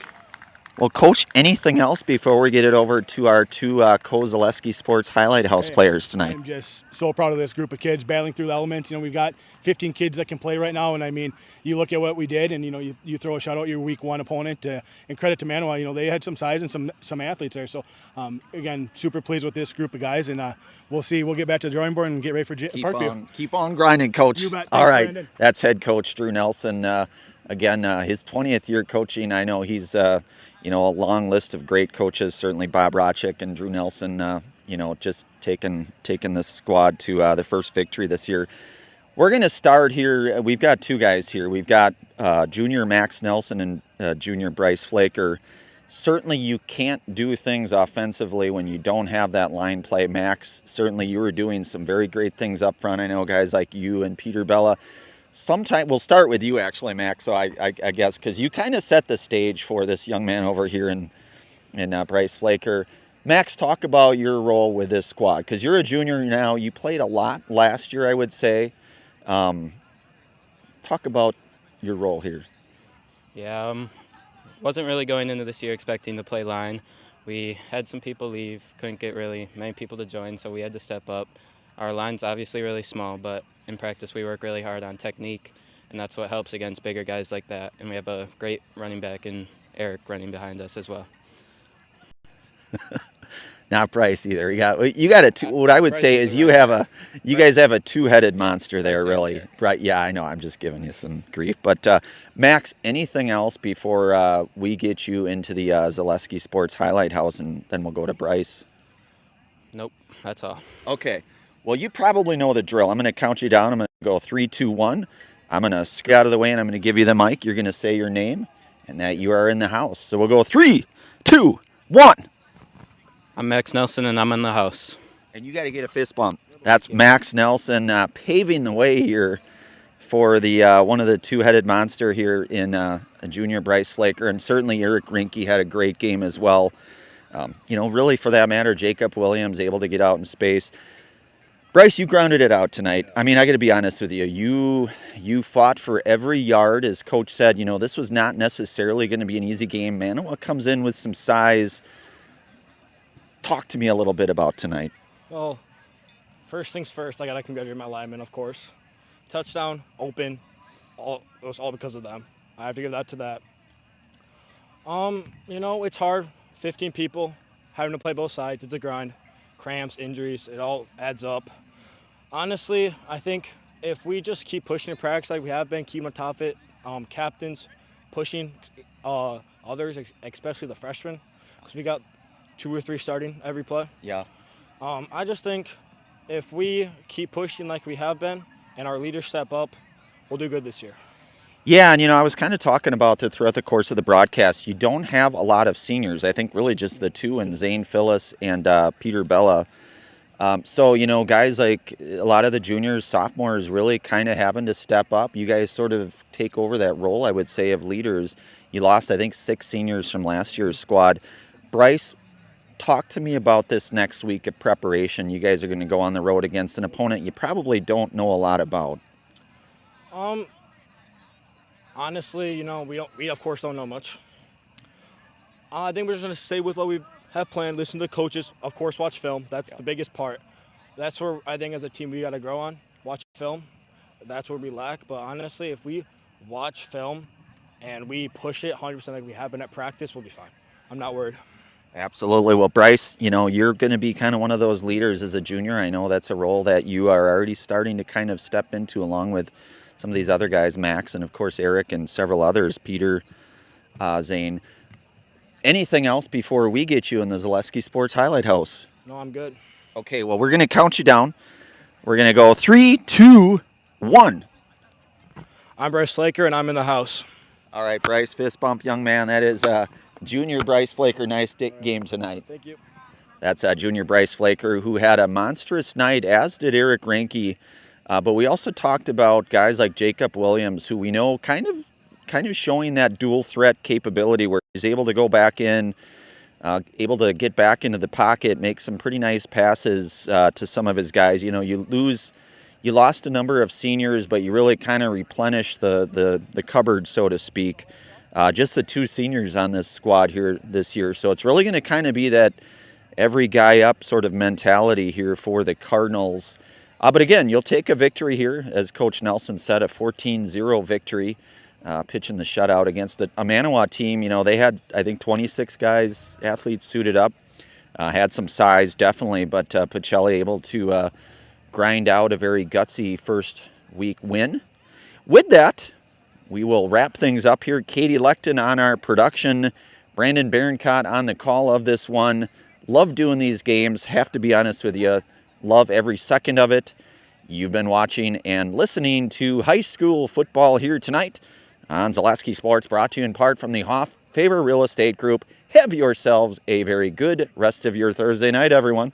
Well, Coach, anything else before we get it over to our two Kozaleski Sports Highlight House players tonight? I'm just so proud of this group of kids battling through the elements. We've got 15 kids that can play right now, and I mean, you look at what we did, and you throw a shot out your week 1 opponent. And credit to Manawa, they had some size and some athletes there. So again, super pleased with this group of guys, and we'll see. We'll get back to the drawing board and get ready for Parkview. Keep on grinding, Coach. You bet. All right, Brandon. That's head coach Drew Nelson. Again, his 20th year coaching. I know he's a long list of great coaches. Certainly Bob Rochick and Drew Nelson. Just taking this squad to the first victory this year. We're going to start here. We've got 2 guys here. We've got junior Max Nelson and junior Bryce Flaker. Certainly you can't do things offensively when you don't have that line play. Max, certainly you were doing some very great things up front. I know guys like you and Peter Bella. Sometime we'll start with you actually, Max. So I guess because you kind of set the stage for this young man over here in Bryce Flaker. Max, talk about your role with this squad because you're a junior now. You played a lot last year, I would say. Talk about your role here. Yeah, wasn't really going into this year expecting to play line. We had some people leave, couldn't get really many people to join, so we had to step up. Our line's obviously really small, but in practice we work really hard on technique, and that's what helps against bigger guys like that. And we have a great running back in Eric running behind us as well. Not Bryce either. You got a two. What I would say is you guys have a 2-headed monster there, really. Right? Yeah, I know. I'm just giving you some grief. But Max, anything else before we get you into the Zaleski Sports Highlight House, and then we'll go to Bryce? Nope, that's all. Okay. Well, you probably know the drill. I'm going to count you down. I'm going to go 3, 2, 1. I'm going to scoot out of the way, and I'm going to give you the mic. You're going to say your name and that you are in the house. So we'll go 3, 2, 1. I'm Max Nelson, and I'm in the house. And you got to get a fist bump. That's Max Nelson paving the way here for the one of the two-headed monster here in junior Bryce Flaker. And certainly Eric Rinke had a great game as well. Really for that matter, Jacob Williams able to get out in space. Bryce, you grounded it out tonight. I mean, I got to be honest with you. You fought for every yard. As Coach said, this was not necessarily going to be an easy game. Manawa comes in with some size. Talk to me a little bit about tonight. Well, first things first, I got to congratulate my linemen, of course. Touchdown, open, it was all because of them. I have to give that to that. It's hard. 15 people, having to play both sides. It's a grind. Cramps, injuries, it all adds up. Honestly, I think if we just keep pushing in practice like we have been, keep on top of it, captains pushing others, especially the freshmen, because we got 2 or 3 starting every play. Yeah. I just think if we keep pushing like we have been and our leaders step up, we'll do good this year. Yeah, and I was kind of talking about it throughout the course of the broadcast. You don't have a lot of seniors. I think really just the 2, and Zane Phyllis and Peter Bella. So, guys like a lot of the juniors, sophomores really kind of having to step up. You guys sort of take over that role, I would say, of leaders. You lost, I think, 6 seniors from last year's squad. Bryce, talk to me about this next week of preparation. You guys are going to go on the road against an opponent you probably don't know a lot about. Honestly, we of course don't know much. I think we're just going to stay with what we have planned, listen to the coaches, of course watch film. That's the biggest part. That's where I think as a team we got to grow on, watch film. That's where we lack, but honestly, if we watch film and we push it 100% like we have been at practice, we'll be fine. I'm not worried. Absolutely. Well, Bryce, you're going to be kind of one of those leaders as a junior. I know that's a role that you are already starting to kind of step into along with some of these other guys, Max, and of course Eric and several others, Peter, Zane. Anything else before we get you in the Zaleski Sports Highlight House? No, I'm good. Okay, well, we're going to count you down. We're going to go 3, 2, 1. I'm Bryce Flaker, and I'm in the house. All right, Bryce, fist bump, young man. That is junior Bryce Flaker. Nice game tonight. Thank you. That's junior Bryce Flaker, who had a monstrous night, as did Eric Rinke. But we also talked about guys like Jacob Williams, who we know kind of showing that dual threat capability where he's able to go back in, able to get back into the pocket, make some pretty nice passes to some of his guys. You lost a number of seniors, but you really kind of replenished the cupboard, so to speak. Just the 2 seniors on this squad here this year. So it's really going to kind of be that every guy up sort of mentality here for the Cardinals. But again, you'll take a victory here, as Coach Nelson said, a 14-0 victory, pitching the shutout against a Manawa team. They had, I think, 26 guys, athletes suited up, had some size, definitely, but Pacelli able to grind out a very gutsy first week win. With that, we will wrap things up here. Katie Lecton on our production, Brandon Berencott on the call of this one. Love doing these games, have to be honest with you. Love every second of it. You've been watching and listening to high school football here tonight on Zaleski Sports, brought to you in part from the Hoff Favor Real Estate Group. Have yourselves a very good rest of your Thursday night, everyone.